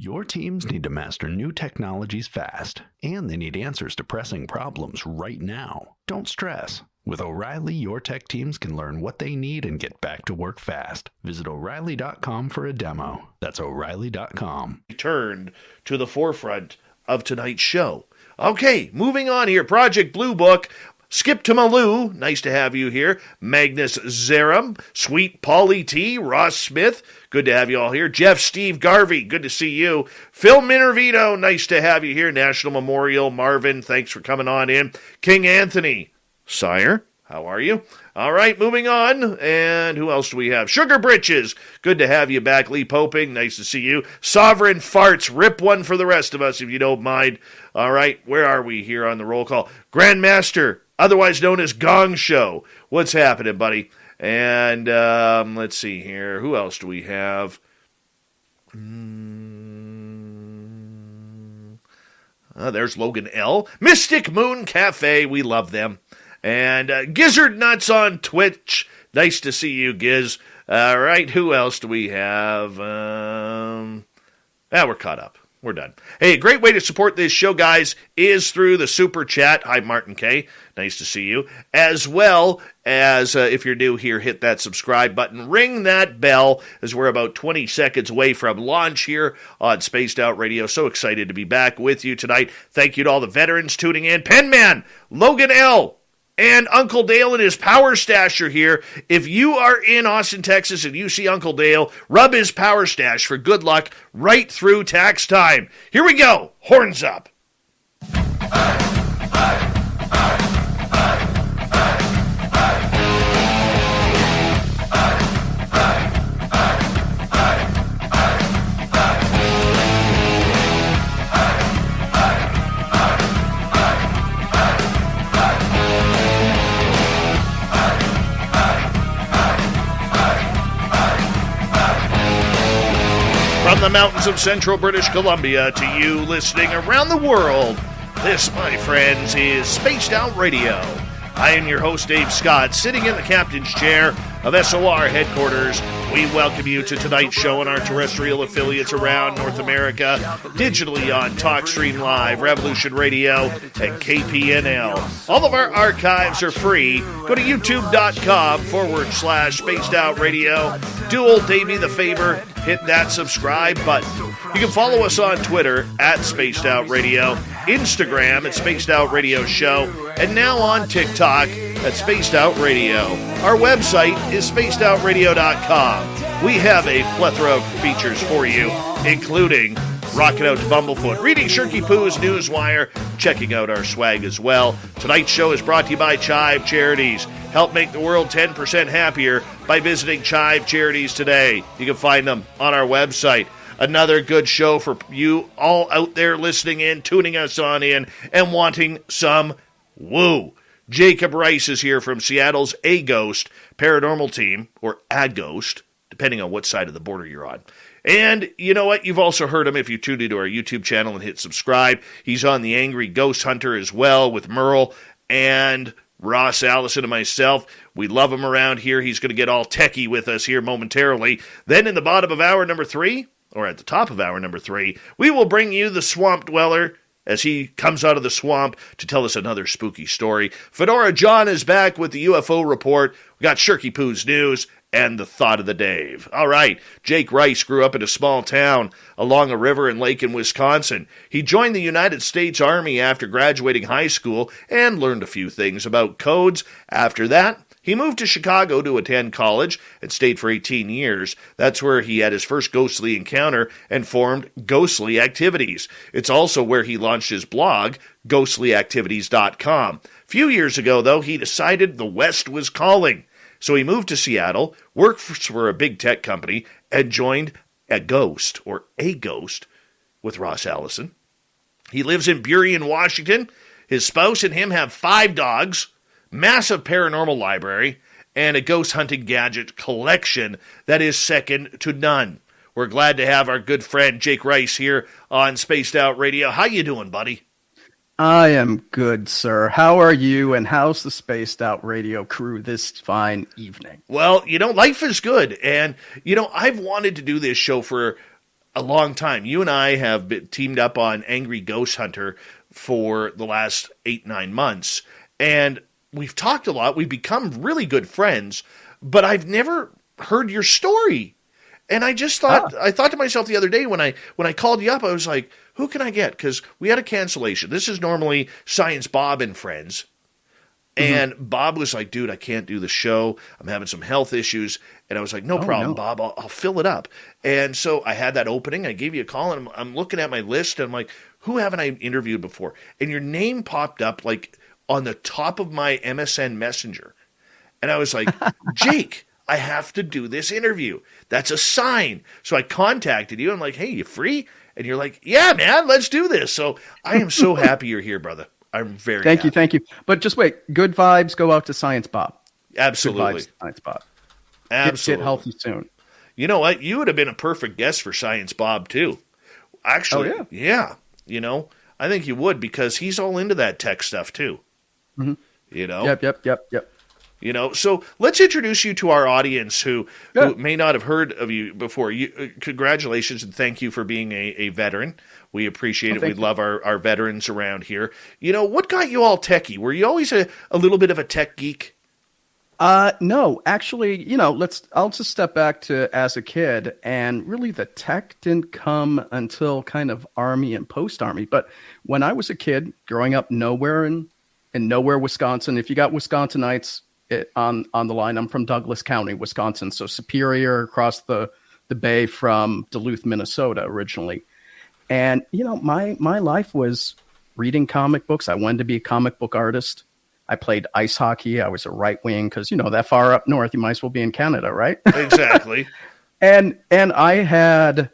Your teams need to master new technologies fast, and they need answers to pressing problems right now. Don't stress. With O'Reilly, your tech teams can learn what they need and get back to work fast. Visit O'Reilly.com for a demo. That's O'Reilly.com. Turned to the forefront of tonight's show. Okay, moving on here. Project Blue Book. Skip to Malou, nice to have you here. Magnus Zerum, Sweet Polly T, Ross Smith, good to have you all here. Jeff Steve Garvey, good to see you. Phil Minervino, nice to have you here. National Memorial, Marvin, thanks for coming on in. King Anthony, Sire, how are you? All right, moving on. And who else do we have? Sugar Britches, good to have you back. Lee Poping, nice to see you. Sovereign Farts, rip one for the rest of us if you don't mind. All right, where are we here on the roll call? Grandmaster, otherwise known as Gong Show. What's happening, buddy? And let's see here. Who else do we have? There's Logan L. Mystic Moon Cafe. We love them. And Gizzard Nuts on Twitch. Nice to see you, Giz. All right, who else do we have? We're caught up. We're done. Hey, a great way to support this show, guys, is through the Super Chat. Hi, Martin K. Nice to see you. As well as, if you're new here, hit that subscribe button. Ring that bell, as we're about 20 seconds away from launch here on Spaced Out Radio. So excited to be back with you tonight. Thank you to all the veterans tuning in. Penman, Logan L., and Uncle Dale and his Power Stash are here. If you are in Austin, Texas, and you see Uncle Dale, rub his Power Stash for good luck right through tax time. Here we go. Horns up. From the mountains of central British Columbia to you listening around the world, this, my friends, is Spaced Out Radio. I am your host, Dave Scott, sitting in the captain's chair of SOR headquarters. We welcome you to tonight's show on our terrestrial affiliates around North America, digitally on TalkStream Live, Revolution Radio, and KPNL. All of our archives are free. Go to youtube.com/Spaced Out Radio. Do old Davey the favor, hit that subscribe button. You can follow us on Twitter at Spaced Out Radio, Instagram at Spaced Out Radio Show, and now on TikTok at Spaced Out Radio. Our website is spacedoutradio.com. We have a plethora of features for you, including rocking out to Bumblefoot, reading Shirky Poo's Newswire, checking out our swag as well. Tonight's show is brought to you by Chive Charities. Help make the world 10% happier by visiting Chive Charities today. You can find them on our website. Another good show for you all out there listening in, tuning us on in, and wanting some woo. Jacob Rice is here from Seattle's A Ghost Paranormal Team, or A Ghost, depending on what side of the border you're on. And you know what? You've also heard him if you tuned into our YouTube channel and hit subscribe. He's on the Angry Ghost Hunter as well with Merle and Ross Allison and myself. We love him around here. He's going to get all techie with us here momentarily. Then in the bottom of hour number 3, or at the top of hour number 3, we will bring you the Swamp Dweller as he comes out of the swamp to tell us another spooky story. Fedora John is back with the UFO report. We got Shirky Poo's news and the thought of the Dave. All right, Jake Rice grew up in a small town along a river and lake in Wisconsin. He joined the United States Army after graduating high school and learned a few things about codes. After that, he moved to Chicago to attend college and stayed for 18 years. That's where he had his first ghostly encounter and formed Ghostly Activities. It's also where he launched his blog, ghostlyactivities.com. A few years ago, though, he decided the West was calling. So he moved to Seattle, worked for a big tech company, and joined A Ghost with Ross Allison. He lives in Burien, Washington. His spouse and him have 5 dogs, massive paranormal library, and a ghost hunting gadget collection that is second to none. We're glad to have our good friend Jake Rice here on Spaced Out Radio. How you doing, buddy? I am good, sir. How are you, and how's the Spaced Out Radio crew this fine evening? Well, life is good, and, I've wanted to do this show for a long time. You and I have been teamed up on Angry Ghost Hunter for the last 8-9 months, and we've talked a lot. We've become really good friends, but I've never heard your story. And I just thought, I thought to myself the other day when I called you up, I was like, who can I get? Because we had a cancellation. This is normally Science Bob and Friends. And Bob was like, dude, I can't do the show. I'm having some health issues. And I was like, no problem, Bob. I'll fill it up. And so I had that opening. I gave you a call, and I'm looking at my list, and I'm like, who haven't I interviewed before? And your name popped up like on the top of my MSN Messenger. And I was like, Jake, I have to do this interview. That's a sign. So I contacted you. I'm like, hey, you free? And you're like, yeah, man, let's do this. So I am so happy you're here, brother. I'm very happy. Thank you. But just wait. Good vibes go out to Science Bob. Absolutely. Good vibes, Science Bob. Absolutely. Get healthy soon. You know what? You would have been a perfect guest for Science Bob, too. Actually, yeah. You know, I think you would, because he's all into that tech stuff, too. Mm-hmm. You know? Yep. You know, so let's introduce you to our audience who may not have heard of you before. Congratulations and thank you for being a veteran. We appreciate it. We love our veterans around here. You know, what got you all techie? Were you always a little bit of a tech geek? No, actually, you know, I'll just step back to as a kid, and really the tech didn't come until kind of Army and post-Army. But when I was a kid, growing up nowhere in nowhere, Wisconsin, if you got Wisconsinites on the line, I'm from Douglas County, Wisconsin, so Superior, across the bay from Duluth, Minnesota originally. And, you know, my life was reading comic books. I wanted to be a comic book artist. I played ice hockey. I was a right wing because, you know, that far up north, you might as well be in Canada, right? Exactly. and I had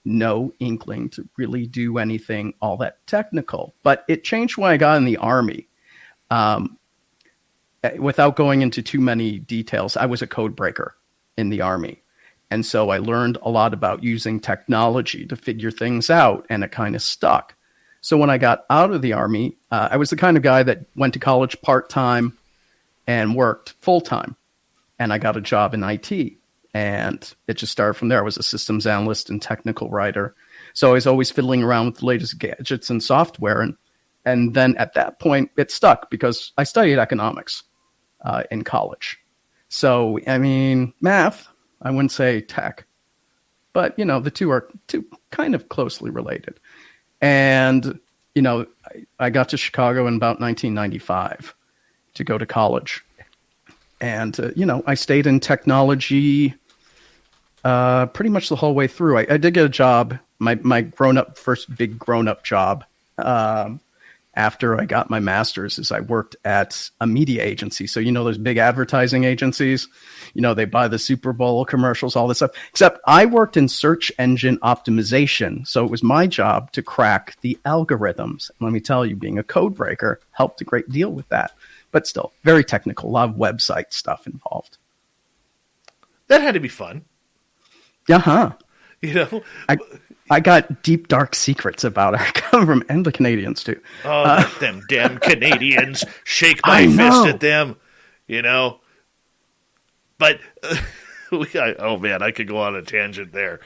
no inkling to really do anything all that technical. But it changed when I got in the Army. Without going into too many details, I was a code breaker in the Army. And so I learned a lot about using technology to figure things out, and it kind of stuck. So when I got out of the Army, I was the kind of guy that went to college part-time and worked full-time. And I got a job in IT. And it just started from there. I was a systems analyst and technical writer. So I was always fiddling around with the latest gadgets and software. And then at that point, it stuck because I studied economics in college. So, I mean, math, I wouldn't say tech. But, you know, the two are kind of closely related. And, you know, I got to Chicago in about 1995 to go to college. And, you know, I stayed in technology pretty much the whole way through. I did get a job, my first big grown-up job after I got my master's is I worked at a media agency. So, you know, those big advertising agencies, you know, they buy the Super Bowl commercials, all this stuff. Except I worked in search engine optimization. So it was my job to crack the algorithms. And let me tell you, being a code breaker helped a great deal with that. But still, very technical, a lot of website stuff involved. That had to be fun. Uh-huh. You know? I got deep, dark secrets about our government and the Canadians, too. Oh, them damn Canadians. Shake my fist at them, you know? But, oh, man, I could go on a tangent there.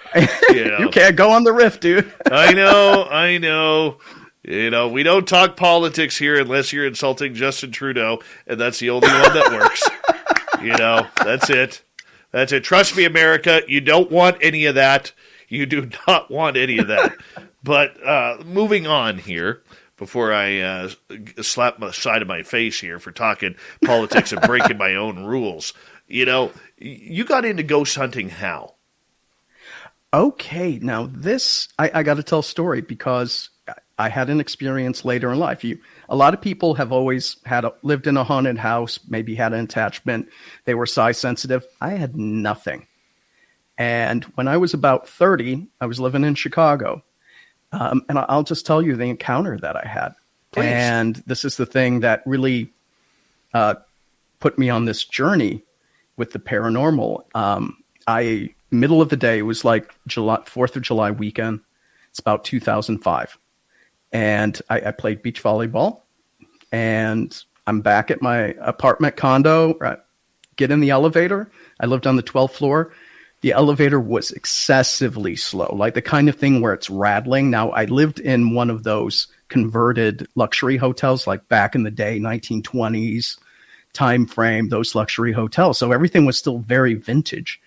You know? You can't go on the riff, dude. I know. You know, we don't talk politics here unless you're insulting Justin Trudeau, and that's the only one that works. You know, that's it. Trust me, America, you don't want any of that. You do not want any of that. But moving on here, before I slap the side of my face here for talking politics and breaking my own rules, you know, you got into ghost hunting how? Okay, now this, I got to tell a story because I had an experience later in life. A lot of people have always lived in a haunted house, maybe had an attachment. They were size sensitive. I had nothing. And when I was about 30, I was living in Chicago. And I'll just tell you the encounter that I had. Please. And this is the thing that really put me on this journey with the paranormal. Middle of the day, it was like 4th of July weekend. It's about 2005. And I played beach volleyball. And I'm back at my apartment condo. Get in the elevator. I lived on the 12th floor. The elevator was excessively slow, like the kind of thing where it's rattling. Now, I lived in one of those converted luxury hotels, like back in the day, 1920s time frame, those luxury hotels. So everything was still very vintage.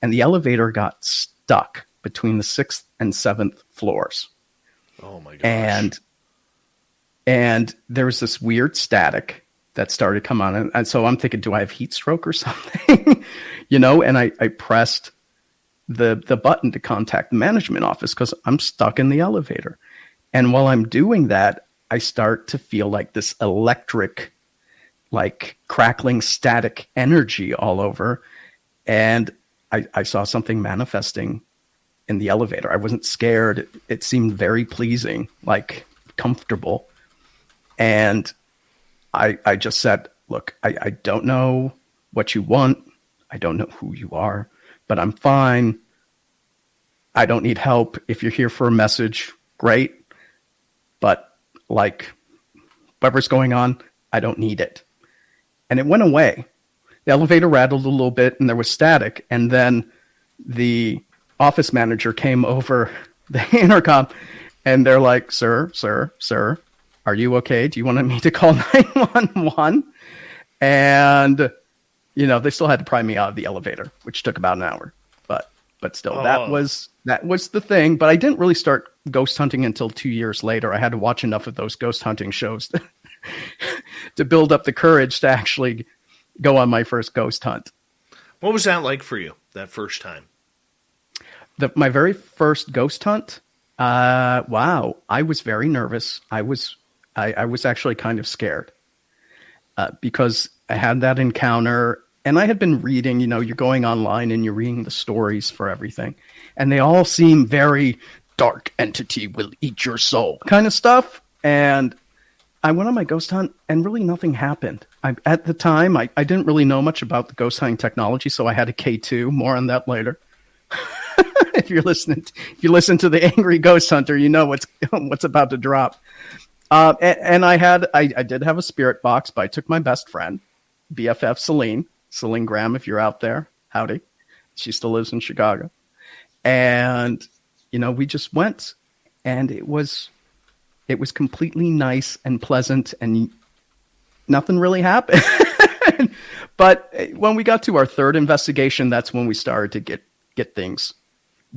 And the elevator got stuck between the 6th and 7th floors. Oh my gosh. And there was this weird static that started to come on. And so I'm thinking, do I have heat stroke or something? And I pressed the button to contact the management office because I'm stuck in the elevator. And while I'm doing that, I start to feel like this electric, like crackling static energy all over. And I saw something manifesting in the elevator. I wasn't scared. It seemed very pleasing, like comfortable. And I just said, look, I don't know what you want. I don't know who you are, but I'm fine. I don't need help. If you're here for a message, great. But like whatever's going on, I don't need it. And it went away. The elevator rattled a little bit and there was static. And then the office manager came over the intercom and they're like, sir, are you okay? Do you want me to call 911? And, they still had to pry me out of the elevator, which took about an hour. But still, that was the thing. But I didn't really start ghost hunting until 2 years later. I had to watch enough of those ghost hunting shows to build up the courage to actually go on my first ghost hunt. What was that like for you, that first time? My very first ghost hunt? Wow. I was very nervous. I was actually kind of scared because I had that encounter and I had been reading, you're going online and you're reading the stories for everything. And they all seem very dark entity will eat your soul kind of stuff. And I went on my ghost hunt and really nothing happened. At the time, I didn't really know much about the ghost hunting technology. So I had a K2, more on that later. If you listen to the Angry Ghost Hunter, you know what's about to drop. And I did have a spirit box, but I took my best friend, BFF Celine Graham, if you're out there, howdy. She still lives in Chicago. And, we just went and it was completely nice and pleasant and nothing really happened. But when we got to our third investigation, that's when we started to get things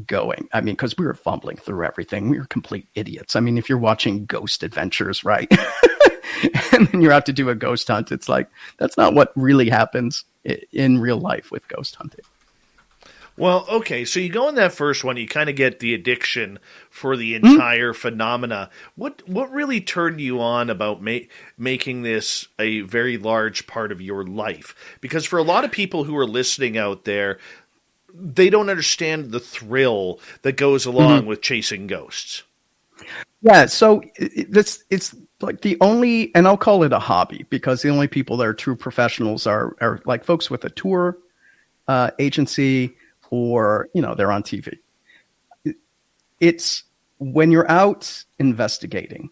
going. I mean, because we were fumbling through everything. We were complete idiots. I mean, if you're watching Ghost Adventures, right? And then you're out to do a ghost hunt, it's like, that's not what really happens in real life with ghost hunting. Well, okay, so you go in that first one, you kind of get the addiction for the entire phenomena. What really turned you on about making this a very large part of your life? Because for a lot of people who are listening out there, they don't understand the thrill that goes along with chasing ghosts. Yeah, so it's like the only, and I'll call it a hobby, because the only people that are true professionals are like folks with a tour agency, or, they're on TV. It's when you're out investigating,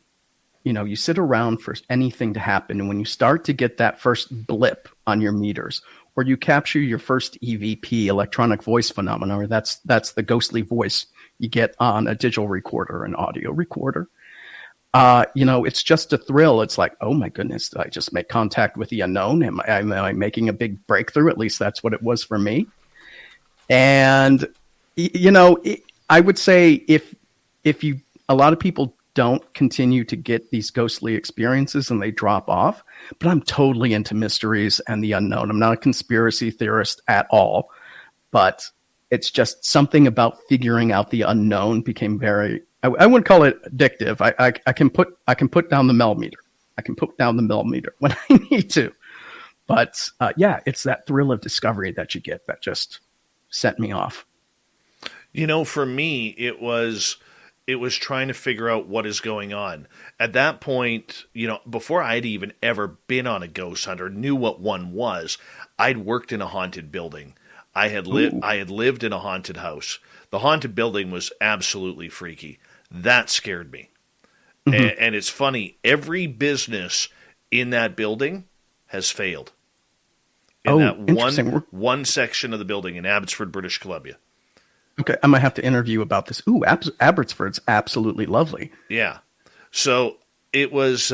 you sit around for anything to happen. And when you start to get that first blip on your meters, or you capture your first EVP, electronic voice phenomena, or that's the ghostly voice you get on a digital recorder, an audio recorder. It's just a thrill. It's like, oh my goodness, did I just make contact with the unknown? Am I making a big breakthrough? At least that's what it was for me. And, I would say if a lot of people don't continue to get these ghostly experiences and they drop off, but I'm totally into mysteries and the unknown. I'm not a conspiracy theorist at all, but it's just something about figuring out the unknown became very, I wouldn't call it addictive. I can put down the millimeter. I can put down the millimeter when I need to. But it's that thrill of discovery that you get that just set me off. For me, it was trying to figure out what is going on. At that point, before I'd even ever been on a ghost hunt or knew what one was, I'd worked in a haunted building. I had lived in a haunted house. The haunted building was absolutely freaky. That scared me. Mm-hmm. And it's funny, every business in that building has failed. in that interesting. one section of the building in Abbotsford, British Columbia. Okay, I might have to interview about this. Ooh, Abbotsford's absolutely lovely. Yeah. So it was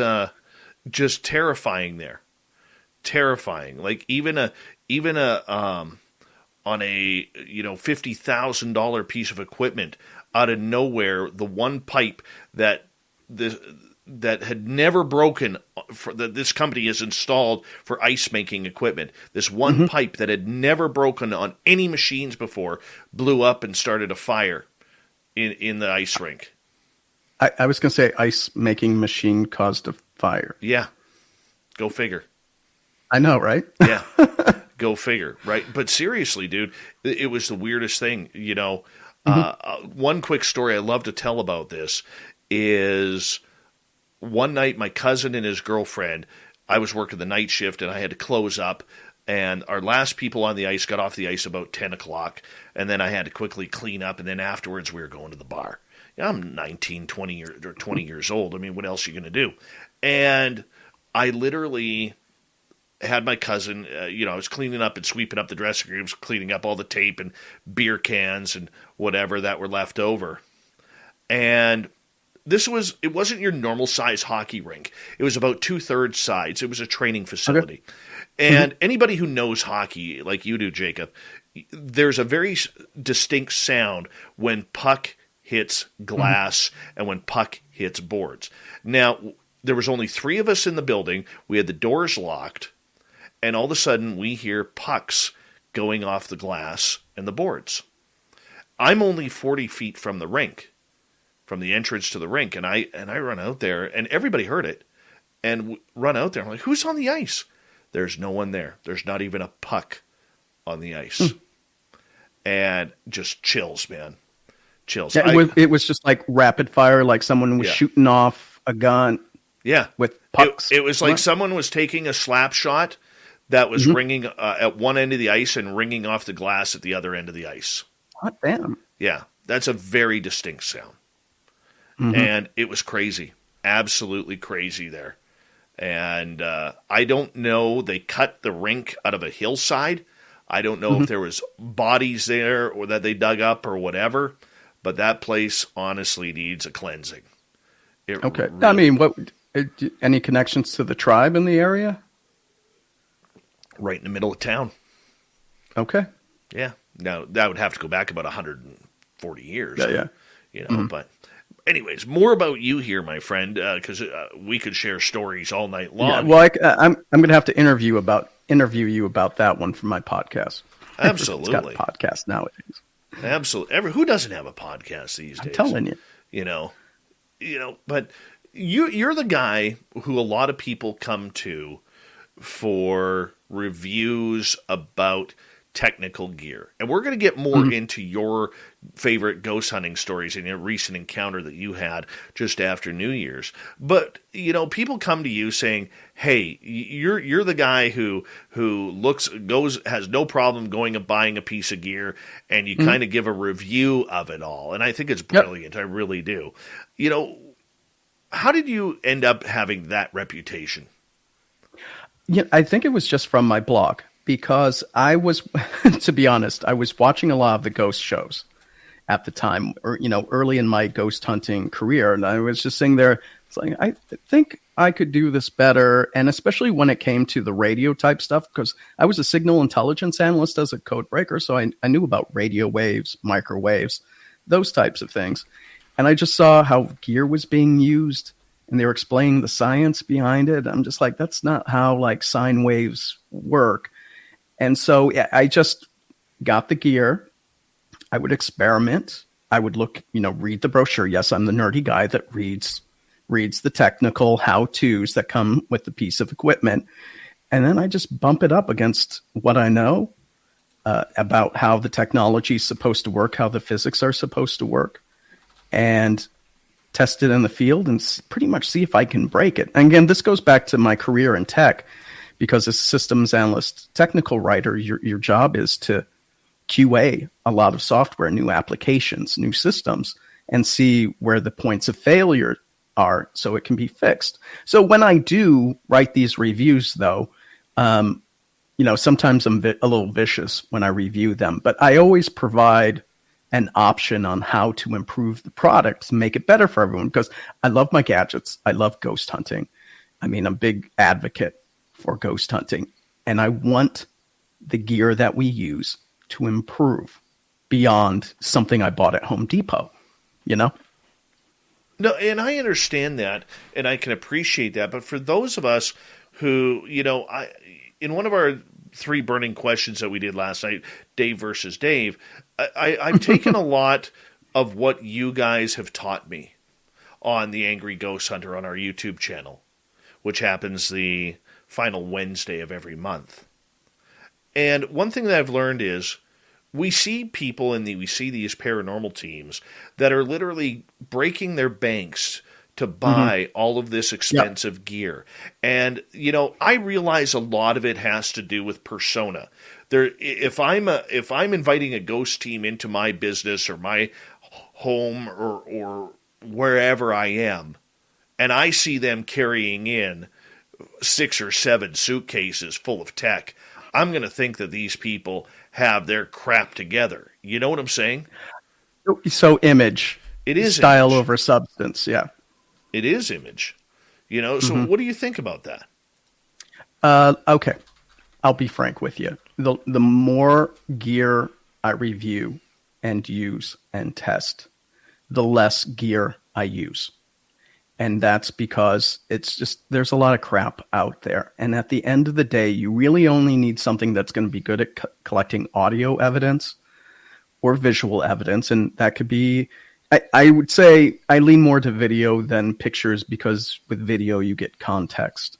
just terrifying there. Terrifying. Like even a on a $50,000 piece of equipment, out of nowhere, the one pipe that had never broken that this company has installed for ice making equipment. This one pipe that had never broken on any machines before blew up and started a fire in the ice rink. I was going to say ice making machine caused a fire. Yeah. Go figure. I know, right? Yeah. Go figure, right? But seriously, dude, it was the weirdest thing. One quick story I love to tell about this is one night my cousin and his girlfriend, I was working the night shift and I had to close up, and our last people on the ice got off the ice about 10 o'clock, and then I had to quickly clean up, and then afterwards we were going to the bar. Yeah, I'm 19, 20 years old. I mean, what else are you going to do? And I literally had my cousin, I was cleaning up and sweeping up the dressing rooms, cleaning up all the tape and beer cans and whatever that were left over. And it wasn't your normal size hockey rink. It was about 2/3 size. It was a training facility. Okay. And anybody who knows hockey, like you do, Jacob, there's a very distinct sound when puck hits glass and when puck hits boards. Now, there was only 3 of us in the building. We had the doors locked. And all of a sudden, we hear pucks going off the glass and the boards. I'm only 40 feet from the rink, from the entrance to the rink, and I run out there, and everybody heard it, and run out there. I'm like, who's on the ice? There's no one there. There's not even a puck on the ice. And just chills, man. Chills. Yeah, it was just like rapid fire, like someone was shooting off a gun. Yeah. With pucks. It was like someone was taking a slap shot that was ringing at one end of the ice and ringing off the glass at the other end of the ice. Hot damn. Yeah, that's a very distinct sound. And it was crazy. Absolutely crazy there. And I don't know, they cut the rink out of a hillside. I don't know if there was bodies there or that they dug up or whatever, but that place honestly needs a cleansing. Okay. Really, I mean, any connections to the tribe in the area? Right in the middle of town. Okay. Yeah. Now, that would have to go back about 140 years. Yeah. But anyways, more about you here, my friend, because we could share stories all night long. Yeah, well, I'm going to have to interview you about that one for my podcast. Absolutely. It's got a podcast nowadays. Absolutely. Who doesn't have a podcast these days? I'm telling you. But you're the guy who a lot of people come to for reviews about technical gear. And we're going to get more into your favorite ghost hunting stories and your recent encounter that you had just after New Year's. But, people come to you saying, hey, you're the guy who has no problem going and buying a piece of gear, and you kind of give a review of it all. And I think it's brilliant. Yep. I really do. How did you end up having that reputation? Yeah, I think it was just from my blog, because I was, to be honest, I was watching a lot of the ghost shows at the time, or, early in my ghost hunting career. And I was just sitting there, it's like, I think I could do this better. And especially when it came to the radio type stuff, because I was a signal intelligence analyst as a code breaker. So I knew about radio waves, microwaves, those types of things. And I just saw how gear was being used, and they were explaining the science behind it. I'm just like, that's not how sine waves work. And so I just got the gear. I would experiment. I would look, read the brochure. Yes, I'm the nerdy guy that reads the technical how-tos that come with the piece of equipment. And then I just bump it up against what I know about how the technology is supposed to work, how the physics are supposed to work, and test it in the field and pretty much see if I can break it. And again, this goes back to my career in tech, because as a systems analyst, technical writer, your job is to QA a lot of software, new applications, new systems, and see where the points of failure are so it can be fixed. So when I do write these reviews, though, sometimes I'm a little vicious when I review them, but I always provide an option on how to improve the products and make it better for everyone, because I love my gadgets. I love ghost hunting. I mean, I'm a big advocate for ghost hunting, and I want the gear that we use to improve beyond something I bought at Home Depot, No, and I understand that, and I can appreciate that. But for those of us who, in one of our 3 burning questions that we did last night, Dave versus Dave, I've taken a lot of what you guys have taught me on the Angry Ghost Hunter on our YouTube channel, which happens the final Wednesday of every month. And one thing that I've learned is we see people we see these paranormal teams that are literally breaking their banks to buy all of this expensive gear. And, I realize a lot of it has to do with persona. If I'm inviting a ghost team into my business or my home or wherever I am, and I see them carrying in 6 or 7 suitcases full of tech, I'm going to think that these people have their crap together. You know what I'm saying? So image. It is style image. Over substance, yeah. It is image. So what do you think about that? Okay. I'll be frank with you. The more gear I review and use and test, the less gear I use. And that's because there's a lot of crap out there. And at the end of the day, you really only need something that's going to be good at collecting audio evidence or visual evidence. And that could be, I would say I lean more to video than pictures, because with video you get context.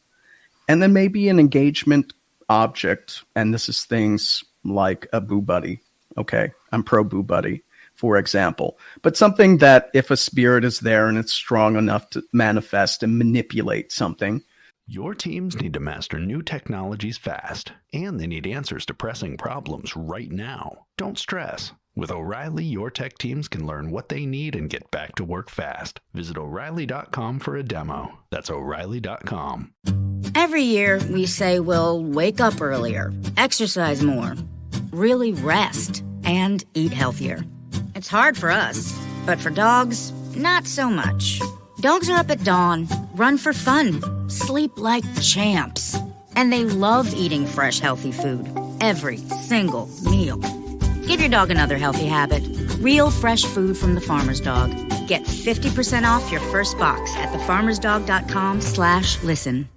And then maybe an engagement object. And this is things like a Boo Buddy. Okay, I'm pro Boo Buddy, for example. But something that if a spirit is there and it's strong enough to manifest and manipulate something. Your teams need to master new technologies fast, and they need answers to pressing problems right now. Don't stress. With O'Reilly, your tech teams can learn what they need and get back to work fast. Visit O'Reilly.com for a demo. That's O'Reilly.com. Every year, we say we'll wake up earlier, exercise more, really rest, and eat healthier. It's hard for us, but for dogs, not so much. Dogs are up at dawn, run for fun, sleep like champs, and they love eating fresh, healthy food every single meal. Give your dog another healthy habit. Real fresh food from the Farmer's Dog. Get 50% off your first box at thefarmersdog.com/listen.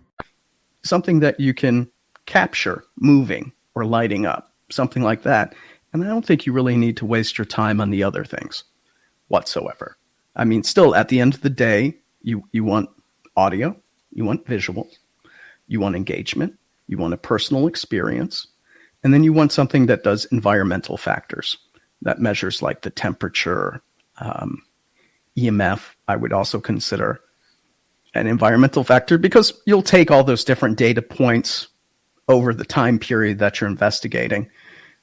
Something that you can capture moving or lighting up, something like that. And I don't think you really need to waste your time on the other things whatsoever. I mean, still, at the end of the day, you want audio, you want visual, you want engagement, you want a personal experience, and then you want something that does environmental factors, that measures like the temperature, EMF. I would also consider an environmental factor, because you'll take all those different data points over the time period that you're investigating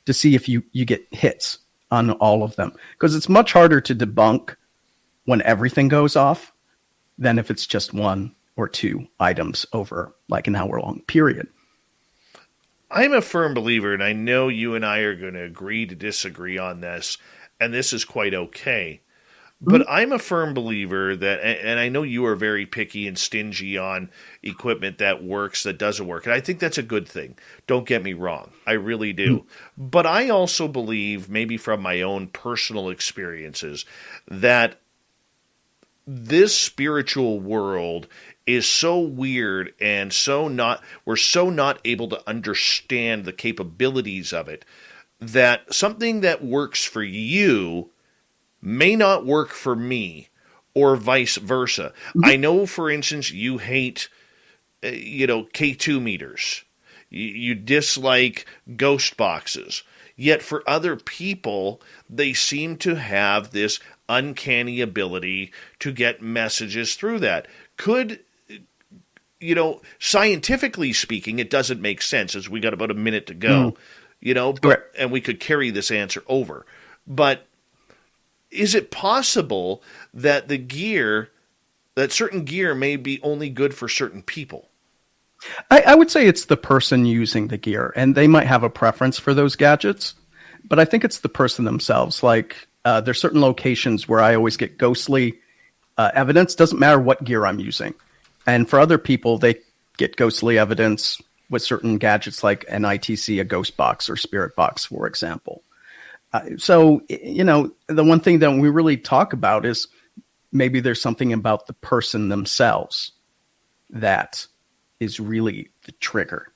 to see if you get hits on all of them. Because it's much harder to debunk when everything goes off than if it's just 1 or 2 items over like an hour-long period. I'm a firm believer, and I know you and I are going to agree to disagree on this, and this is quite okay. But I'm a firm believer that, and I know you are very picky and stingy on equipment that works, that doesn't work. And I think that's a good thing. Don't get me wrong. I really do. But I also believe, maybe from my own personal experiences, that this spiritual world is so weird and we're so not able to understand the capabilities of it, that something that works for you may not work for me, or vice versa. I know, for instance, you hate, K2 meters. You dislike ghost boxes. Yet for other people, they seem to have this uncanny ability to get messages through that. Could, scientifically speaking, it doesn't make sense, as we got about a minute to go, and we could carry this answer over. But is it possible that certain gear may be only good for certain people? I would say it's the person using the gear, and they might have a preference for those gadgets, but I think it's the person themselves. Like, there's certain locations where I always get ghostly evidence. Doesn't matter what gear I'm using. And for other people, they get ghostly evidence with certain gadgets like an ITC, a ghost box, or spirit box, for example. So, the one thing that we really talk about is maybe there's something about the person themselves that is really the trigger.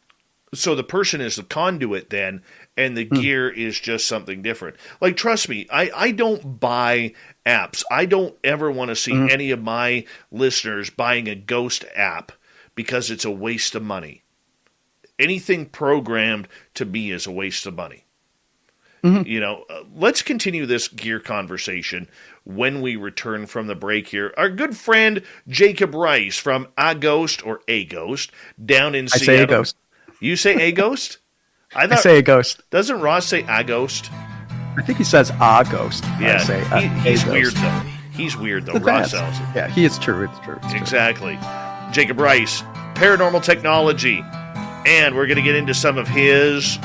So the person is the conduit then, and the gear is just something different. Like, trust me, I don't buy apps. I don't ever want to see any of my listeners buying a ghost app because it's a waste of money. Anything programmed to me is a waste of money. Let's continue this gear conversation when we return from the break here. Our good friend Jacob Rice from A Ghost down in Seattle. I say A Ghost. You say A Ghost? I say A Ghost. Doesn't Ross say A Ghost? I think he says A Ghost. Yeah, I say he's A weird Ghost. though. He's weird though. Ross sounds it. Yeah, he is true. It's true. Exactly. Jacob Rice, paranormal technology, and we're going to get into some of his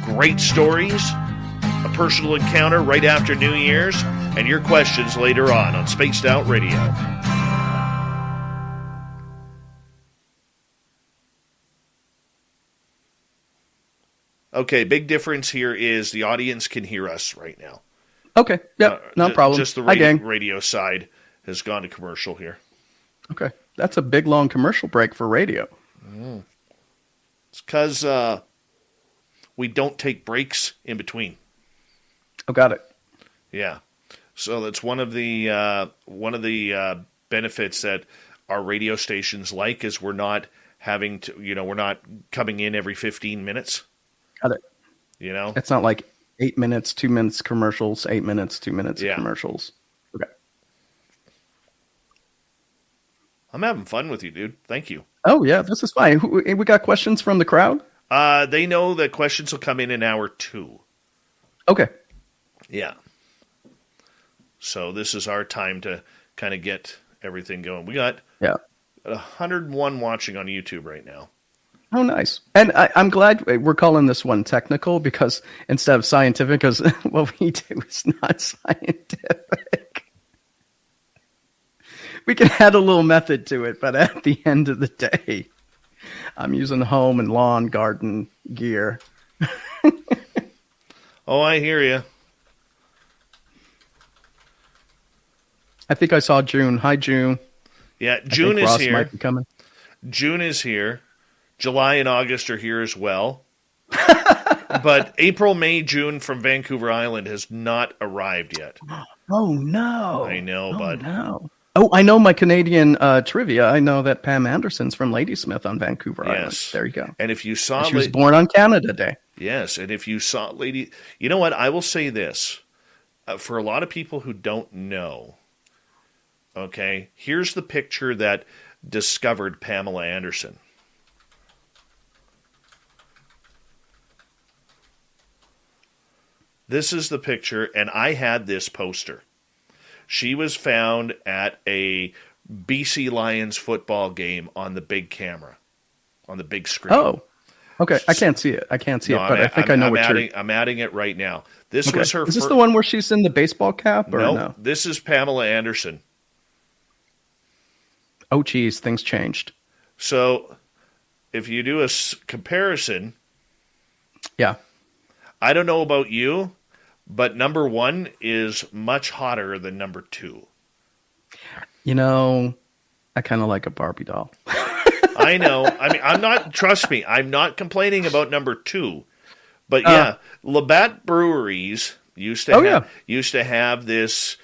great stories, a personal encounter right after New Year's, and your questions later on Spaced Out Radio. Okay, big difference here is the audience can hear us right now. Okay, yep, no problem. Just the Hi, gang. radio side has gone to commercial here. Okay, that's a big, long commercial break for radio. It's because we don't take breaks in between. Oh, got it. Yeah, so that's one of the benefits that our radio stations like is we're not having to, we're not coming in every 15 minutes. Got it. It's not like 8 minutes, 2 minutes commercials, 8 minutes, 2 minutes commercials. Okay. I'm having fun with you, dude. Thank you. Oh, yeah, this is fine. We got questions from the crowd? They know that questions will come in hour 2. Okay. Yeah. So this is our time to kind of get everything going. We got 101 watching on YouTube right now. Oh, nice. And I'm glad we're calling this one technical because instead of scientific, because what we do is not scientific. We can add a little method to it, but at the end of the day, I'm using home and lawn garden gear. Oh, I hear you. I think I saw June. Hi, June. Yeah, June is Ross here. Might be coming. June is here. July and August are here as well. But April, May, June from Vancouver Island has not arrived yet. Oh, no. I know, bud. No. Oh, I know my Canadian trivia. I know that Pam Anderson's from Ladysmith on Vancouver Island. There you go. And if you saw... She was born on Canada Day. Yes, and if you saw Lady... You know what? I will say this. For a lot of people who don't know, okay, here's the picture that discovered Pamela Anderson. This is the picture, and I had this poster. She was found at a BC Lions football game on the big camera, on the big screen. Oh, okay. I can't see it. But I think I know what you're... I'm adding it right now. This was her... Is this the one where she's in the baseball cap? Or no, this is Pamela Anderson. Oh, geez, things changed. So, if you do a comparison... Yeah. I don't know about you, but number 1 is much hotter than number 2. I kind of like a Barbie doll. I know. I mean, trust me, I'm not complaining about number 2. But yeah, Labatt Breweries used to have this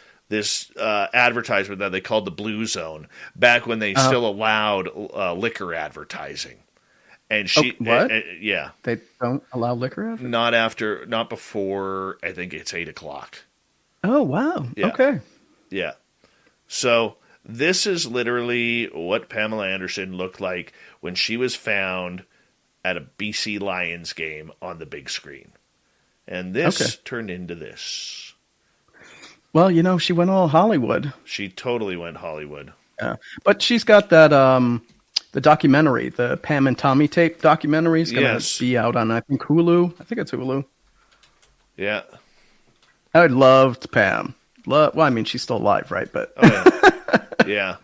advertisement that they called the Blue Zone back when they still allowed liquor advertising. And she, what? Yeah, they don't allow liquor advertising? Not before. I think it's 8:00. Oh wow! Yeah. Okay. Yeah. So this is literally what Pamela Anderson looked like when she was found at a BC Lions game on the big screen, and this turned into this. Well, she went all Hollywood. She totally went Hollywood. Yeah, but she's got that the documentary, the Pam and Tommy tape documentary is going to be out on, I think, Hulu. I think it's Hulu. Yeah. I loved Pam. Well, I mean, she's still alive, right? But yeah.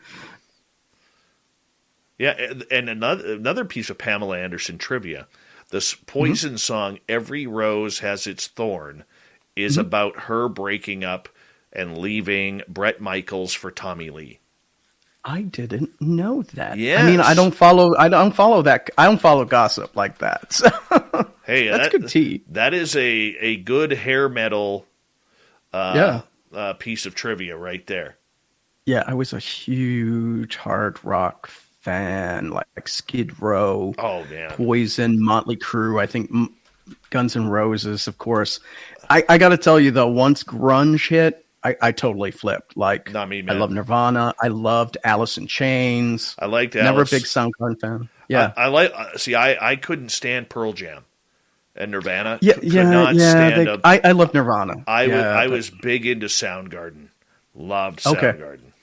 Yeah, and another piece of Pamela Anderson trivia. This Poison song, Every Rose Has Its Thorn, is about her breaking up and leaving Bret Michaels for Tommy Lee. I didn't know that. Yes. I mean, I don't follow that. I don't follow gossip like that. So. Hey, that's good tea. That is a good hair metal piece of trivia right there. Yeah, I was a huge hard rock fan, like Skid Row, Poison, Motley Crue, I think Guns N' Roses, of course. I got to tell you, though, once grunge hit, I totally flipped. Like, not me, man. I love Nirvana. I loved Alice in Chains. I liked Alice. Never a Alice. big Soundgarden fan. Yeah. I couldn't stand Pearl Jam and Nirvana. I love Nirvana. I was big into Soundgarden. Loved Soundgarden. Okay.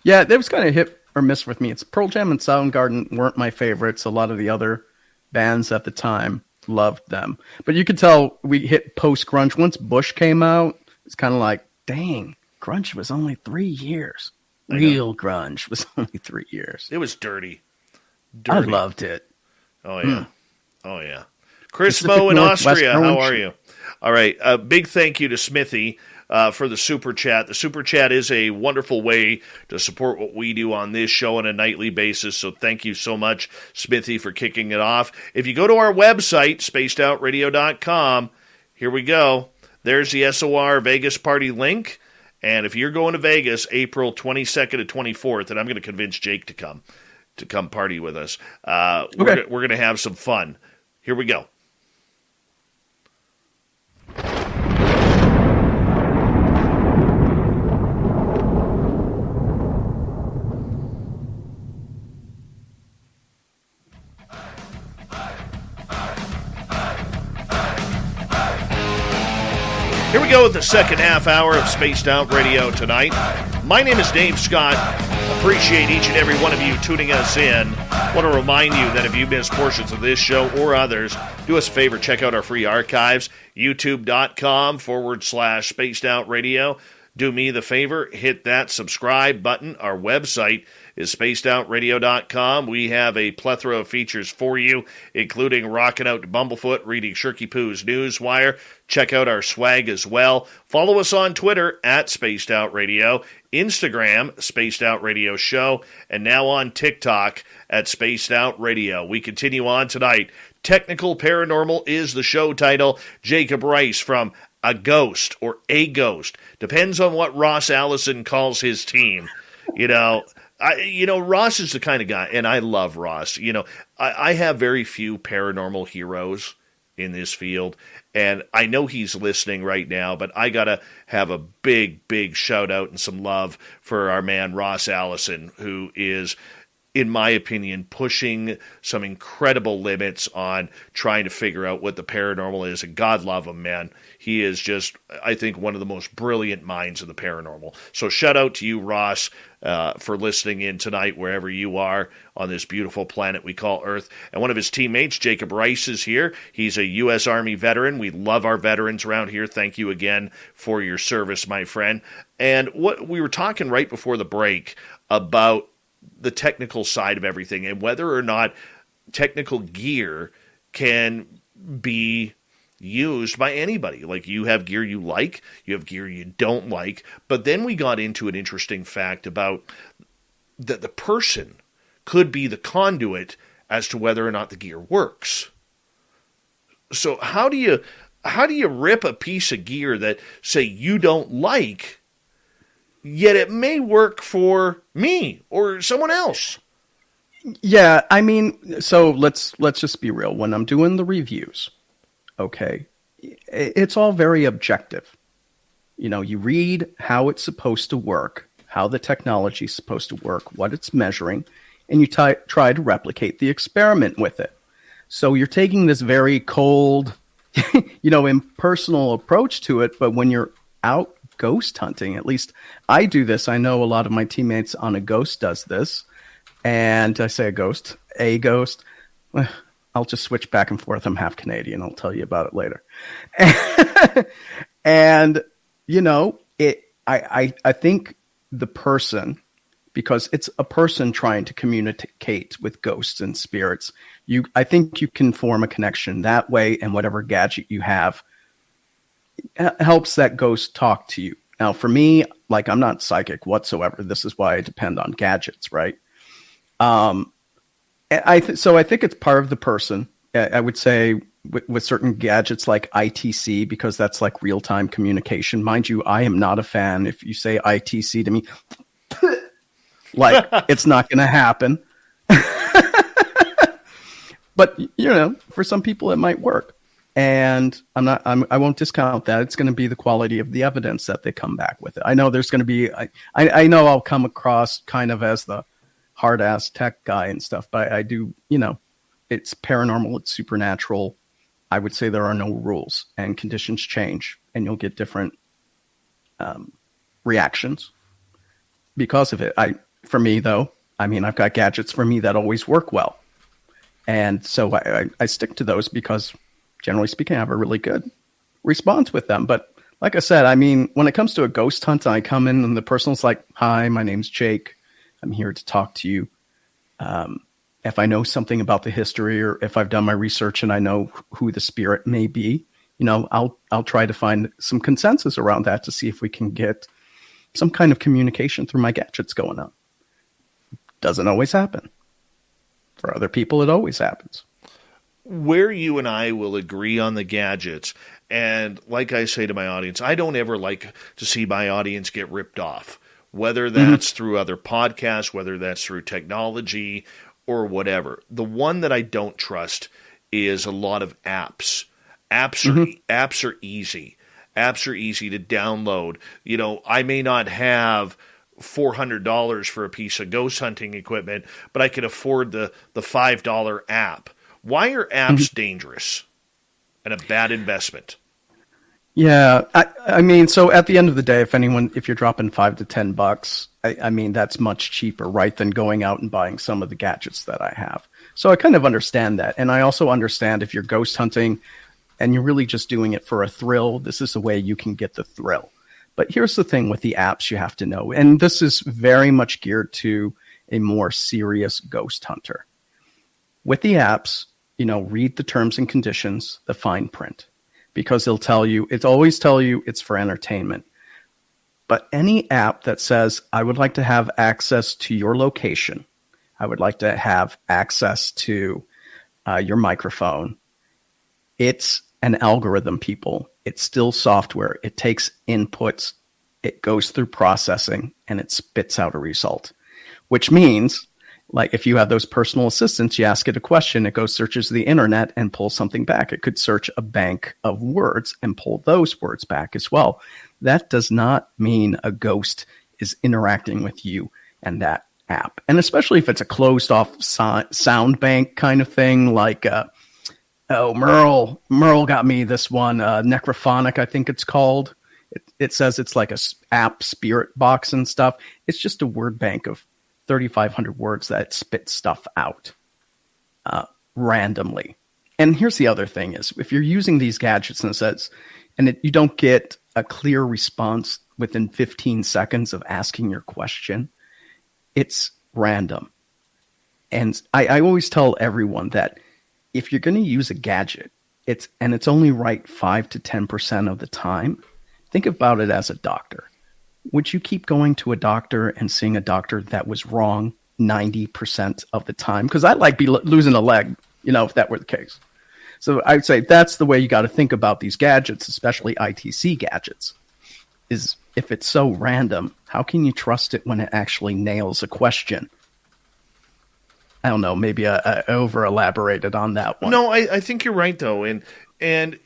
Yeah, that was kind of hit or miss with me. It's Pearl Jam and Soundgarden weren't my favorites. A lot of the other bands at the time loved them. But you could tell we hit post-grunge. Once Bush came out, it's kind of like, dang, grunge was only 3 years. Real grunge was only 3 years. It was dirty. I loved it. Oh, yeah. Oh, yeah. Chris Mo in Austria, how are you? All right. A big thank you to Smithy for the Super Chat. The Super Chat is a wonderful way to support what we do on this show on a nightly basis, so thank you so much, Smithy, for kicking it off. If you go to our website, spacedoutradio.com, here we go. There's the SOR Vegas party link, and if you're going to Vegas April 22nd to 24th, and I'm going to convince Jake to come party with us, we're going to have some fun. Here we go. Here we go with the second half hour of Spaced Out Radio tonight. My name is Dave Scott. Appreciate each and every one of you tuning us in. Want to remind you that if you missed portions of this show or others, do us a favor, check out our free archives, youtube.com/Spaced Out Radio. Do me the favor, hit that subscribe button. Our website is spacedoutradio.com. We have a plethora of features for you, including rocking out to Bumblefoot, reading Shirky Poo's Newswire. Check out our swag as well. Follow us on Twitter at Spaced Out Radio, Instagram, Spaced Out Radio Show, and now on TikTok at Spaced Out Radio. We continue on tonight. Technical Paranormal is the show title. Jacob Rice from A Ghost, or A Ghost. Depends on what Ross Allison calls his team. Ross is the kind of guy, and I love Ross. I have very few paranormal heroes in this field, and I know he's listening right now, but I got to have a big, big shout out and some love for our man Ross Allison, who is, in my opinion, pushing some incredible limits on trying to figure out what the paranormal is. And God love him, man. He is just, I think, one of the most brilliant minds of the paranormal. So shout out to you, Ross, for listening in tonight, wherever you are on this beautiful planet we call Earth. And one of his teammates, Jacob Rice, is here. He's a U.S. Army veteran. We love our veterans around here. Thank you again for your service, my friend. And what we were talking right before the break about the technical side of everything and whether or not technical gear can be used by anybody. Like, you have gear you like, you have gear you don't like, but then we got into an interesting fact about that the person could be the conduit as to whether or not the gear works. So how do you rip a piece of gear that, say, you don't like, yet it may work for me or someone else? Yeah, I mean, so let's just be real. When I'm doing the reviews, okay, it's all very objective. You read how it's supposed to work, how the technology is supposed to work, what it's measuring, and you try to replicate the experiment with it. So you're taking this very cold, impersonal approach to it, but when you're out ghost hunting, at least I do this. I know a lot of my teammates on A Ghost does this. And I say a ghost. Well, I'll just switch back and forth. I'm half Canadian. I'll tell you about it later. And, I think the person, because it's a person trying to communicate with ghosts and spirits, I think you can form a connection that way, and whatever gadget you have helps that ghost talk to you. Now, for me, I'm not psychic whatsoever. This is why I depend on gadgets, right? So I think it's part of the person. I would say with certain gadgets like ITC, because that's like real-time communication. Mind you, I am not a fan. If you say ITC to me, it's not going to happen. But, for some people it might work. And I won't discount that. It's going to be the quality of the evidence that they come back with it. I know there's going to be, I know I'll come across kind of as the hard ass tech guy and stuff, but I do, it's paranormal, it's supernatural. I would say there are no rules, and conditions change, and you'll get different reactions because of it. For me though, I've got gadgets for me that always work well. And so I stick to those because generally speaking, I have a really good response with them. But like I said, when it comes to a ghost hunt, I come in and the person's like, "Hi, my name's Jake. I'm here to talk to you. If I know something about the history, or if I've done my research and I know who the spirit may be, I'll try to find some consensus around that to see if we can get some kind of communication through my gadgets going on." Doesn't always happen. For other people, it always happens. Where you and I will agree on the gadgets, and like I say to my audience, I don't ever like to see my audience get ripped off, whether that's through other podcasts, whether that's through technology or whatever. The one that I don't trust is a lot of apps. Apps are easy. Apps are easy to download. I may not have $400 for a piece of ghost hunting equipment, but I can afford the $5 app. Why are apps dangerous and a bad investment? Yeah, so at the end of the day, if you're dropping $5 to $10, that's much cheaper, right, than going out and buying some of the gadgets that I have. So I kind of understand that. And I also understand if you're ghost hunting and you're really just doing it for a thrill, this is the way you can get the thrill. But here's the thing with the apps you have to know, and this is very much geared to a more serious ghost hunter. With the apps, read the terms and conditions, the fine print, because it'll always tell you it's for entertainment. But any app that says, "I would like to have access to your location, I would like to have access to your microphone," it's an algorithm, people. It's still software. It takes inputs, it goes through processing, and it spits out a result. Which means, if you have those personal assistants, you ask it a question, it goes searches the internet and pulls something back. It could search a bank of words and pull those words back as well. That does not mean a ghost is interacting with you and that app. And especially if it's a closed off sound bank kind of thing, Merle got me this one, Necrophonic, I think it's called. It says it's like a app spirit box and stuff. It's just a word bank of 3,500 words that spits stuff out randomly. And here's the other thing is, if you're using these gadgets you don't get a clear response within 15 seconds of asking your question, it's random. And I always tell everyone that if you're going to use a gadget, it's only right 5 to 10% of the time, think about it as a doctor. Would you keep going to a doctor and seeing a doctor that was wrong 90% of the time? Because I'd be losing a leg, if that were the case. So I'd say that's the way you got to think about these gadgets, especially ITC gadgets, is if it's so random, how can you trust it when it actually nails a question? I don't know. Maybe I over elaborated on that one. No, I think you're right though, and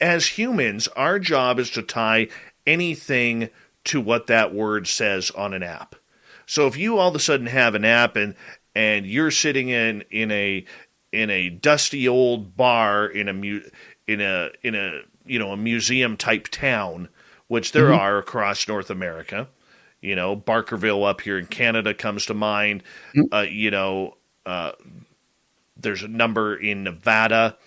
as humans, our job is to tie anything to what that word says on an app. So if you all of a sudden have an app and you're sitting in a dusty old bar in a museum type town, which there are across North America, Barkerville up here in Canada comes to mind. There's a number in Nevada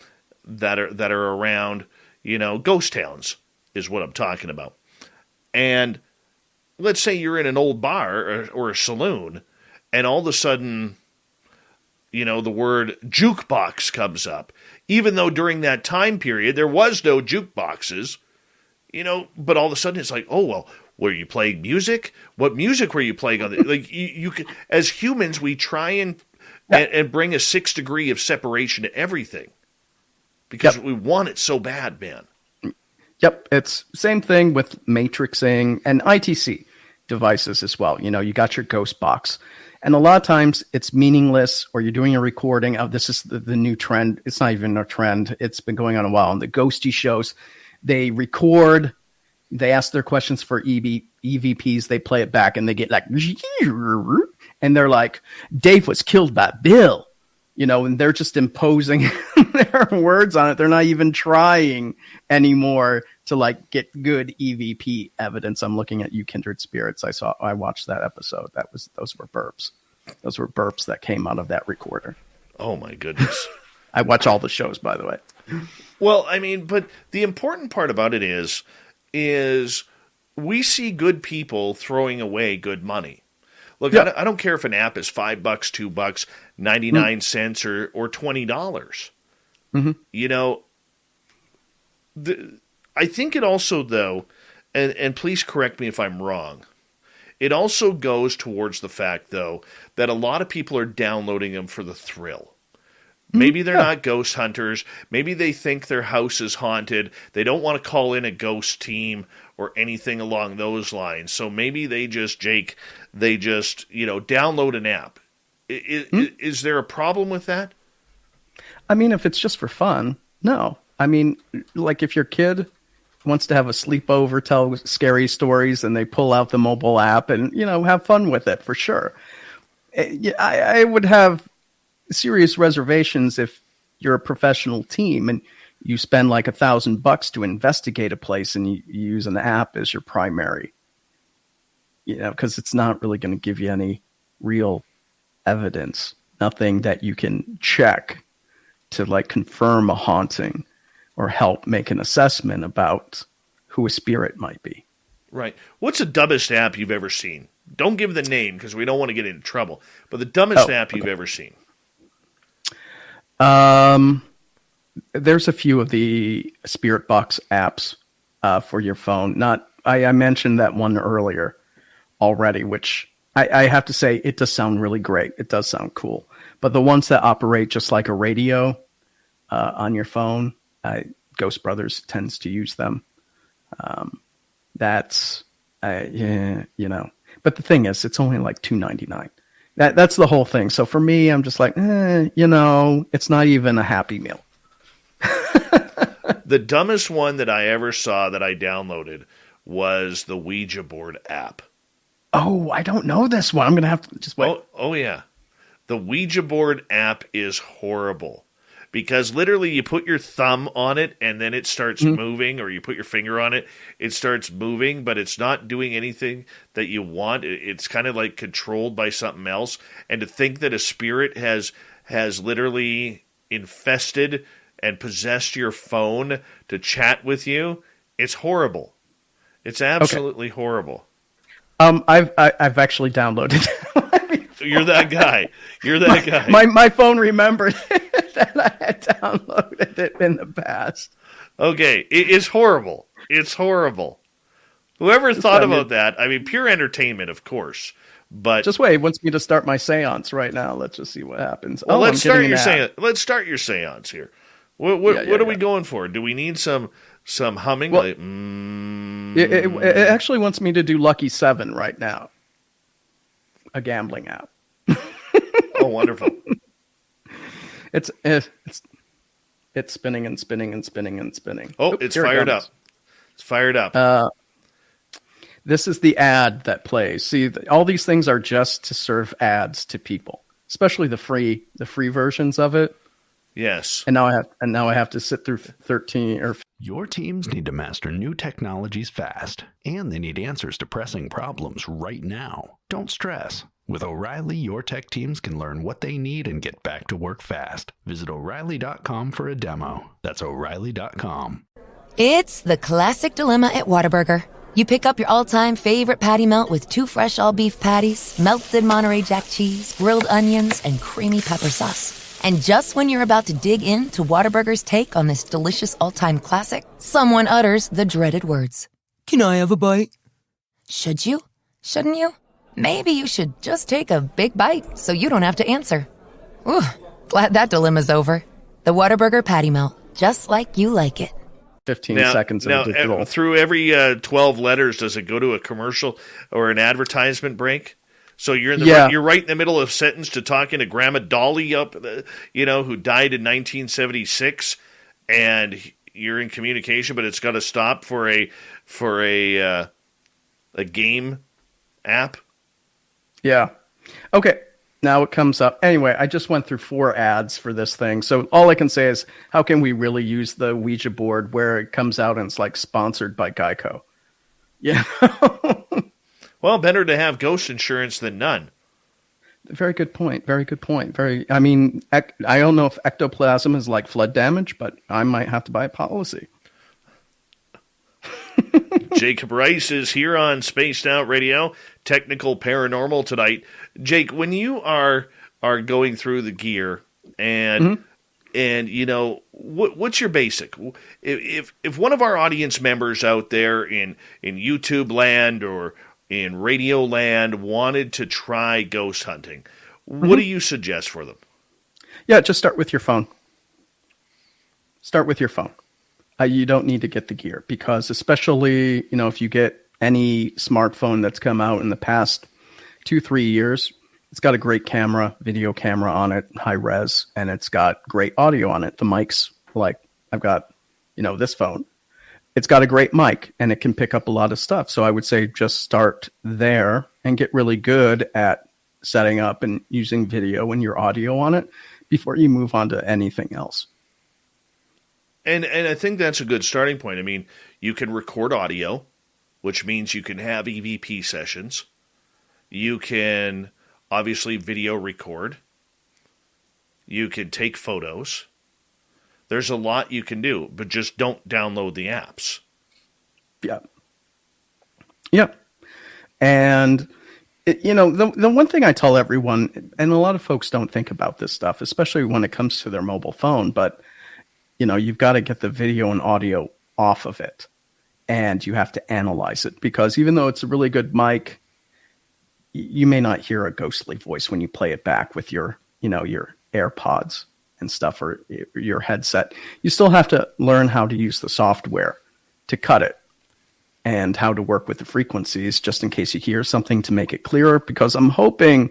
that are around. Ghost towns is what I'm talking about. And let's say you're in an old bar or a saloon, and all of a sudden, the word jukebox comes up, even though during that time period there was no jukeboxes, but all of a sudden it's like, oh, well, were you playing music? What music were you playing on? Like you can, as humans, we try and bring a 6 degree of separation to everything because we want it so bad, man. Yep, it's same thing with matrixing and ITC devices as well. You got your ghost box. And a lot of times it's meaningless, or you're doing a recording of this is the new trend. It's not even a trend. It's been going on a while. And the ghosty shows, they record, they ask their questions for EVPs, they play it back, and they get like, and they're like, Dave was killed by Bill. And they're just imposing their words on it. They're not even trying anymore to like get good EVP evidence. I'm looking at You Kindred Spirits. I watched that episode. Those were burps. Those were burps that came out of that recorder. Oh my goodness. I watch all the shows, by the way. Well, but the important part about it is we see good people throwing away good money. Look, I don't care if an app is $5, $2, 99 cents, or $20. I think it also, though, and please correct me if I'm wrong, it also goes towards the fact, though, that a lot of people are downloading them for the thrill. Maybe they're not ghost hunters. Maybe they think their house is haunted. They don't want to call in a ghost team or anything along those lines. So maybe they just download an app. Is there a problem with that? If it's just for fun, no. Like if your kid wants to have a sleepover, tell scary stories, and they pull out the mobile app and, have fun with it, for sure. I would have serious reservations if you're a professional team and you spend like $1,000 to investigate a place and you use an app as your primary, because it's not really going to give you any real evidence, nothing that you can check to like confirm a haunting or help make an assessment about who a spirit might be. Right. What's the dumbest app you've ever seen? Don't give the name because we don't want to get into trouble, but the dumbest app you've ever seen. There's a few of the Spirit Box apps for your phone. I mentioned that one earlier already, which I have to say it does sound really great. It does sound cool. But the ones that operate just like a radio on your phone, Ghost Brothers tends to use them. But the thing is, it's only like $2.99. That's the whole thing. So for me, I'm just like, it's not even a Happy Meal. The dumbest one that I ever saw that I downloaded was the Ouija board app. Oh, I don't know this one. I'm going to have to just wait. Oh, yeah. The Ouija board app is horrible because literally you put your thumb on it and then it starts moving, or you put your finger on it, it starts moving, but it's not doing anything that you want. It's kind of like controlled by something else. And to think that a spirit has literally infested and possessed your phone to chat with you, it's horrible. It's absolutely horrible. I've actually downloaded it. You're that guy. You're that guy. My phone remembered that I had downloaded it in the past. Okay, it's horrible. It's horrible. Whoever thought about that? Pure entertainment, of course. But just wait. It wants me to start my seance right now. Let's just see what happens. Well, let's start your seance. Let's start your seance here. What are we going for? Do we need some humming? Well, it actually wants me to do Lucky 7 right now. A gambling app. Oh, wonderful! It's spinning and spinning and spinning and spinning. Oh, it's fired up. It's fired up. This is the ad that plays. See, all these things are just to serve ads to people, especially the free versions of it. Yes. And now I have to sit through 13 or Your teams need to master new technologies fast, and they need answers to pressing problems right now. Don't stress. With O'Reilly, your tech teams can learn what they need and get back to work fast. Visit O'Reilly.com for a demo. That's O'Reilly.com. It's the classic dilemma at Whataburger. You pick up your all-time favorite patty melt with 2 fresh all-beef patties, melted Monterey Jack cheese, grilled onions, and creamy pepper sauce. And just when you're about to dig into Whataburger's take on this delicious all-time classic, someone utters the dreaded words. Can I have a bite? Should you? Shouldn't you? Maybe you should just take a big bite so you don't have to answer. Ooh, glad that dilemma's over. The Whataburger patty melt, just like you like it. 15 seconds of digital. Through every 12 letters, does it go to a commercial or an advertisement break? So you're you're right in the middle of a sentence to talking to Grandma Dolly who died in 1976, and you're in communication, but it's got to stop for a game app. Yeah. Okay. Now it comes up. Anyway, I just went through 4 ads for this thing. So all I can say is, how can we really use the Ouija board where it comes out and it's like sponsored by Geico? Yeah. Well, better to have ghost insurance than none. Very good point. Very good point. I mean, I don't know if ectoplasm is like flood damage, but I might have to buy a policy. Jacob Rice is here on Spaced Out Radio, Technical Paranormal tonight. Jake, when you are going through the gear and what's your basic? If one of our audience members out there in YouTube land or in radio land wanted to try ghost hunting, what do you suggest for them? Yeah, just start with your phone. Start with your phone. You don't need to get the gear because especially, if you get any smartphone that's come out in the past 2-3 years, it's got a great video camera on it, high res, and it's got great audio on it. The mic's like, I've got, this phone. It's got a great mic and it can pick up a lot of stuff. So I would say just start there and get really good at setting up and using video and your audio on it before you move on to anything else. And I think that's a good starting point. I mean, you can record audio, which means you can have EVP sessions. You can obviously video record. You can take photos. There's a lot you can do, but just don't download the apps. Yeah. Yeah. And, the one thing I tell everyone, and a lot of folks don't think about this stuff, especially when it comes to their mobile phone, but you've got to get the video and audio off of it and you have to analyze it because even though it's a really good mic, you may not hear a ghostly voice when you play it back with your AirPods and stuff or your headset. You still have to learn how to use the software to cut it and how to work with the frequencies just in case you hear something to make it clearer because I'm hoping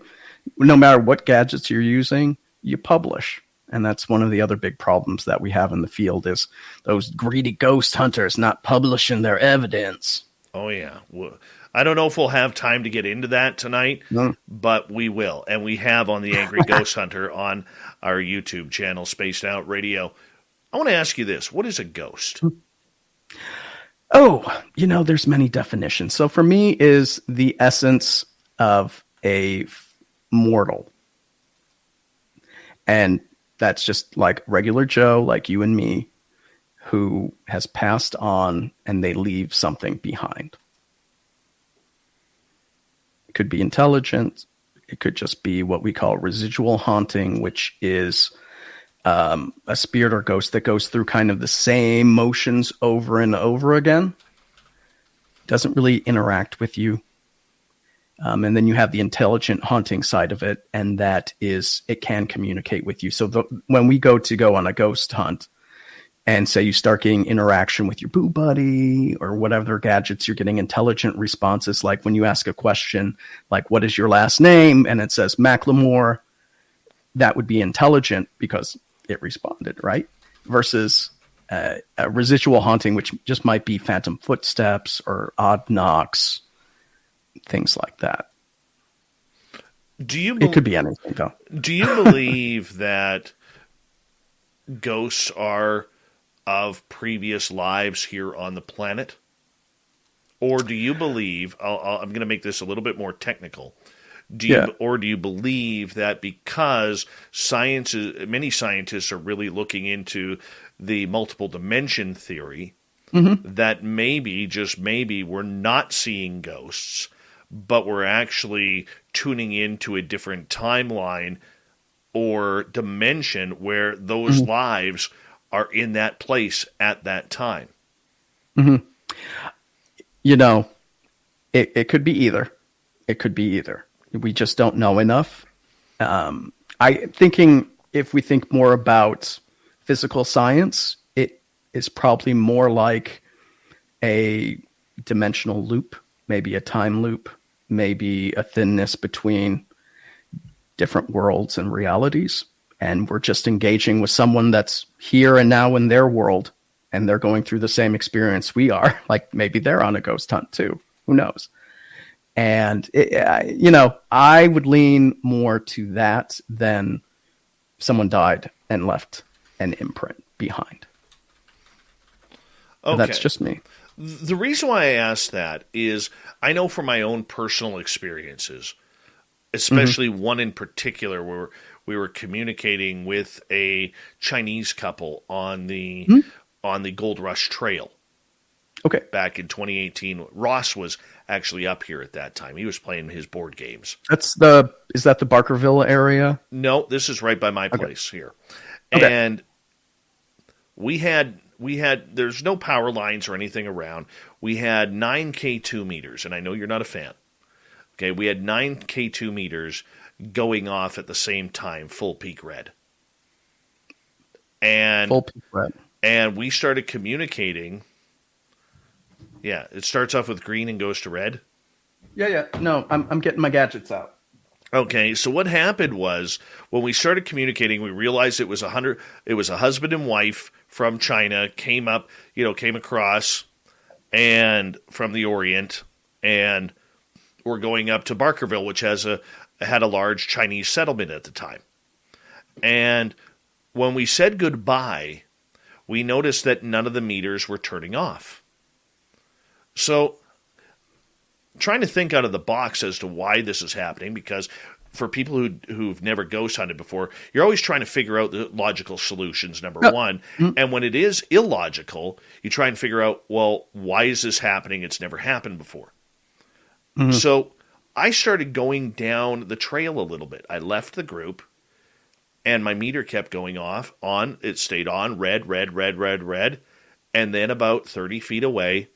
no matter what gadgets you're using, you publish. And that's one of the other big problems that we have in the field is those greedy ghost hunters not publishing their evidence. Oh, yeah. Well, I don't know if we'll have time to get into that tonight, but we will. And we have on the Angry Ghost Hunter on our YouTube channel, Spaced Out Radio. I want to ask you this. What is a ghost? Oh, there's many definitions. So for me is the essence of a mortal. And that's just like regular Joe, like you and me, who has passed on and they leave something behind. It could be intelligent. It could just be what we call residual haunting, which is a spirit or ghost that goes through kind of the same motions over and over again. Doesn't really interact with you. And then you have the intelligent haunting side of it, and that is, it can communicate with you. So when we go on a ghost hunt, and say you start getting interaction with your boo buddy or whatever gadgets, you're getting intelligent responses, like when you ask a question, like, what is your last name? And it says Macklemore, that would be intelligent because it responded, right? Versus a residual haunting, which just might be phantom footsteps or odd knocks, things like that. It could be anything, though. Do you believe that ghosts are of previous lives here on the planet? Or do you believe, I'm going to make this a little bit more technical, do you believe that because many scientists are really looking into the multiple dimension theory, that maybe, just maybe, we're not seeing ghosts, but we're actually tuning into a different timeline or dimension where those lives are in that place at that time? You know, it could be either. It could be either. We just don't know enough. If we think more about physical science, it is probably more like a dimensional loop, maybe a time loop, maybe a thinness between different worlds and realities. And we're just engaging with someone that's here and now in their world, and they're going through the same experience we are. Like maybe they're on a ghost hunt too. Who knows? And, I would lean more to that than someone died and left an imprint behind. Okay. That's just me. The reason why I ask that is I know from my own personal experiences, especially one in particular where we were communicating with a Chinese couple on the Gold Rush Trail. Okay. Back in 2018, Ross was actually up here at that time. He was playing his board games. Is that the Barkerville area? No, this is right by my place here. Okay. And we had there's no power lines or anything around. We had 9 K2 meters, and I know you're not a fan. Okay, we had 9 K2 meters going off at the same time, full peak red. And full peak red. And we started communicating. Yeah, it starts off with green and goes to red. Yeah. No, I'm getting my gadgets out. Okay, so what happened was when we started communicating, we realized it was a husband and wife from China came across and from the Orient, and were going up to Barkerville, which had a large Chinese settlement at the time. And when we said goodbye, we noticed that none of the meters were turning off. So, trying to think out of the box as to why this is happening, because for people who've never ghost hunted before, you're always trying to figure out the logical solutions, number one. And when it is illogical, you try and figure out, well, why is this happening? It's never happened before. So, I started going down the trail a little bit. I left the group, and my meter kept going off. It stayed on, red, red, red, red, red. And then about 30 feet away,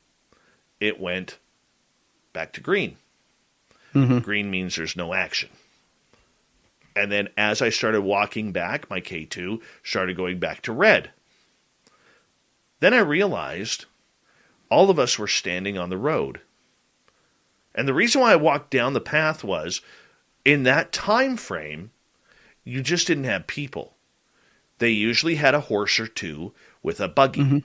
it went back to green. Green means there's no action. And then as I started walking back, my K2 started going back to red. Then I realized all of us were standing on the road. And the reason why I walked down the path was, in that time frame, you just didn't have people. They usually had a horse or two with a buggy.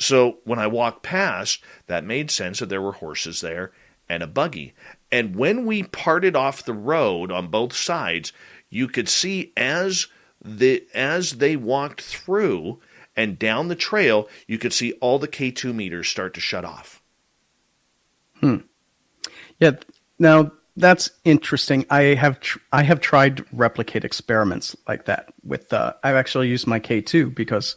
So when I walked past, that made sense that there were horses there and a buggy. And when we parted off the road on both sides, you could see as they walked through and down the trail, you could see all the K2 meters start to shut off. Yeah. Now that's interesting. I have tried to replicate experiments like that with I've actually used my K2 because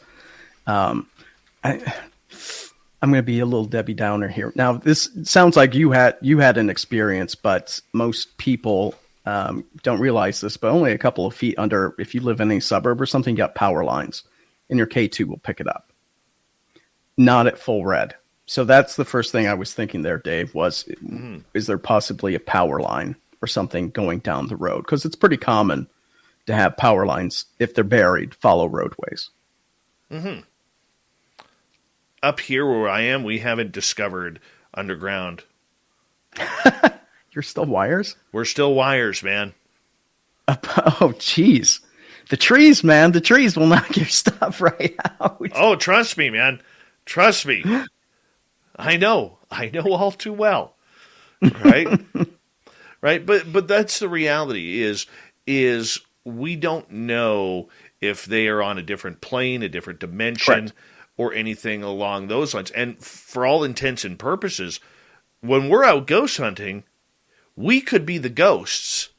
I'm going to be a little Debbie Downer here. Now, this sounds like you had an experience, but most people don't realize this. But only a couple of feet under, if you live in a suburb or something, you got power lines, and your K2 will pick it up. Not at full red. So that's the first thing I was thinking there, Dave. Is there possibly a power line or something going down the road? Because it's pretty common to have power lines, if they're buried, follow roadways. Up here where I am, we haven't discovered underground. You're still wires? We're still wires, man. Oh, jeez. The trees, man. The trees will knock your stuff right out. Oh, trust me, man. Trust me. I know all too well. Right? Right? But that's the reality is we don't know if they are on a different plane, a different dimension, Correct. or anything along those lines. And for all intents and purposes, when we're out ghost hunting, we could be the ghosts,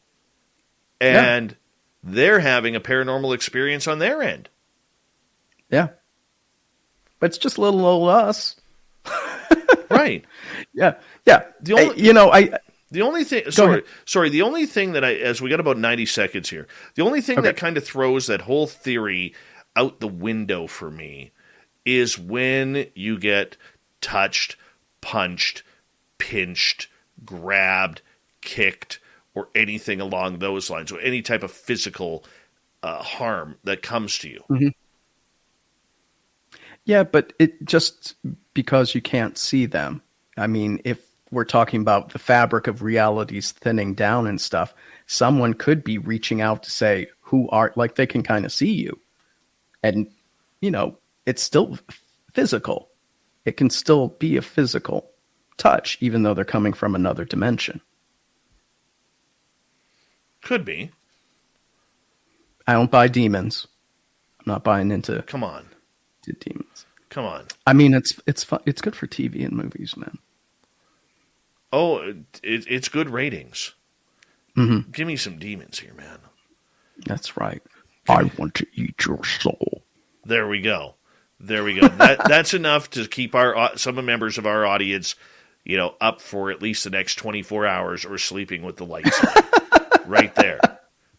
and they're having a paranormal experience on their end. Yeah. But it's just little old us. Right. Yeah. Yeah. The only- The only thing, the only thing that as we got about 90 seconds here, the only thing that kind of throws that whole theory out the window for me is when you get touched, punched, pinched, grabbed, kicked, or anything along those lines, or any type of physical harm that comes to you. Mm-hmm. Yeah, but it just because you can't see them. I mean, if we're talking about the fabric of realities thinning down and stuff, someone could be reaching out to say who are, like, they can kind of see you. And, it's still physical. It can still be a physical touch, even though they're coming from another dimension. Could be. I don't buy demons. I'm not buying into Come on. demons. Come on. I mean, it's fun. It's good for TV and movies, man. Oh, it's good ratings. Mm-hmm. Give me some demons here, man. That's right. I want to eat your soul. There we go. That's enough to keep some members of our audience, up for at least the next 24 hours or sleeping with the lights on. Right there.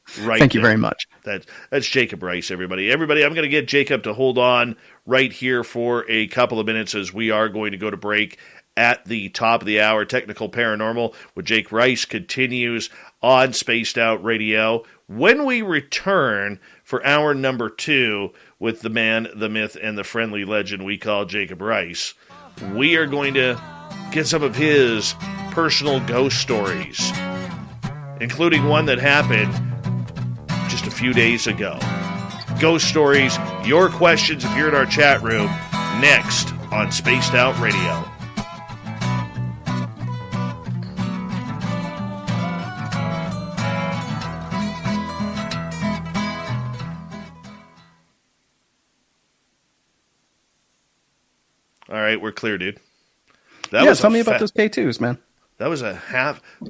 Thank you very much. That's Jacob Rice, everybody. Everybody, I'm going to get Jacob to hold on right here for a couple of minutes as we are going to go to break at the top of the hour. Technical Paranormal with Jake Rice continues on Spaced Out Radio. When we return for hour number 2 with the man, the myth, and the friendly legend we call Jacob Rice, we are going to get some of his personal ghost stories, including one that happened just a few days ago. Ghost stories, your questions if you're in our chat room, next on Spaced Out Radio. All right, we're clear, dude. Tell me about those K2s, man. That was a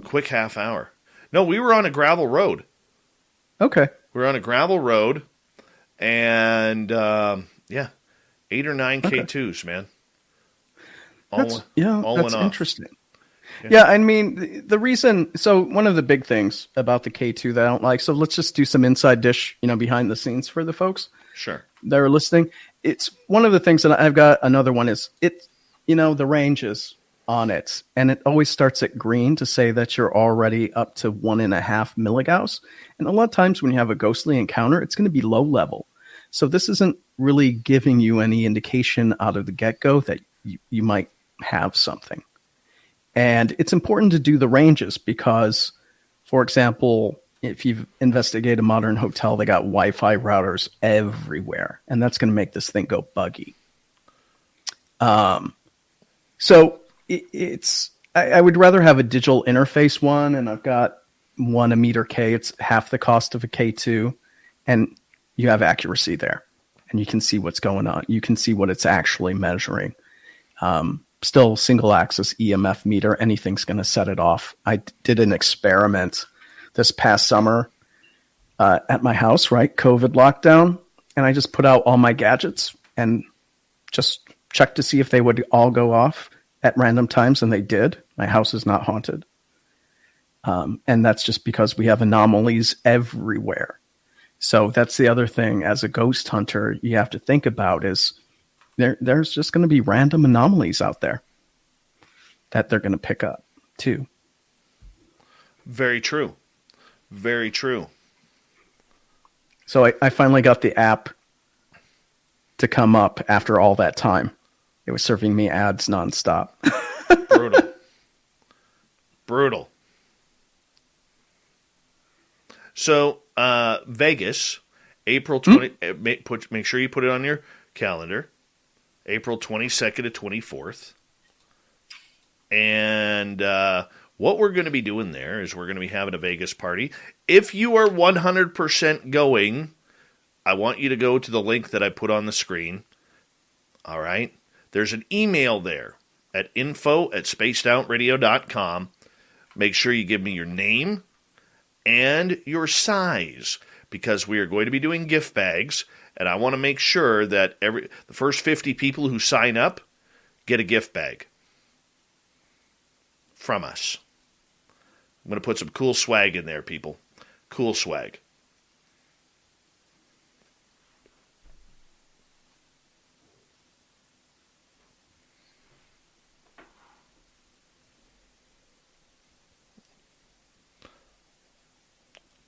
quick half hour. No, we were on a gravel road. Okay. We were on a gravel road, and 8 or 9 K2s, man. That's went off. interesting. Yeah, I mean, the reason, so one of the big things about the K2 that I don't like, so let's just do some inside dish, behind the scenes for the folks Sure. that are listening. It's one of the things that I've got. Another one is the ranges on it, and it always starts at green to say that you're already up to 1.5 milligauss. And a lot of times when you have a ghostly encounter, it's going to be low level. So this isn't really giving you any indication out of the get-go that you might have something. And it's important to do the ranges because, for example, if you've investigated a modern hotel, they got Wi-Fi routers everywhere, and that's going to make this thing go buggy. So I would rather have a digital interface one, and I've got one a meter K. It's half the cost of a K2, and you have accuracy there, and you can see what's going on. You can see what it's actually measuring. Still single axis EMF meter, anything's going to set it off. I did an experiment this past summer at my house, right? COVID lockdown. And I just put out all my gadgets and just checked to see if they would all go off at random times. And they did. My house is not haunted. And that's just because we have anomalies everywhere. So that's the other thing as a ghost hunter you have to think about is there's just going to be random anomalies out there that they're going to pick up too. Very true. Very true. So I finally got the app to come up after all that time. It was serving me ads nonstop. Brutal. So Vegas, April 20. Make sure you put it on your calendar. April 22nd to 24th. And what we're going to be doing there is we're going to be having a Vegas party. If you are 100% going, I want you to go to the link that I put on the screen. All right? There's an email there at info@spacedoutradio.com. Make sure you give me your name and your size, because we are going to be doing gift bags, and I want to make sure that the first 50 people who sign up get a gift bag from us. I'm going to put some cool swag in there, people. Cool swag.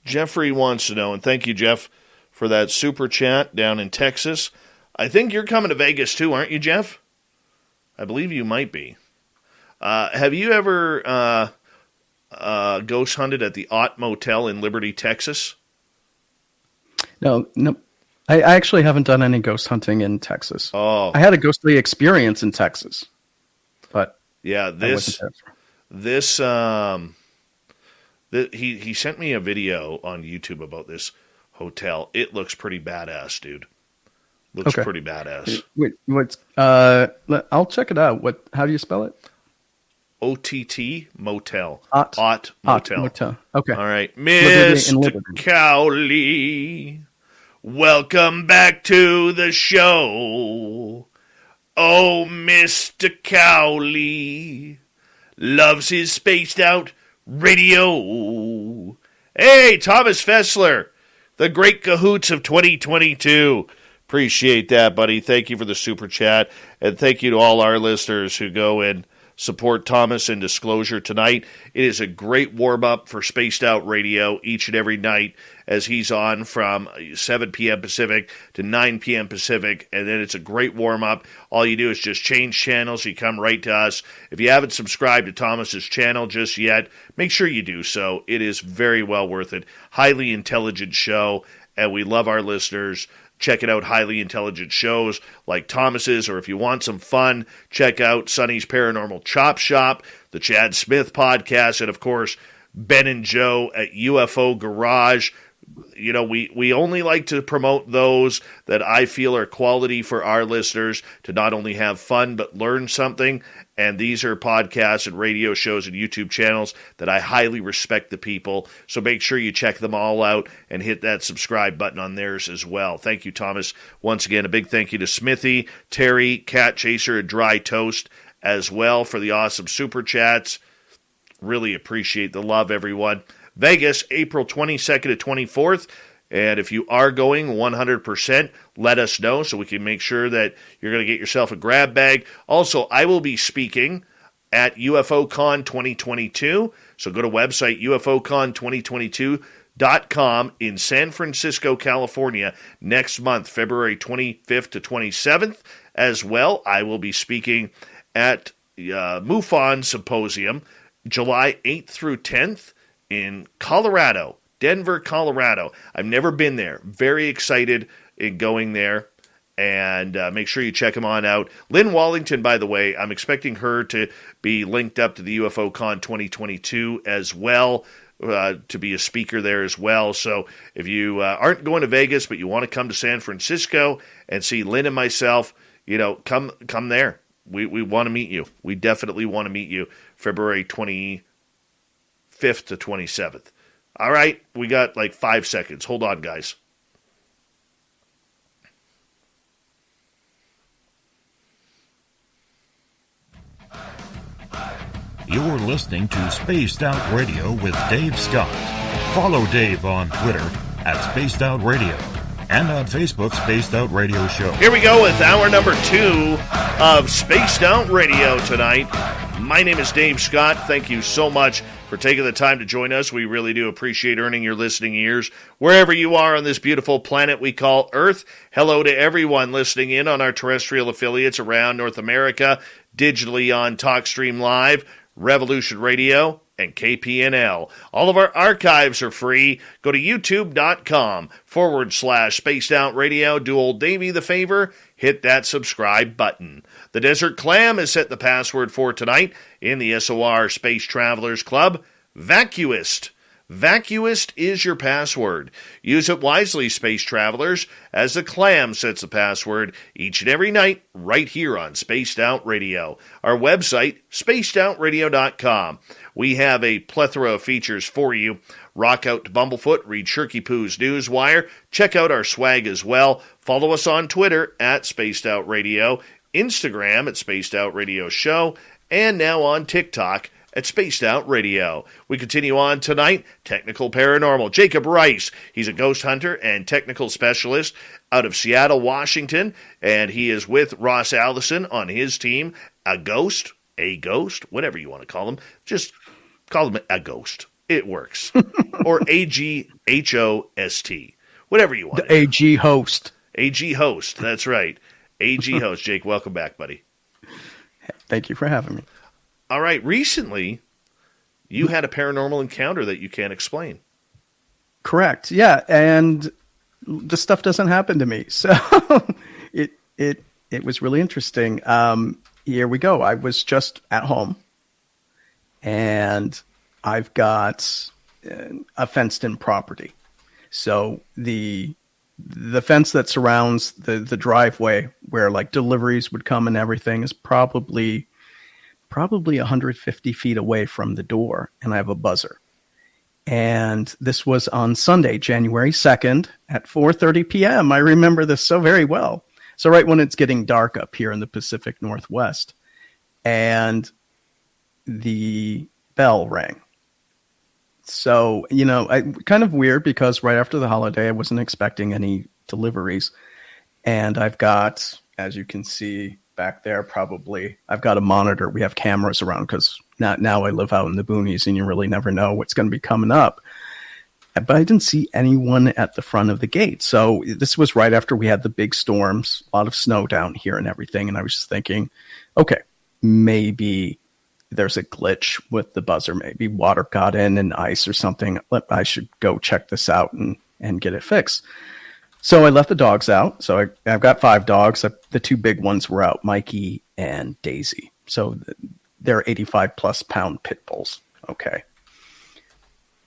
Jeffrey wants to know, and thank you, Jeff, for that super chat down in Texas. I think you're coming to Vegas too, aren't you, Jeff? I believe you might be. Have you ever ghost hunted at the Ott Motel in Liberty, Texas? No. I actually haven't done any ghost hunting in Texas. Oh. I had a ghostly experience in Texas, but yeah, he sent me a video on YouTube about this hotel. It looks pretty badass, dude. Looks pretty badass. Wait, I'll check it out. How do you spell it? OTT Motel. Ott Motel. Okay. All right. Mr. Cowley, welcome back to the show. Oh, Mr. Cowley loves his spaced out radio. Hey, Thomas Fessler, the great cahoots of 2022. Appreciate that, buddy. Thank you for the super chat. And thank you to all our listeners who go and support Thomas in Disclosure tonight. It is a great warm-up for Spaced Out Radio each and every night as he's on from 7 p.m. Pacific to 9 p.m. Pacific, and then it's a great warm-up. All you do is just change channels. You come right to us. If you haven't subscribed to Thomas's channel just yet, make sure you do so. It is very well worth it. Highly intelligent show, and we love our listeners. Check it out, highly intelligent shows like Thomas's, or if you want some fun, check out Sonny's Paranormal Chop Shop, the Chad Smith podcast, and of course, Ben and Joe at UFO Garage. You know, we only like to promote those that I feel are quality for our listeners to not only have fun but learn something. And these are podcasts and radio shows and YouTube channels that I highly respect the people. So make sure you check them all out and hit that subscribe button on theirs as well. Thank you, Thomas. Once again, a big thank you to Smithy, Terry, Cat Chaser, and Dry Toast as well for the awesome super chats. Really appreciate the love, everyone. Vegas, April 22nd to 24th. And if you are going 100%, let us know so we can make sure that you're going to get yourself a grab bag. Also, I will be speaking at UFOCon 2022. So go to website UFOCon2022.com in San Francisco, California next month, February 25th to 27th. As well, I will be speaking at MUFON Symposium July 8th through 10th in Colorado. Denver, Colorado. I've never been there. Very excited in going there. And make sure you check them on out. Lynn Wallington, by the way, I'm expecting her to be linked up to the UFOCon 2022 as well, to be a speaker there as well. So if you aren't going to Vegas, but you want to come to San Francisco and see Lynn and myself, you know, come there. We want to meet you. We definitely want to meet you February 25th to 27th. All right, we got like 5 seconds. Hold on, guys. You're listening to Spaced Out Radio with Dave Scott. Follow Dave on Twitter at Spaced Out Radio and on Facebook, Spaced Out Radio Show. Here we go with hour number 2 of Spaced Out Radio tonight. My name is Dave Scott. Thank you so much for taking the time to join us. We really do appreciate earning your listening ears wherever you are on this beautiful planet we call Earth. Hello to everyone listening in on our terrestrial affiliates around North America, digitally on TalkStream Live, Revolution Radio, and KPNL. All of our archives are free. Go to youtube.com/Spaced Out Radio. Do old Davey the favor. Hit that subscribe button. The Desert Clam has set the password for tonight in the SOR Space Travelers Club. Vacuist. Vacuist is your password. Use it wisely, space travelers, as the clam sets the password each and every night right here on Spaced Out Radio. Our website, spacedoutradio.com. We have a plethora of features for you. Rock out to Bumblefoot, read Shirky Poo's Newswire. Check out our swag as well. Follow us on Twitter at Spaced Out Radio, Instagram at Spaced Out Radio Show, and now on TikTok at Spaced Out Radio. We continue on tonight, Technical Paranormal. Jacob Rice, he's a ghost hunter and technical specialist out of Seattle, Washington, and he is with Ross Allison on his team, a ghost, whatever you want to call him. Just call him a ghost. It works. Or AGHOST. Whatever you want. The AG host. AG host, that's right. AG host. Jake, welcome back, buddy. Thank you for having me. All right, recently, you had a paranormal encounter that you can't explain. Correct. Yeah, and this stuff doesn't happen to me, so it was really interesting. Here we go. I was just at home, and I've got a fenced-in property. So the fence that surrounds the driveway, where like deliveries would come and everything, is probably 150 feet away from the door, and I have a buzzer. And this was on Sunday, January 2nd at 4:30 p.m. I remember this so very well. So right when it's getting dark up here in the Pacific Northwest, and the bell rang. So, kind of weird because right after the holiday, I wasn't expecting any deliveries. And I've got, as you can see back there, probably, I've got a monitor. We have cameras around because now I live out in the boonies and you really never know what's going to be coming up. But I didn't see anyone at the front of the gate. So this was right after we had the big storms, a lot of snow down here and everything. And I was just thinking, okay, maybe there's a glitch with the buzzer. Maybe water got in and ice or something. I should go check this out and get it fixed. So I left the dogs out. So I've got 5 dogs. The 2 big ones were out, Mikey and Daisy. So they're 85-plus pound pit bulls. Okay.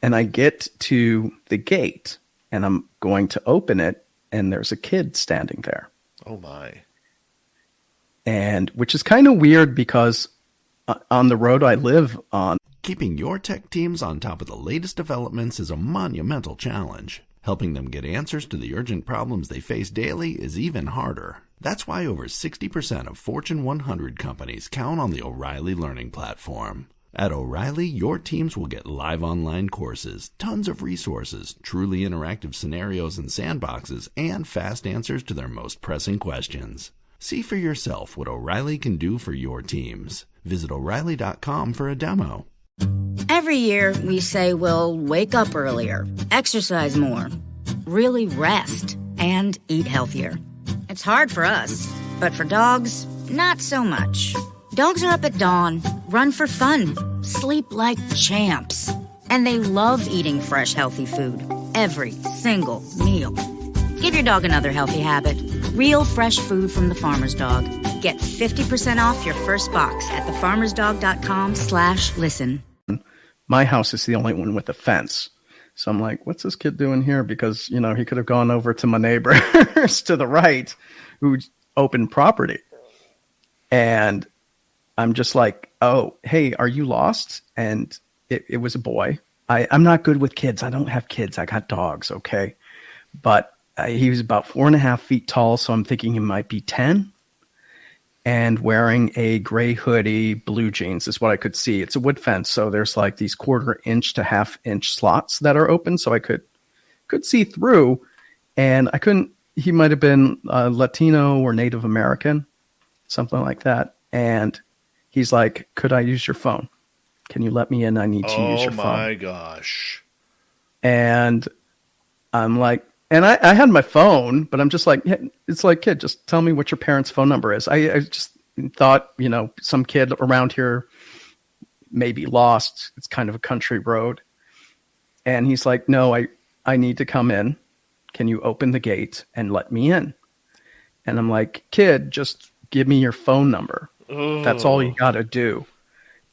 And I get to the gate, and I'm going to open it, and there's a kid standing there. Oh, my. And which is kind of weird because on the road I live on, Keeping your tech teams on top of the latest developments is a monumental challenge. Helping them get answers to the urgent problems they face daily is even harder. That's why over 60% of Fortune 100 companies count on the O'Reilly Learning Platform. At O'Reilly, your teams will get live online courses, tons of resources, truly interactive scenarios and sandboxes, and fast answers to their most pressing questions. See for yourself what O'Reilly can do for your teams. Visit O'Reilly.com for a demo. Every year, we say we'll wake up earlier, exercise more, really rest, and eat healthier. It's hard for us, but for dogs, not so much. Dogs are up at dawn, run for fun, sleep like champs, and they love eating fresh, healthy food every single meal. Give your dog another healthy habit. Real fresh food from the Farmer's Dog. Get 50% off your first box at thefarmersdog.com/listen. my house is the only one with a fence. So I'm like, what's this kid doing here? Because, he could have gone over to my neighbors to the right who opened property. And I'm just like, oh, hey, are you lost? And it was a boy. I'm not good with kids. I don't have kids. I got dogs, okay? But he was about 4.5 feet tall, so I'm thinking he might be 10. And wearing a gray hoodie, blue jeans is what I could see. It's a wood fence, so there's like these 1/4 inch to 1/2 inch slots that are open, so I could see through. And I couldn't. He might have been Latino or Native American, something like that. And he's like, "Could I use your phone? Can you let me in? I need to use your phone." Oh my gosh! And I'm like. And I had my phone, but I'm just like, it's like, kid, just tell me what your parents' phone number is. I just thought, some kid around here may be lost. It's kind of a country road. And he's like, no, I need to come in. Can you open the gate and let me in? And I'm like, kid, just give me your phone number. That's all you got to do.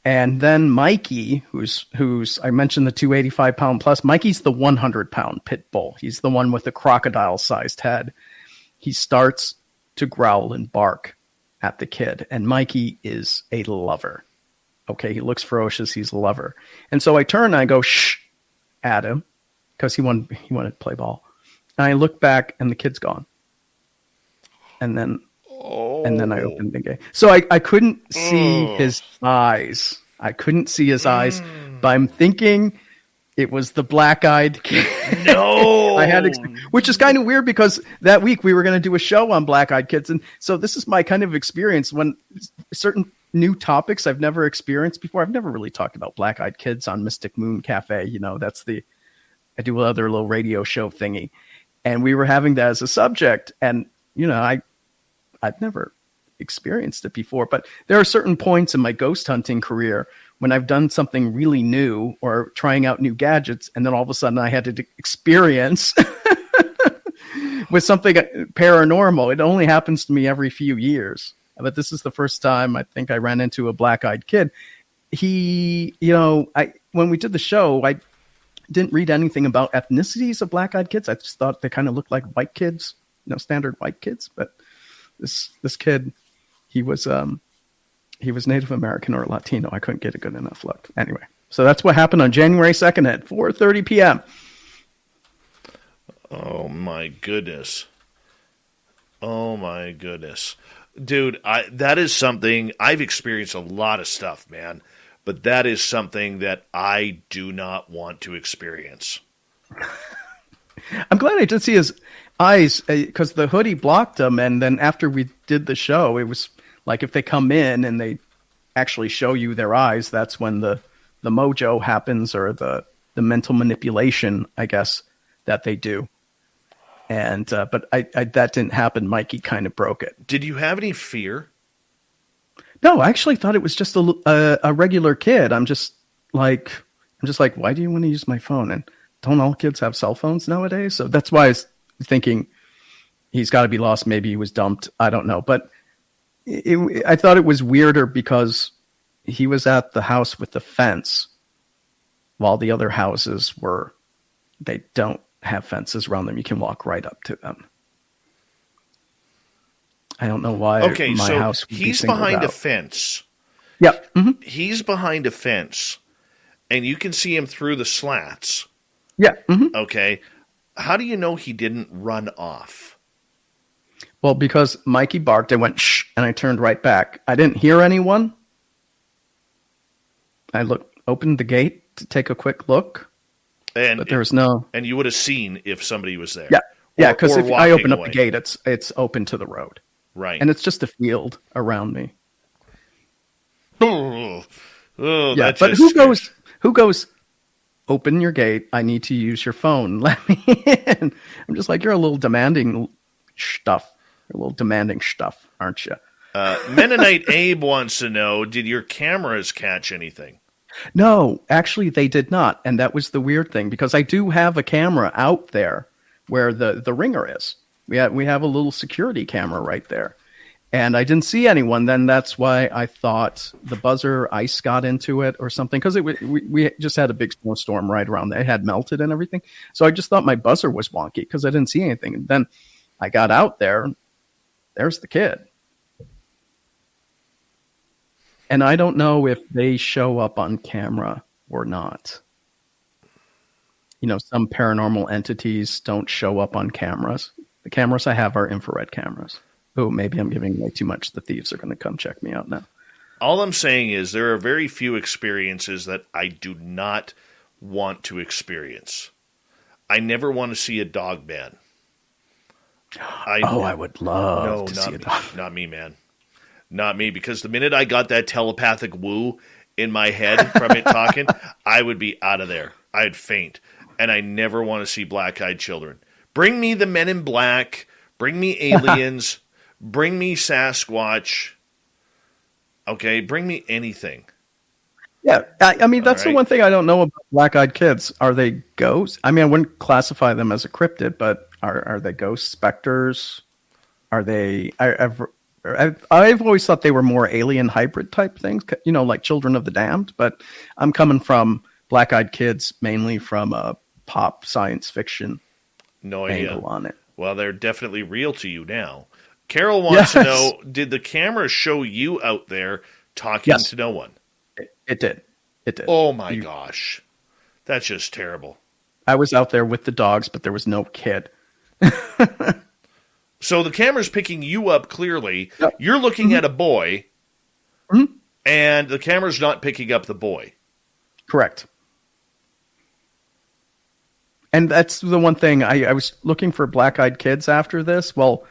And then Mikey, who's I mentioned the 285-pound plus, Mikey's the 100-pound pit bull. He's the one with the crocodile-sized head. He starts to growl and bark at the kid, and Mikey is a lover. Okay, he looks ferocious. He's a lover. And so I turn and I go, shh, at him, because he wanted to play ball. And I look back, and the kid's gone. And then I opened the gate. So I couldn't see his eyes. I couldn't see his eyes, but I'm thinking it was the black-eyed kid. No! Which is kind of weird because that week we were going to do a show on black-eyed kids. And so this is my kind of experience when certain new topics I've never experienced before. I've never really talked about black-eyed kids on Mystic Moon Cafe. You know, I do another little radio show thingy. And we were having that as a subject. And, you know, I've never experienced it before, but there are certain points in my ghost hunting career when I've done something really new or trying out new gadgets, and then all of a sudden I had to experience with something paranormal. It only happens to me every few years, but this is the first time I think I ran into a black-eyed kid. When we did the show, I didn't read anything about ethnicities of black-eyed kids. I just thought they kind of looked like white kids, standard white kids, but this kid, he was Native American or Latino. I couldn't get a good enough look. Anyway, so that's what happened on January 2nd at 4:30 p.m. Oh my goodness. Dude, that is something, I've experienced a lot of stuff, man, but that is something that I do not want to experience. I'm glad I did see his eyes because the hoodie blocked them, and then after we did the show, it was like if they come in and they actually show you their eyes, that's when the mojo happens, or the mental manipulation, I guess, that they do. And but I that didn't happen. Mikey kind of broke it. Did you have any fear? No, I actually thought it was just a regular kid. I'm just like, why do you want to use my phone? And don't all kids have cell phones nowadays? So that's why I was thinking he's got to be lost. Maybe he was dumped. I don't know. But I thought it was weirder because he was at the house with the fence while the other houses they don't have fences around them. You can walk right up to them. I don't know why my house would he's be singled behind out. a fence. Yep. Mm-hmm. He's behind a fence, and you can see him through the slats. Yeah. Mm-hmm. Okay. How do you know he didn't run off? Well, because Mikey barked, I went, shh, and I turned right back. I didn't hear anyone. I opened the gate to take a quick look, but there was no... And you would have seen if somebody was there. Yeah, yeah, because if I open up away. the gate, it's open to the road. Right. And it's just a field around me. Oh, yeah, but who goes, open your gate, I need to use your phone, let me in. I'm just like, you're a little demanding stuff. You're a little demanding stuff, aren't you? Mennonite Abe wants to know, did your cameras catch anything? No, actually they did not. And that was the weird thing, because I do have a camera out there where the ringer is. We have a little security camera right there. And I didn't see anyone. Then that's why I thought the buzzer ice got into it or something, because we just had a big snowstorm right around there. It had melted and everything. So I just thought my buzzer was wonky because I didn't see anything. And then I got out there. There's the kid. And I don't know if they show up on camera or not. You know, some paranormal entities don't show up on cameras. The cameras I have are infrared cameras. Oh, maybe I'm giving way too much. The thieves are going to come check me out now. All I'm saying is there are very few experiences that I do not want to experience. I never want to see a dog man. I would love to see a dog. Not me, man. Not me, because the minute I got that telepathic woo in my head from it talking, I would be out of there. I'd faint. And I never want to see black-eyed children. Bring me the Men in Black. Bring me aliens. Bring me Sasquatch. Okay, bring me anything. Yeah, I mean, that's the one thing I don't know about black-eyed kids. Are they ghosts? I mean, I wouldn't classify them as a cryptid, but are they ghosts, specters? Are they... I've always thought they were more alien hybrid type things, like Children of the Damned. But I'm coming from Black Eyed Kids, mainly from a pop science fiction angle on it. Well, they're definitely real to you now. Carol wants to know, did the camera show you out there talking to no one? It did. It did. Oh, my gosh. That's just terrible. I was out there with the dogs, but there was no kid. So the camera's picking you up clearly. Yep. You're looking at a boy, and the camera's not picking up the boy. Correct. And that's the one thing. I was looking for Black Eyed Kids after this. Well,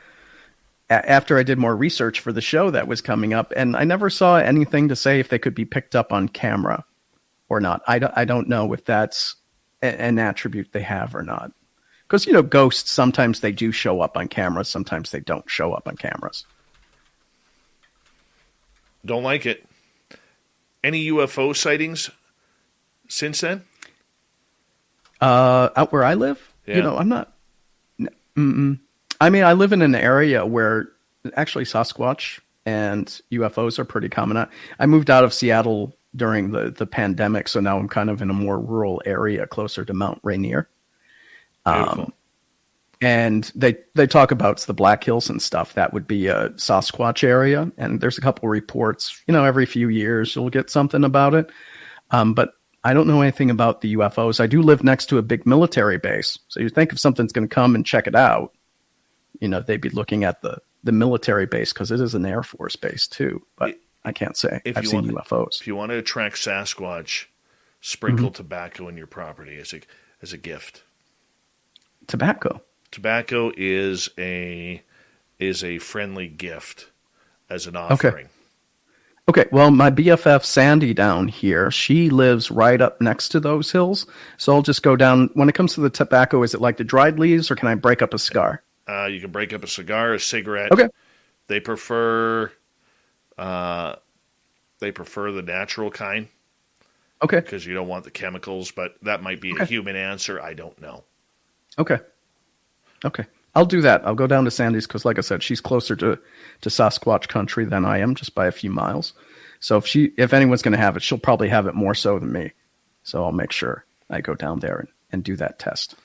after I did more research for the show that was coming up, and I never saw anything to say if they could be picked up on camera or not. I don't know if that's an attribute they have or not. Because, ghosts, sometimes they do show up on cameras. Sometimes they don't show up on cameras. Don't like it. Any UFO sightings since then? Out where I live? Yeah. I'm not... I mean, I live in an area where actually Sasquatch and UFOs are pretty common. I moved out of Seattle during the pandemic, so now I'm kind of in a more rural area closer to Mount Rainier. And they talk about the Black Hills and stuff. That would be a Sasquatch area. And there's a couple reports, every few years you'll get something about it. But I don't know anything about the UFOs. I do live next to a big military base. So you think if something's going to come and check it out, they'd be looking at the military base because it is an Air Force base too. But I can't say I've seen UFOs. If you want to attract Sasquatch, sprinkle tobacco in your property as a gift. Tobacco is a friendly gift as an offering. Okay. Well, my BFF Sandy down here, she lives right up next to those hills. So I'll just go down. When it comes to the tobacco, is it like the dried leaves, or can I break up a cigar? You can break up a cigar, a cigarette. Okay. They prefer the natural kind. Okay. Because you don't want the chemicals, but that might be a human answer. I don't know. Okay. I'll do that. I'll go down to Sandy's because, like I said, she's closer to Sasquatch country than I am, just by a few miles. So if anyone's going to have it, she'll probably have it more so than me. So I'll make sure I go down there and do that test.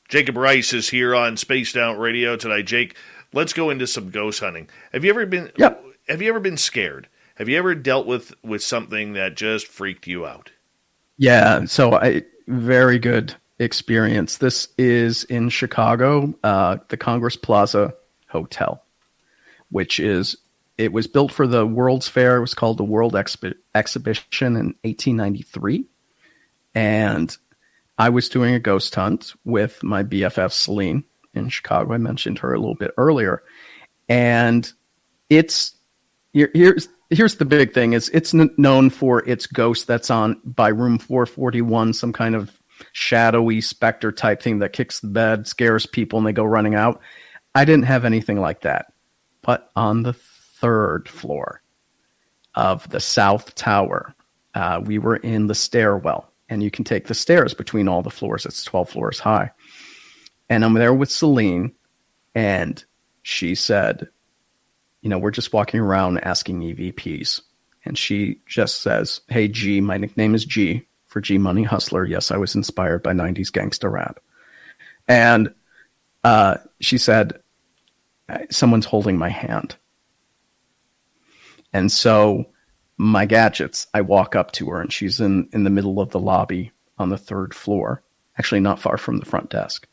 Jacob Rice is here on Spaced Out Radio tonight. Jake, let's go into some ghost hunting. Have you ever been? Yep. Have you ever been scared? Have you ever dealt with something that just freaked you out? Yeah. So very good experience. This is in Chicago, the Congress Plaza Hotel, it was built for the World's Fair. It was called the World Exhibition in 1893. And I was doing a ghost hunt with my BFF Celine in Chicago. I mentioned her a little bit earlier. And here's the big thing is it's known for its ghost that's on by room 441, some kind of shadowy specter type thing that kicks the bed, scares people, and they go running out. I didn't have anything like that. But on the third floor of the South Tower, we were in the stairwell, and you can take the stairs between all the floors. It's 12 floors high. And I'm there with Celine, and she said, we're just walking around asking EVPs. And she just says, "Hey, G, my nickname is G. For G Money Hustler." Yes, I was inspired by 90s gangsta rap. And she said, "Someone's holding my hand." And so my gadgets, I walk up to her, and she's in the middle of the lobby on the third floor, actually not far from the front desk.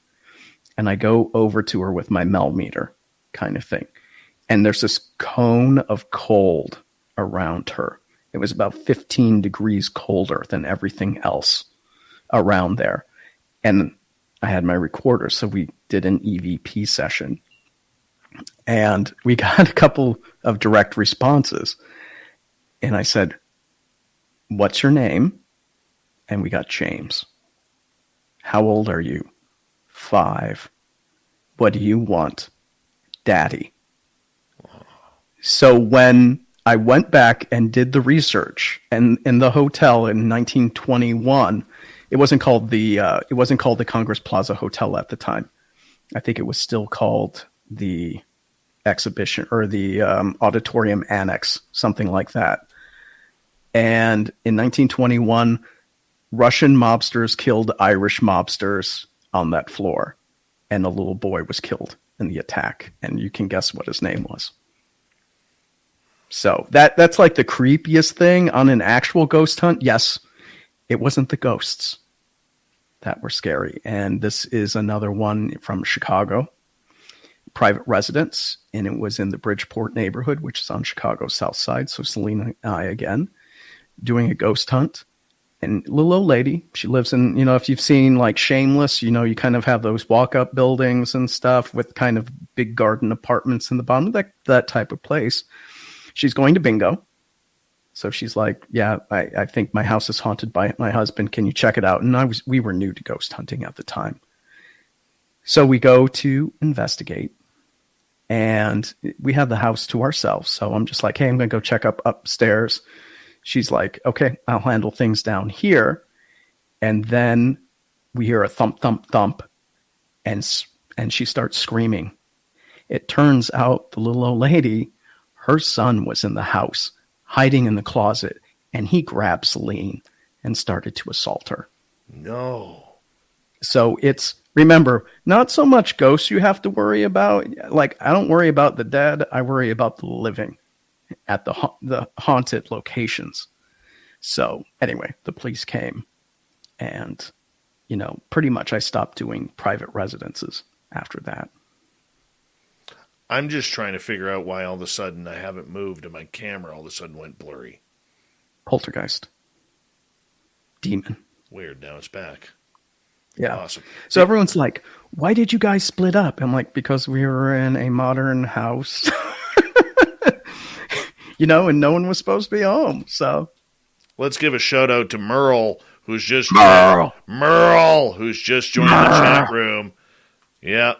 And I go over to her with my Mel meter kind of thing. And there's this cone of cold around her. It was about 15 degrees colder than everything else around there. And I had my recorder, so we did an EVP session. And we got a couple of direct responses. And I said, "What's your name?" And we got James. "How old are you?" 5. "What do you want?" "Daddy." So when I went back and did the research, and in the hotel in 1921, it wasn't called the Congress Plaza Hotel at the time. I think it was still called the exhibition or the auditorium annex, something like that. And in 1921, Russian mobsters killed Irish mobsters on that floor, and a little boy was killed in the attack. And you can guess what his name was. So that's like the creepiest thing on an actual ghost hunt. Yes, it wasn't the ghosts that were scary. And this is another one from Chicago, private residence, and it was in the Bridgeport neighborhood, which is on Chicago's south side. So Selena and I, again, doing a ghost hunt. And little old lady, she lives in, if you've seen like Shameless, you kind of have those walk-up buildings and stuff with kind of big garden apartments in the bottom of that type of place. She's going to bingo. So she's like, yeah, I think my house is haunted by my husband. Can you check it out? And we were new to ghost hunting at the time. So we go to investigate, and we have the house to ourselves. So I'm just like, hey, I'm going to go check upstairs. She's like, okay, I'll handle things down here. And then we hear a thump, thump, thump, and she starts screaming. It turns out the little old lady, her son was in the house, hiding in the closet, and he grabbed Celine and started to assault her. No. So remember, not so much ghosts you have to worry about. Like, I don't worry about the dead. I worry about the living at the haunted locations. So anyway, the police came, and, pretty much I stopped doing private residences after that. I'm just trying to figure out why all of a sudden I haven't moved and my camera all of a sudden went blurry. Poltergeist. Demon. Weird. Now it's back. Yeah. Awesome. So everyone's like, why did you guys split up? I'm like, because we were in a modern house, and no one was supposed to be home. So let's give a shout out to Merle, who's just Merle, who's just joined the chat room. Yeah.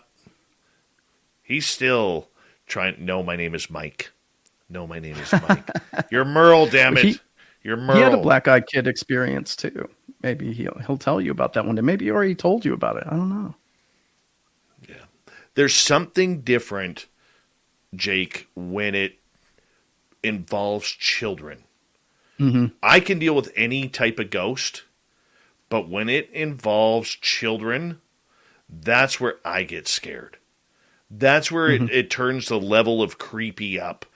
He's still trying. No, my name is Mike. No, my name is Mike. You're Merle, damn it. You're Merle. He had a black-eyed kid experience too. Maybe he'll tell you about that one day. Maybe he already told you about it. I don't know. Yeah. There's something different, Jake, when it involves children. Mm-hmm. I can deal with any type of ghost, but when it involves children, that's where I get scared. That's where it turns the level of creepy up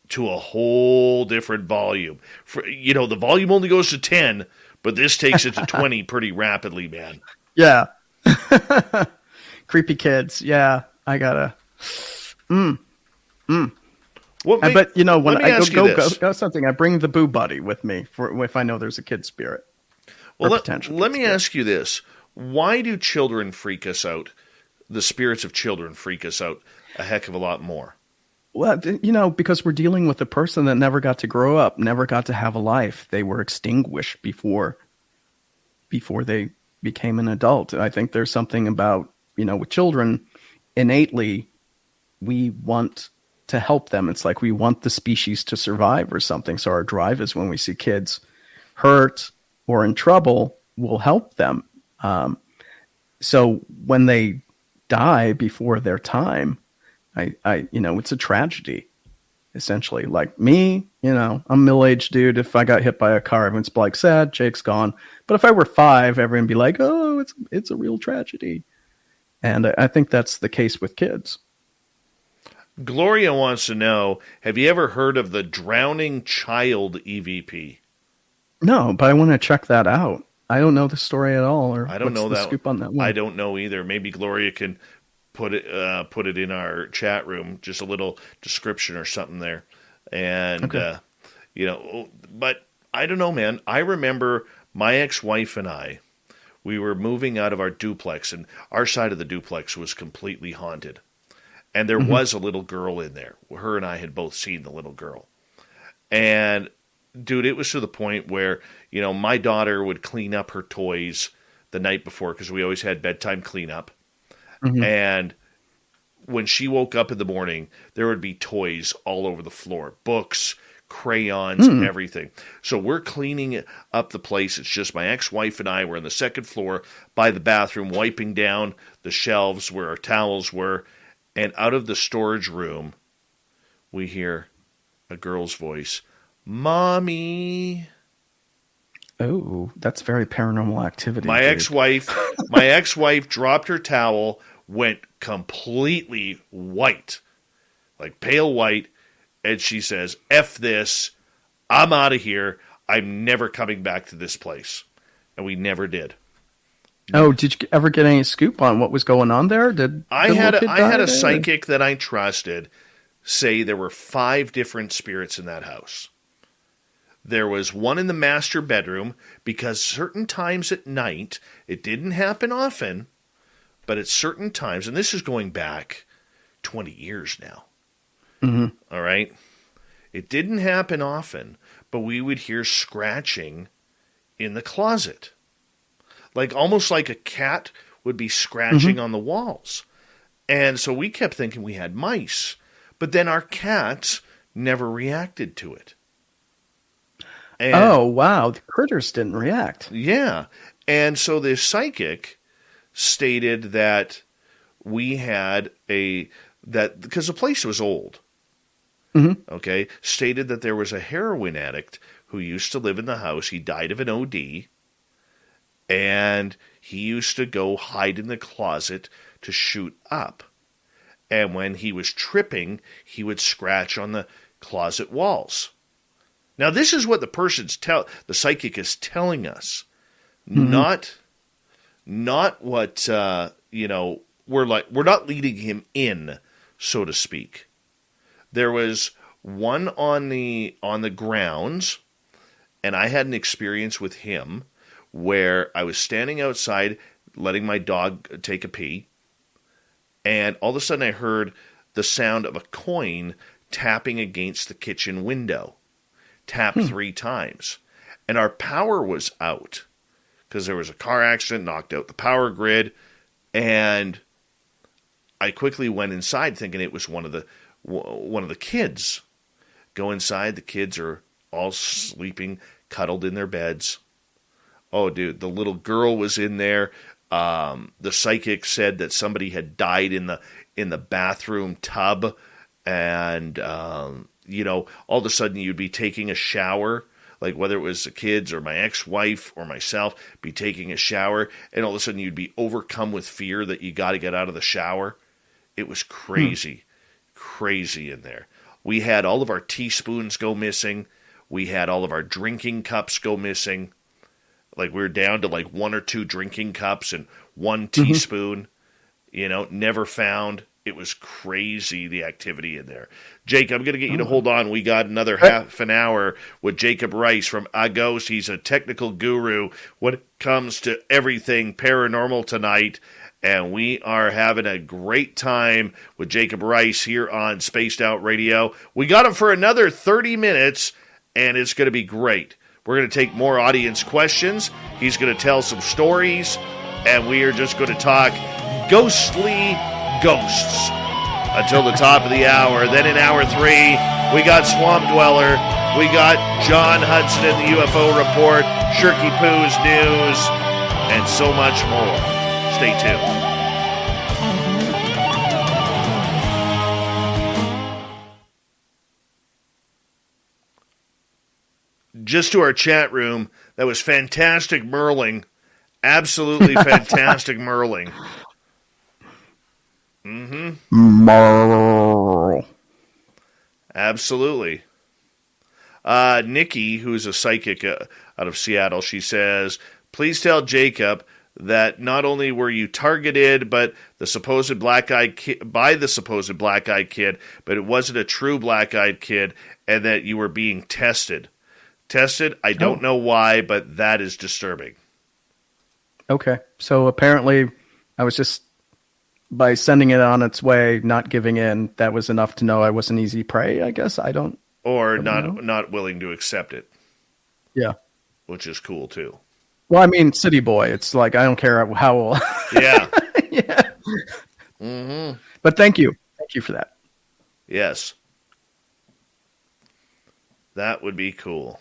to a whole different volume. The volume only goes to 10, but this takes it to 20 pretty rapidly, man. Yeah. Creepy kids. Yeah. I gotta. But when I go something, I bring the boo buddy with me for if I know there's a kid spirit. Well, let me ask you this. Why do children freak us out? The spirits of children freak us out a heck of a lot more. Well, because we're dealing with a person that never got to grow up, never got to have a life. They were extinguished before they became an adult. I think there's something about, with children, innately, we want to help them. It's like we want the species to survive or something. So our drive is when we see kids hurt or in trouble, we'll help them. So when they die before their time, it's a tragedy, essentially. Like me, I'm a middle-aged dude. If I got hit by a car, everyone's like, sad, Jake's gone. But if I were 5, everyone would be like, oh, it's a real tragedy. And I think that's the case with kids. Gloria wants to know, have you ever heard of the drowning child EVP? No, but I want to check that out. I don't know the story at all. Or I don't know that scoop on that one. I don't know either. Maybe Gloria can put it in our chat room, just a little description or something there. And okay. But I don't know, man. I remember my ex-wife and I, we were moving out of our duplex, and our side of the duplex was completely haunted. And there was a little girl in there. Her and I had both seen the little girl. And dude, it was to the point where, my daughter would clean up her toys the night before, because we always had bedtime cleanup. Mm-hmm. And when she woke up in the morning, there would be toys all over the floor, books, crayons, everything. So we're cleaning up the place. It's just my ex-wife and I were on the second floor by the bathroom, wiping down the shelves where our towels were. And out of the storage room we hear a girl's voice, "Mommy." Oh, that's very Paranormal Activity. My ex-wife dropped her towel, went completely white, like pale white, and she says, "F this, I'm out of here. I'm never coming back to this place." And we never did. Oh, did you ever get any scoop on what was going on there? I had a psychic that I trusted say there were 5 different spirits in that house. There was one in the master bedroom, because certain times at night, it didn't happen often, but at certain times, and this is going back 20 years now. Mm-hmm. All right? It didn't happen often, but we would hear scratching in the closet. Like almost like a cat would be scratching on the walls. And so we kept thinking we had mice, but then our cats never reacted to it. And, oh, wow. The critters didn't react. Yeah. And so this psychic stated that we had because the place was old. Mm-hmm. Okay. Stated that there was a heroin addict who used to live in the house. He died of an OD. And he used to go hide in the closet to shoot up. And when he was tripping, he would scratch on the closet walls. Now, this is what the psychic is telling us, not what we're not leading him in, so to speak. There was one on the grounds, and I had an experience with him where I was standing outside letting my dog take a pee, and all of a sudden I heard the sound of a coin tapping against the kitchen window. Tap 3 times. And our power was out because there was a car accident, knocked out the power grid, and I quickly went inside thinking it was one of the kids. Go inside, the kids are all sleeping, cuddled in their beds. Oh, dude, the little girl was in there. The psychic said that somebody had died in the bathroom tub, and all of a sudden you'd be taking a shower, like whether it was the kids or my ex-wife or myself, be taking a shower, and all of a sudden you'd be overcome with fear that you got to get out of the shower. It was crazy, crazy in there. We had all of our teaspoons go missing. We had all of our drinking cups go missing. Like we were down to like 1 or 2 drinking cups and 1 teaspoon, never found. It was crazy, the activity in there. Jake, I'm going to get you to hold on. We got another half an hour with Jacob Rice from Agos. He's a technical guru when it comes to everything paranormal tonight. And we are having a great time with Jacob Rice here on Spaced Out Radio. We got him for another 30 minutes, and it's going to be great. We're going to take more audience questions. He's going to tell some stories, and we are just going to talk ghostly ghosts until the top of the hour. Then in hour 3, we got Swamp Dweller, we got John Hudson in the UFO Report, Shirky Poo's news, and so much more. Stay tuned. Just to our chat room, that was fantastic Merling. Absolutely fantastic Merling. Merle. Absolutely. Nikki, who's a psychic out of Seattle, she says, please tell Jacob that not only were you targeted by the supposed black-eyed kid, but it wasn't a true black-eyed kid, and that you were being tested. Tested? I don't know why, but that is disturbing. Okay. So apparently I was just, by sending it on its way, not giving in, that was enough to know I was an easy prey, I guess. Or not willing to accept it. Yeah. Which is cool, too. Well, I mean, city boy. It's like, I don't care how old. Yeah. Yeah. Mm-hmm. But thank you. Thank you for that. Yes. That would be cool.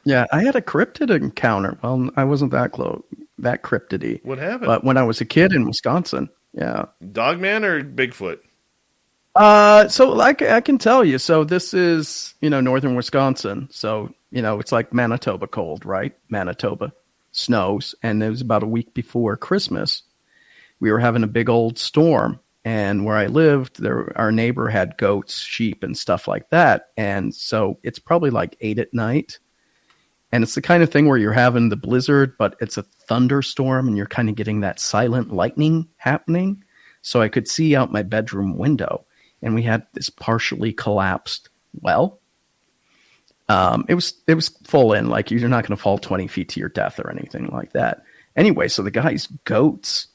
Yeah, I had a cryptid encounter. Well, I wasn't that cryptidy. What happened? But when I was a kid in Wisconsin, yeah. Dogman or Bigfoot? So like I can tell you, so this is, northern Wisconsin. So, it's like Manitoba cold, right? Manitoba snows. And it was about a week before Christmas. We were having a big old storm. And where I lived, our neighbor had goats, sheep, and stuff like that. And so it's probably like 8 at night. And it's the kind of thing where you're having the blizzard, but it's a thunderstorm and you're kind of getting that silent lightning happening. So I could see out my bedroom window, and we had this partially collapsed well. It was full in, like you're not going to fall 20 feet to your death or anything like that. Anyway, so the guy's goats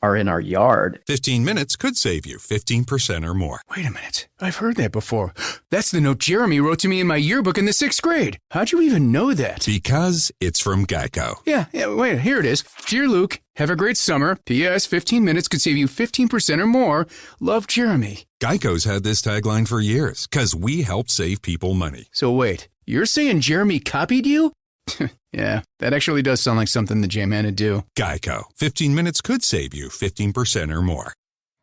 are in our yard. 15 minutes could save you 15% or more. Wait a minute. I've heard that before. That's the note Jeremy wrote to me in my yearbook in the 6th grade. How'd you even know that? Because it's from Geico. Yeah, wait, here it is. Dear Luke, have a great summer. P.S. 15 minutes could save you 15% or more. Love, Jeremy. Geico's had this tagline for years, because we help save people money. So wait, you're saying Jeremy copied you? Yeah, that actually does sound like something the J-Man would do. Geico. 15 minutes could save you 15% or more.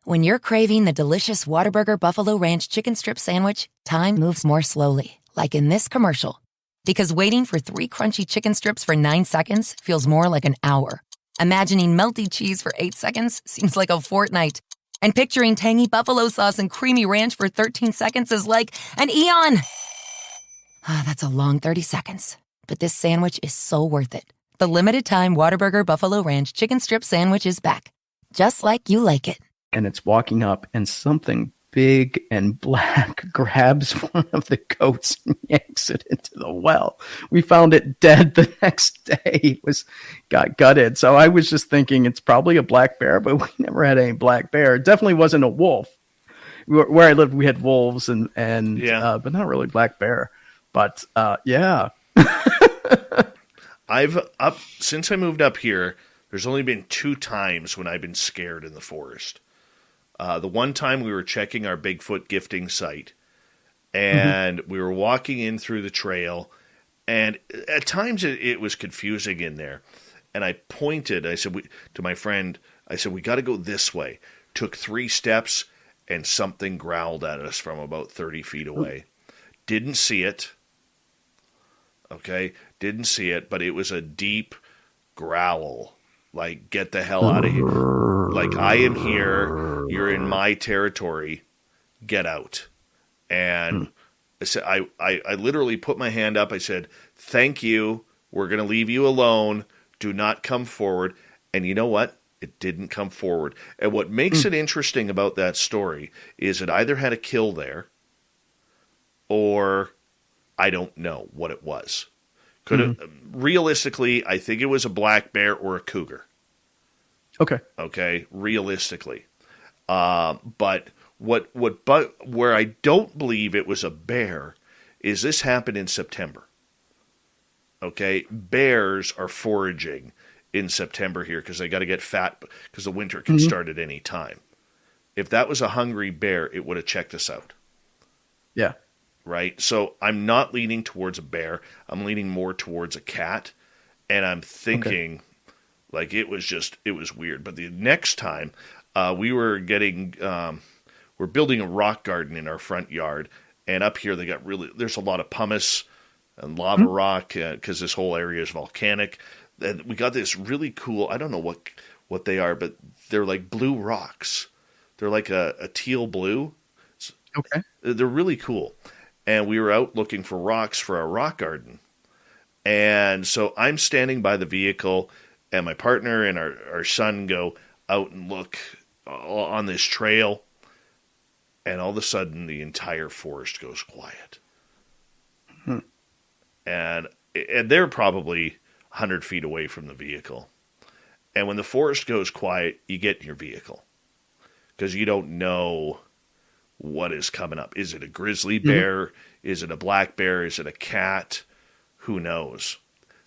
When you're craving the delicious Whataburger Buffalo Ranch Chicken Strip Sandwich, time moves more slowly, like in this commercial. Because waiting for 3 crunchy chicken strips for 9 seconds feels more like an hour. Imagining melty cheese for 8 seconds seems like a fortnight. And picturing tangy buffalo sauce and creamy ranch for 13 seconds is like an eon. That's a long 30 seconds. But this sandwich is so worth it. The limited-time Whataburger Buffalo Ranch Chicken Strip Sandwich is back. Just like you like it. And it's walking up, and something big and black grabs one of the goats and yanks it into the well. We found it dead the next day. It got gutted. So I was just thinking it's probably a black bear, but we never had any black bear. It definitely wasn't a wolf. Where I lived, we had wolves and but not really black bear. But yeah. Since I moved up here, there's only been 2 times when I've been scared in the forest. The one time we were checking our Bigfoot gifting site, and we were walking in through the trail, and at times it was confusing in there. And I pointed, I said to my friend, we got to go this way. Took 3 steps, and something growled at us from about 30 feet away. Didn't see it. Okay, didn't see it, but it was a deep growl. Like, get the hell out of here. Like, I am here. You're in my territory. Get out. And I said, I literally put my hand up. I said, thank you. We're going to leave you alone. Do not come forward. And you know what? It didn't come forward. And what makes it interesting about that story is it either had a kill there, or I don't know what it was. Realistically, I think it was a black bear or a cougar. Okay, realistically. But where I don't believe it was a bear is this happened in September. Okay, bears are foraging in September here because they got to get fat because the winter can start at any time. If that was a hungry bear, it would have checked us out. Yeah. Right? So I'm not leaning towards a bear. I'm leaning more towards a cat. And I'm thinking, like, it was weird. But the next time, we're building a rock garden in our front yard. And up here, there's a lot of pumice and lava rock because this whole area is volcanic. And we got this really cool, I don't know what they are, but they're like blue rocks. They're like a teal blue. Okay. They're really cool. And we were out looking for rocks for our rock garden. And so I'm standing by the vehicle, and my partner and our son go out and look on this trail. And all of a sudden, the entire forest goes quiet. And they're probably 100 feet away from the vehicle. And when the forest goes quiet, you get in your vehicle. Because you don't know what is coming up. Is it a grizzly bear? Is it a black bear? Is it a cat? Who knows?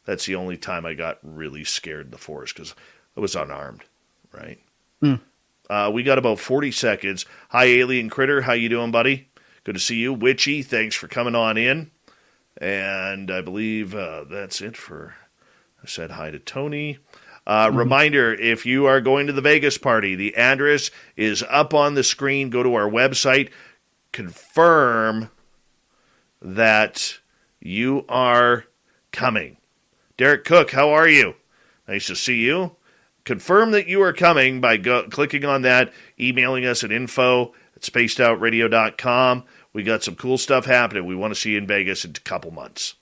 That's the only time I got really scared in the forest because I was unarmed, right? We got about 40 seconds. Hi, Alien Critter. How you doing, buddy? Good to see you. Witchy, thanks for coming on in. And I believe that's it for... I said hi to Tony. Reminder, if you are going to the Vegas party, the address is up on the screen. Go to our website. confirm that you are coming. Derek Cook, how are you? Nice to see you. Confirm that you are coming by clicking on that, emailing us at info@spacedoutradio.com. We got some cool stuff happening. We want to see you in Vegas in a couple months.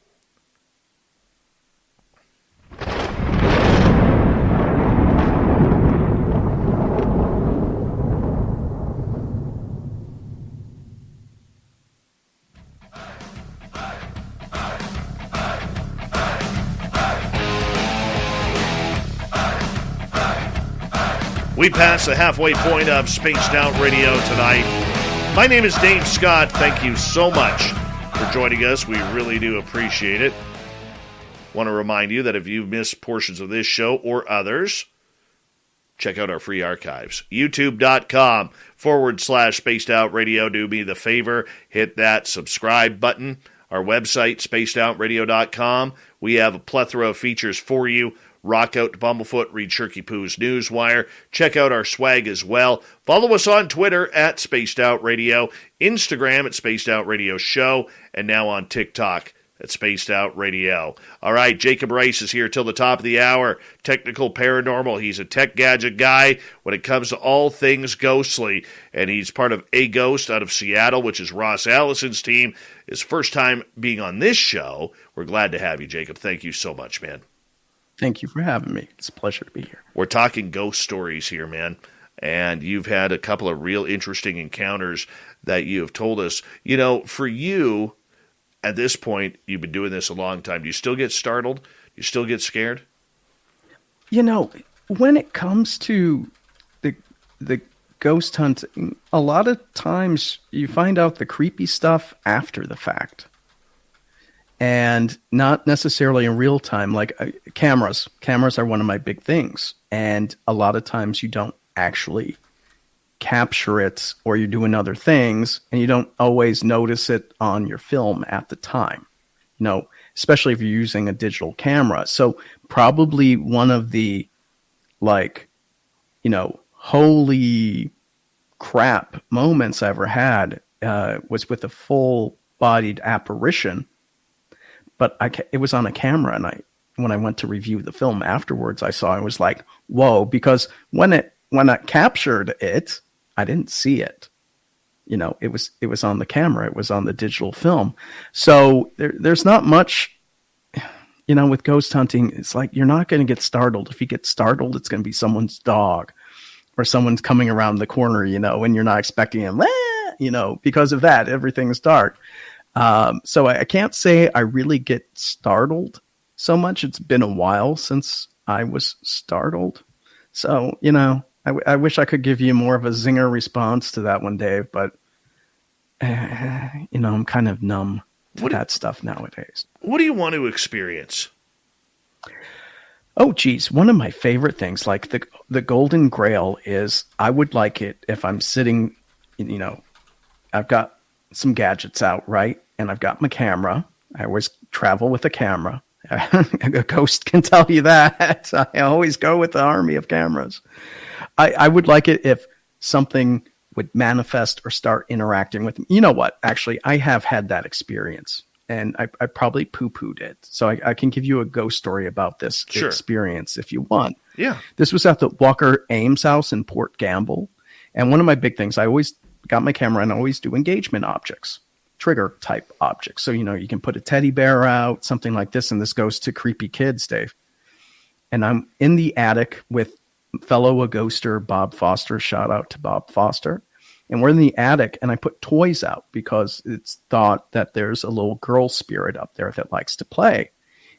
We passed the halfway point of Spaced Out Radio tonight. My name is Dave Scott. Thank you so much for joining us. We really do appreciate it. Want to remind you that if you've missed portions of this show or others, check out our free archives. YouTube.com/Spaced Out Radio. Do me the favor, hit that subscribe button. Our website, spacedoutradio.com. We have a plethora of features for you. Rock out to Bumblefoot, read Shirky Poo's Newswire. Check out our swag as well. Follow us on Twitter at Spaced Out Radio, Instagram at Spaced Out Radio Show, and now on TikTok at Spaced Out Radio. All right, Jacob Rice is here till the top of the hour. Technical Paranormal. He's a tech gadget guy when it comes to all things ghostly, and he's part of A Ghost out of Seattle, which is Ross Allison's team. His first time being on this show. We're glad to have you, Jacob. Thank you so much, man. Thank you for having me. It's a pleasure to be here. We're talking ghost stories here, man. And you've had a couple of real interesting encounters that you have told us. You know, for you, at this point, you've been doing this a long time. Do you still get startled? Do you still get scared? You know, when it comes to the ghost hunting, a lot of times you find out the creepy stuff after the fact. And not necessarily in real time, like cameras. Cameras are one of my big things. And a lot of times you don't actually capture it, or you're doing other things and you don't always notice it on your film at the time, you know, especially if you're using a digital camera. So probably one of the, like, you know, holy crap moments I ever had was with a full-bodied apparition. But it was on a camera, and when I went to review the film afterwards, I was like, whoa, because when I captured it, I didn't see it. You know, it was on the camera, it was on the digital film. So there's not much, you know, with ghost hunting. It's like you're not going to get startled. If you get startled, it's going to be someone's dog or someone's coming around the corner, you know, and you're not expecting him, you know, because of that, everything's dark. So I can't say I really get startled so much. It's been a while since I was startled. So, you know, I wish I could give you more of a zinger response to that one, Dave, but, you know, I'm kind of numb to that stuff nowadays. What do you want to experience? Oh, geez. One of my favorite things, like the Golden Grail, is I would like it if I'm sitting, you know, I've got some gadgets out, right? And I've got my camera. I always travel with a camera. A ghost can tell you that. I always go with the army of cameras. I would like it if something would manifest or start interacting with me. You know what? Actually, I have had that experience, and I probably poo-pooed it. So I can give you a ghost story about this experience if you want. Yeah. This was at the Walker Ames house in Port Gamble. And one of my big things, I always got my camera and I always do engagement objects. Trigger type objects. So, you know, you can put a teddy bear out, something like this, and this goes to creepy kids, Dave. And I'm in the attic with fellow ghoster Bob Foster. Shout out to Bob Foster. And we're in the attic, and I put toys out because it's thought that there's a little girl spirit up there that likes to play.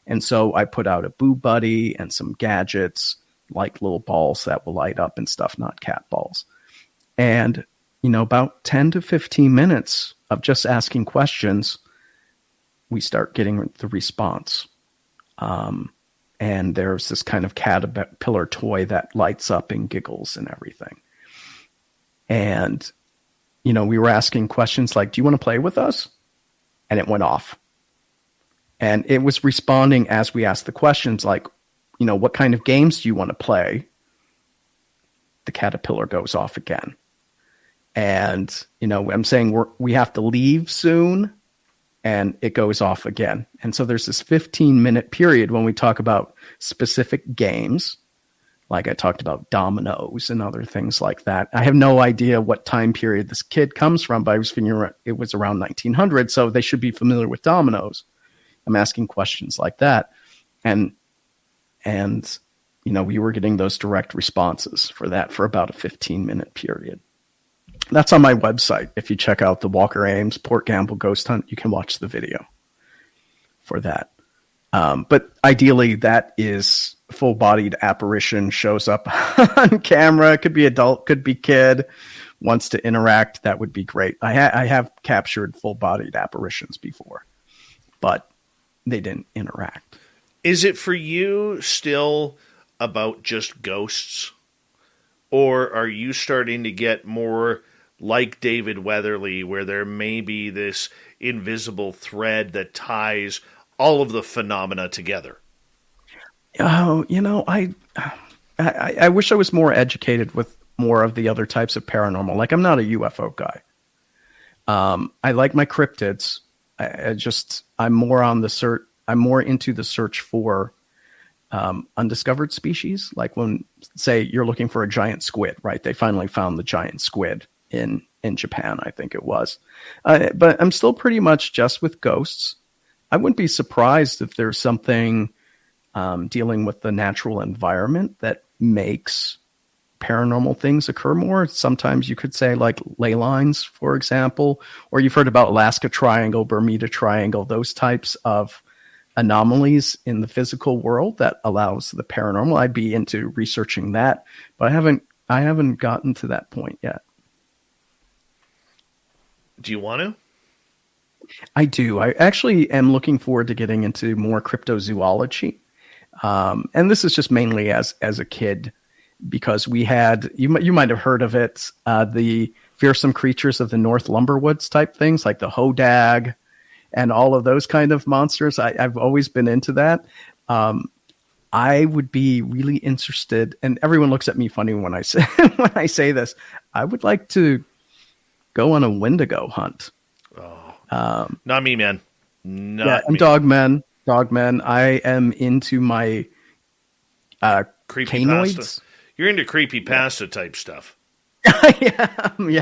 And so I put out a Boo Buddy and some gadgets, like little balls that will light up and stuff, not cat balls. And, you know, about 10 to 15 minutes of just asking questions, we start getting the response. And there's this kind of caterpillar toy that lights up and giggles and everything. And, you know, we were asking questions like, do you want to play with us? And it went off. And it was responding as we asked the questions, like, you know, what kind of games do you want to play? The caterpillar goes off again. And, I'm saying we have to leave soon, and it goes off again. And so there's this 15-minute period when we talk about specific games, like I talked about dominoes and other things like that. I have no idea what time period this kid comes from, but I was figuring it was around 1900, so they should be familiar with dominoes. I'm asking questions like that. And we were getting those direct responses for that for about a 15-minute period. That's on my website. If you check out the Walker Ames Port Gamble Ghost Hunt, you can watch the video for that. But ideally, that is full-bodied apparition, shows up on camera. Could be adult, could be kid, wants to interact. That would be great. I have captured full-bodied apparitions before, but they didn't interact. Is it for you still about just ghosts? Or are you starting to get more like David Weatherly, where there may be this invisible thread that ties all of the phenomena together? Oh, I wish I was more educated with more of the other types of paranormal. Like, I'm not a UFO guy. I like my cryptids. I'm more on the search. I'm more into the search for undiscovered species. Like when, say, you're looking for a giant squid, right? They finally found the giant squid in Japan, I think it was. But I'm still pretty much just with ghosts. I wouldn't be surprised if there's something dealing with the natural environment that makes paranormal things occur more. Sometimes you could say like ley lines, for example, or you've heard about Alaska Triangle, Bermuda Triangle, those types of anomalies in the physical world that allows the paranormal. I'd be into researching that, but I haven't gotten to that point yet. Do you want to? I do. I actually am looking forward to getting into more cryptozoology. And this is just mainly as a kid, because we had, you might have heard of it, the fearsome creatures of the North Lumberwoods type things, like the hodag and all of those kind of monsters. I've always been into that. I would be really interested, and everyone looks at me funny when I say when I say this. I would like to go on a Wendigo hunt. Not me, man. I'm Dogman. I am into my canoids. You're into creepypasta type stuff. Yeah.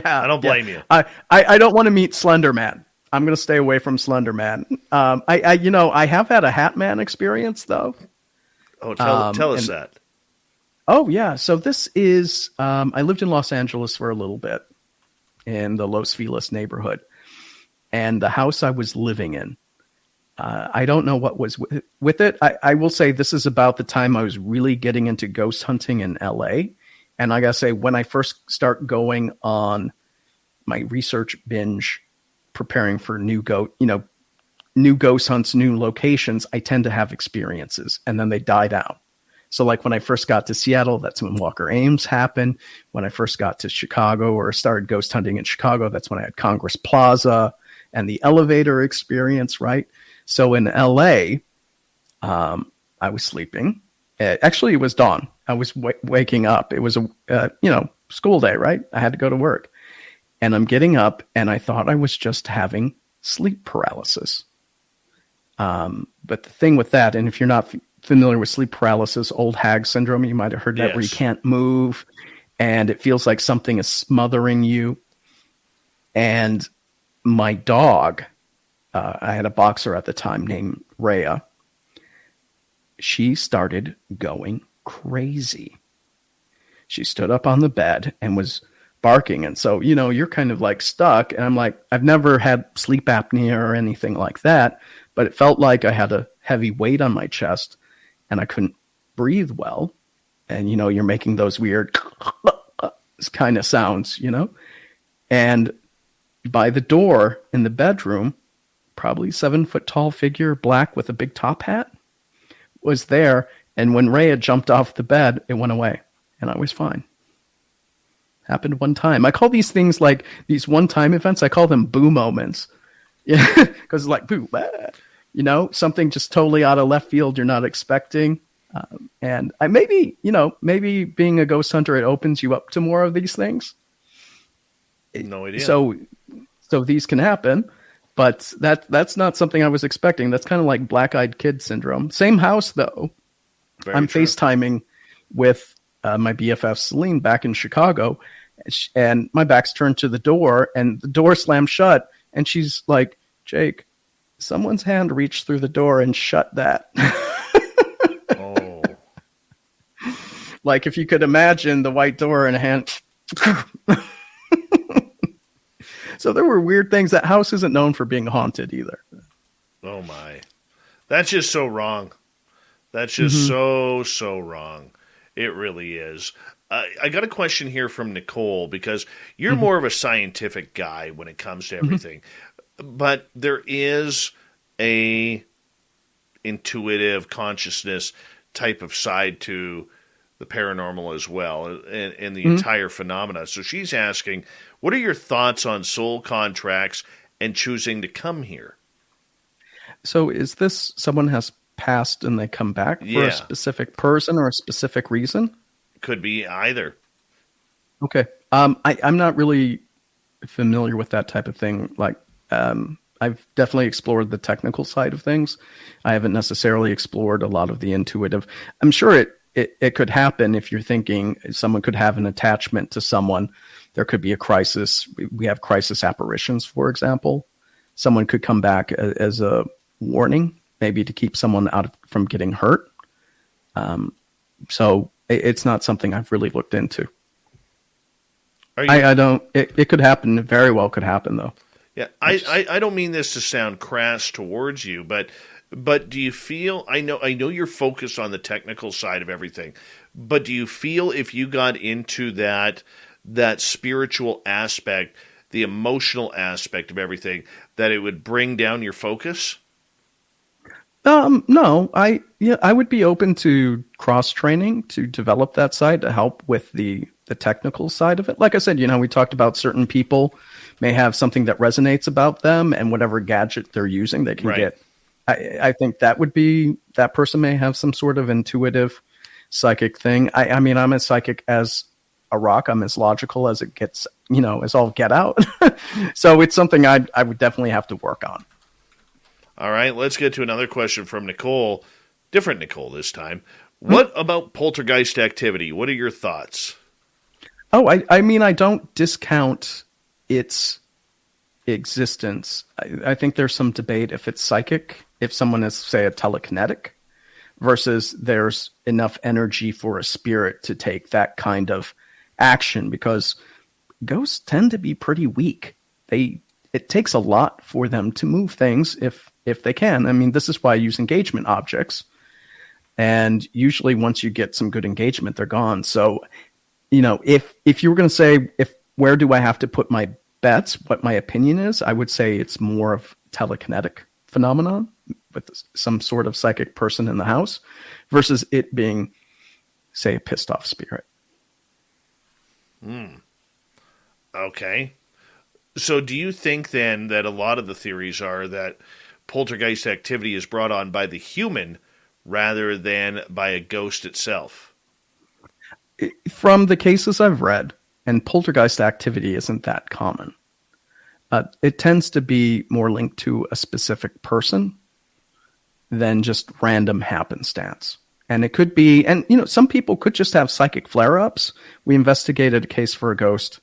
I don't blame you. I don't want to meet Slender Man. I'm going to stay away from Slender Man. I have had a Hat Man experience though. Oh, tell us that. Oh yeah. So this is, I lived in Los Angeles for a little bit in the Los Feliz neighborhood, and the house I was living in, I don't know what was with it. I will say this is about the time I was really getting into ghost hunting in LA. And I gotta say, when I first start going on my research binge, preparing for new ghost hunts, new locations, I tend to have experiences and then they die down. So like when I first got to Seattle, that's when Walker Ames happened. When I first got to Chicago or started ghost hunting in Chicago, that's when I had Congress Plaza and the elevator experience, right? So in LA, I was sleeping. Actually, it was dawn. I was waking up. It was a school day, right? I had to go to work. And I'm getting up, and I thought I was just having sleep paralysis. But the thing with that, and if you're not familiar with sleep paralysis, old hag syndrome, you might have heard that, where you can't move, and it feels like something is smothering you. And my dog, I had a boxer at the time named Rhea. She started going crazy. She stood up on the bed and was barking. And so, you're kind of like stuck. And I'm like, I've never had sleep apnea or anything like that, but it felt like I had a heavy weight on my chest and I couldn't breathe well. And, you're making those weird kind of sounds, And by the door in the bedroom, probably 7-foot tall figure, black with a big top hat, was there. And when Rhea jumped off the bed, it went away and I was fine. Happened one time. I call these things, like these one-time events, I call them boo moments. Yeah, because it's like boo, something just totally out of left field you're not expecting. And I maybe being a ghost hunter, it opens you up to more of these things. No idea. So these can happen, but that's not something I was expecting. That's kind of like black-eyed kid syndrome. Same house though. Very I'm true. FaceTiming with my BFF Celine back in Chicago, and my back's turned to the door, and the door slammed shut, and she's like, "Jake, someone's hand reached through the door and shut that." Oh. Like if you could imagine the white door and a hand. So there were weird things. That house isn't known for being haunted either. Oh my. That's just so wrong. That's just so wrong. It really is. I got a question here from Nicole, because you're more of a scientific guy when it comes to everything. But there is a intuitive consciousness type of side to the paranormal as well, and the entire phenomena. So she's asking, what are your thoughts on soul contracts and choosing to come here? So is this someone has passed and they come back for a specific person or a specific reason? Could be either. Okay. I'm not really familiar with that type of thing. Like, I've definitely explored the technical side of things. I haven't necessarily explored a lot of the intuitive. I'm sure it could happen if you're thinking someone could have an attachment to someone. There could be a crisis. We have crisis apparitions, for example. Someone could come back as a warning, maybe to keep someone from getting hurt. So it's not something I've really looked into. I don't. It could happen. It very well could happen, though. Yeah, I don't mean this to sound crass towards you, but do you feel? I know you're focused on the technical side of everything, but do you feel if you got into that spiritual aspect, the emotional aspect of everything, that it would bring down your focus? No, I would be open to cross training to develop that side to help with the technical side of it. Like I said, we talked about certain people may have something that resonates about them, and whatever gadget they're using, they can get. I think that would be, that person may have some sort of intuitive psychic thing. I mean, I'm as psychic as a rock. I'm as logical as it gets, as all get out. So it's something I would definitely have to work on. All right, let's get to another question from Nicole. Different Nicole this time. What about poltergeist activity? What are your thoughts? Oh, I mean, I don't discount its existence. I think there's some debate if it's psychic, if someone is, say, a telekinetic, versus there's enough energy for a spirit to take that kind of action, because ghosts tend to be pretty weak. It takes a lot for them to move things if they can. I mean, this is why I use engagement objects. And usually once you get some good engagement, they're gone. So, if you were going to say, where do I have to put my bets, what my opinion is, I would say it's more of telekinetic phenomenon with some sort of psychic person in the house versus it being, say, a pissed off spirit. Okay. So do you think then that a lot of the theories are that poltergeist activity is brought on by the human rather than by a ghost itself? From the cases I've read, and poltergeist activity isn't that common. It tends to be more linked to a specific person than just random happenstance. And it could be, and some people could just have psychic flare-ups. We investigated a case for a ghost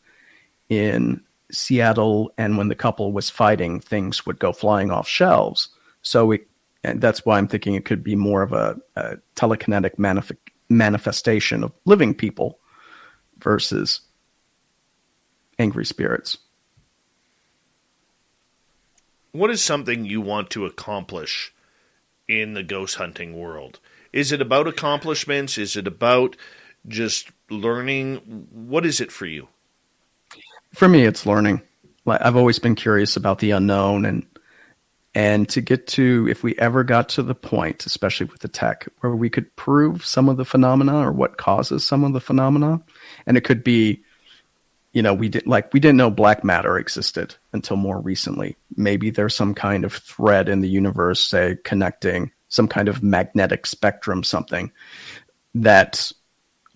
in Seattle, and when the couple was fighting, things would go flying off shelves. So and that's why I'm thinking it could be more of a telekinetic manifestation of living people versus angry spirits. What is something you want to accomplish in the ghost hunting world? Is it about accomplishments? Is it about just learning? What is it for you? For me, it's learning. I've always been curious about the unknown, and to get to, if we ever got to the point, especially with the tech, where we could prove some of the phenomena or what causes some of the phenomena, and it could be, we didn't know black matter existed until more recently. Maybe there's some kind of thread in the universe, say, connecting some kind of magnetic spectrum, something that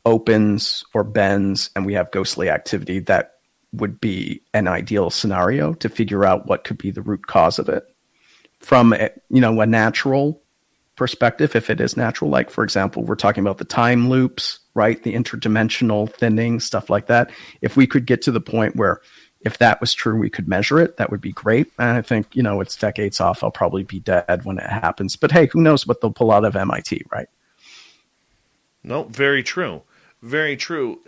opens or bends, and we have ghostly activity that would be an ideal scenario to figure out what could be the root cause of it. From a natural perspective, if it is natural, like for example, we're talking about the time loops, right? The interdimensional thinning, stuff like that. If we could get to the point where if that was true, we could measure it, that would be great. And I think, it's decades off. I'll probably be dead when it happens. But hey, who knows what they'll pull out of MIT, right? No, very true. Very true.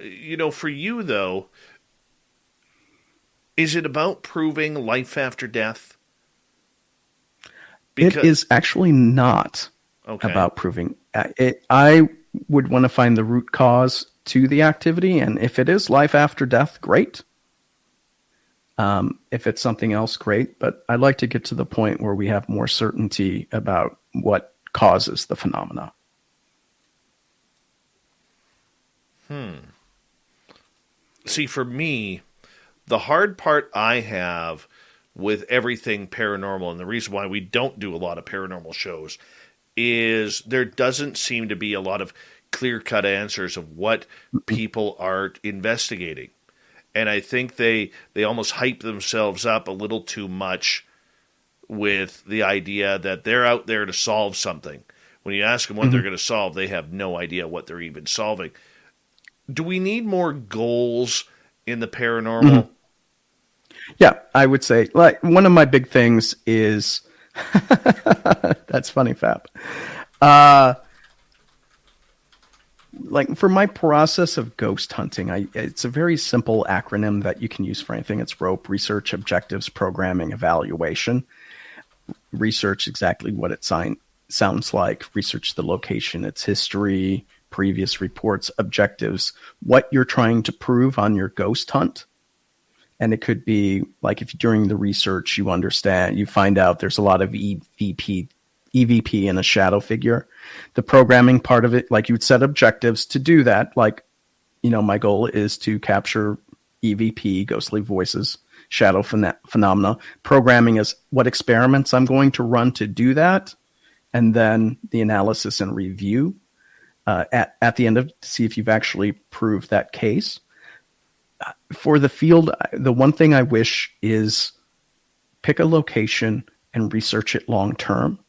For you, though, is it about proving life after death? It is actually not about proving it. I would want to find the root cause to the activity. And if it is life after death, great. If it's something else, great. But I'd like to get to the point where we have more certainty about what causes the phenomena. See, for me, the hard part I have with everything paranormal, and the reason why we don't do a lot of paranormal shows, is there doesn't seem to be a lot of clear-cut answers of what people are investigating. And I think they almost hype themselves up a little too much with the idea that they're out there to solve something. When you ask them what they're going to solve, they have no idea what they're even solving. Do we need more goals in the paranormal? Yeah, I would say, like, one of my big things is that's funny, Fab. Like for my process of ghost hunting, it's a very simple acronym that you can use for anything. It's ROPE: research, objectives, programming, evaluation. Research exactly what it sounds like. Research the location, its history, previous reports. Objectives, what you're trying to prove on your ghost hunt. And it could be like if during the research you find out there's a lot of EVP in a shadow figure. The programming part of it, like you would set objectives to do that. Like, my goal is to capture EVP, ghostly voices, shadow phenomena. Programming is what experiments I'm going to run to do that. And then the analysis and review at the end of to see if you've actually proved that case. For the field, the one thing I wish is pick a location and research it long term,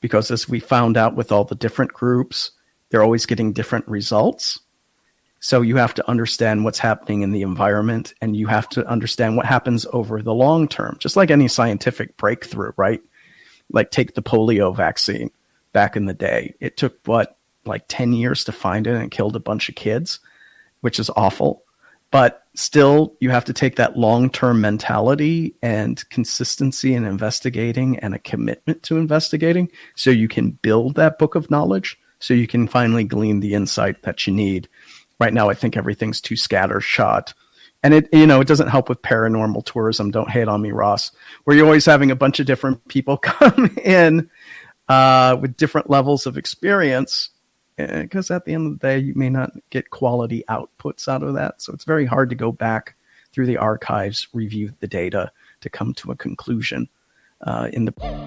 because as we found out with all the different groups, they're always getting different results. So you have to understand what's happening in the environment, and you have to understand what happens over the long term, just like any scientific breakthrough, right? Like take the polio vaccine back in the day. It took, 10 years to find it, and it killed a bunch of kids, which is awful. But still, you have to take that long-term mentality and consistency in investigating and a commitment to investigating so you can build that book of knowledge, so you can finally glean the insight that you need. Right now, I think everything's too scattershot. And it doesn't help with paranormal tourism. Don't hate on me, Ross, where you're always having a bunch of different people come in with different levels of experience. Because at the end of the day, you may not get quality outputs out of that. So it's very hard to go back through the archives, review the data to come to a conclusion.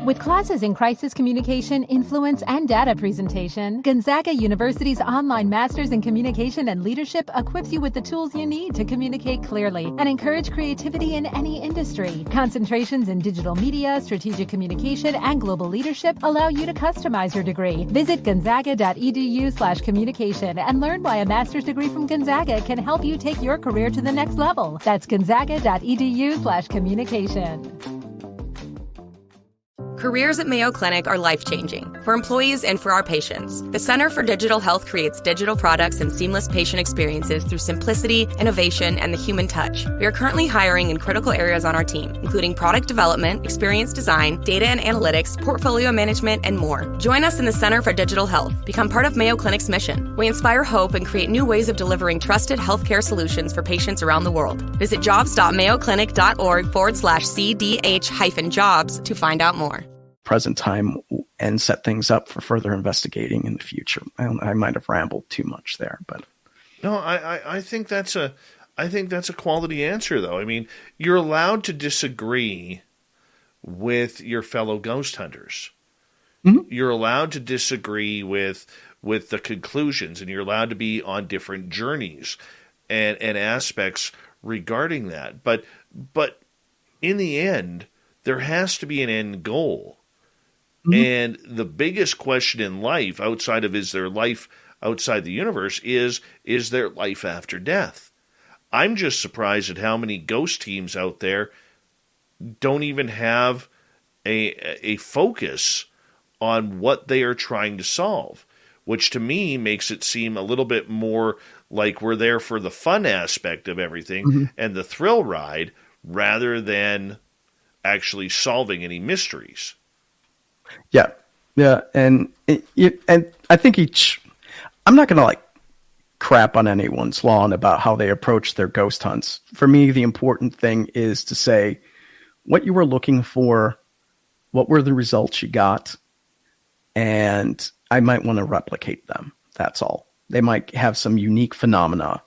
With classes in crisis communication, influence, and data presentation, Gonzaga University's online Masters in Communication and Leadership equips you with the tools you need to communicate clearly and encourage creativity in any industry. Concentrations in digital media, strategic communication, and global leadership allow you to customize your degree. Visit gonzaga.edu/communication and learn why a master's degree from Gonzaga can help you take your career to the next level. That's gonzaga.edu/communication. Careers at Mayo Clinic are life-changing for employees and for our patients. The Center for Digital Health creates digital products and seamless patient experiences through simplicity, innovation, and the human touch. We are currently hiring in critical areas on our team, including product development, experience design, data and analytics, portfolio management, and more. Join us in the Center for Digital Health. Become part of Mayo Clinic's mission. We inspire hope and create new ways of delivering trusted healthcare solutions for patients around the world. Visit jobs.mayoclinic.org/CDH-jobs to find out more. Present time and set things up for further investigating in the future. I might have rambled too much there, but no, I think that's a quality answer, though. I mean, you're allowed to disagree with your fellow ghost hunters. Mm-hmm. You're allowed to disagree with the conclusions, and you're allowed to be on different journeys and aspects regarding that. But in the end, there has to be an end goal. And the biggest question in life, outside of is there life outside the universe, is there life after death? I'm just surprised at how many ghost teams out there don't even have a focus on what they are trying to solve, which to me makes it seem a little bit more like we're there for the fun aspect of everything and the thrill ride rather than actually solving any mysteries. Yeah, and I think I'm not going to crap on anyone's lawn about how they approach their ghost hunts. For me, the important thing is to say what you were looking for, what were the results you got, and I might want to replicate them. That's all. They might have some unique phenomena.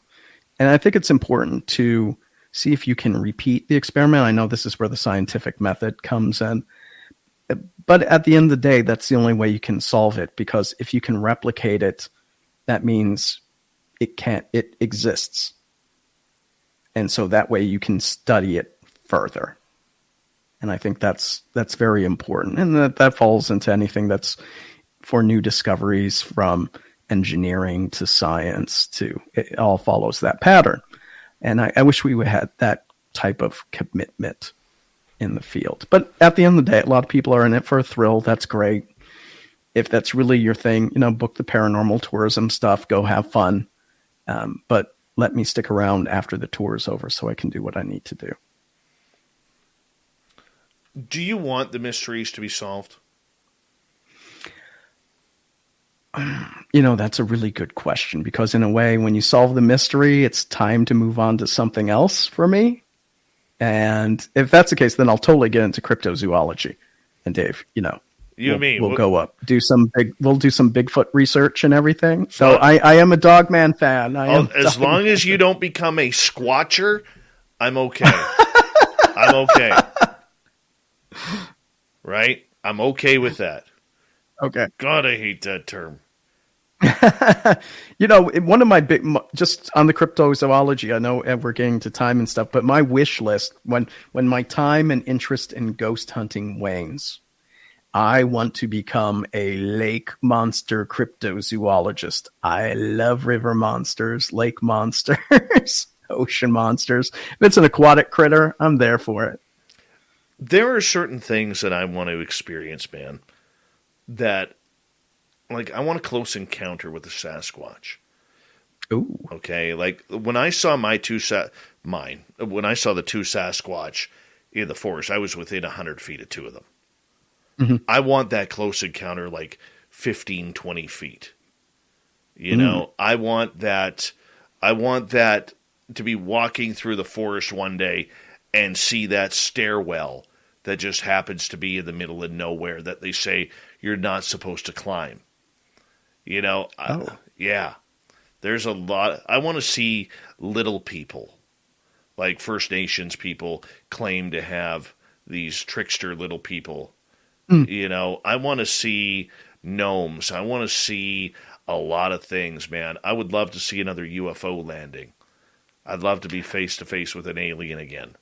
And I think it's important to see if you can repeat the experiment. I know this is where the scientific method comes in. But at the end of the day, that's the only way you can solve it, because if you can replicate it, that means it exists. And so that way you can study it further. And I think that's very important. And that falls into anything that's for new discoveries, from engineering to science it all follows that pattern. And I wish we had that type of commitment in the field. But at the end of the day, a lot of people are in it for a thrill. That's great. If that's really your thing, book the paranormal tourism stuff, go have fun. But let me stick around after the tour is over so I can do what I need to do. Do you want the mysteries to be solved? That's a really good question, because in a way, when you solve the mystery, it's time to move on to something else for me. And if that's the case, then I'll totally get into cryptozoology. And Dave, we'll go up, we'll do some Bigfoot research and everything. So I am a Dogman fan. As long as you don't become a squatcher, I'm okay. I'm okay. Right? I'm okay with that. Okay. God, I hate that term. One of my just on the cryptozoology, I know we're getting to time and stuff, but my wish list, when my time and interest in ghost hunting wanes, I want to become a lake monster cryptozoologist. I love river monsters, lake monsters, ocean monsters. If it's an aquatic critter, I'm there for it. There are certain things that I want to experience, man, that I want a close encounter with the Sasquatch. Ooh. Okay, when I saw when I saw the two Sasquatch in the forest, I was within 100 feet of two of them. Mm-hmm. I want that close encounter, 15, 20 feet. I want that to be walking through the forest one day and see that stairwell that just happens to be in the middle of nowhere that they say you're not supposed to climb. Yeah, there's a lot. I want to see little people, like First Nations people claim to have these trickster little people. I want to see gnomes. I want to see a lot of things, man. I would love to see another UFO landing. I'd love to be face to face with an alien again.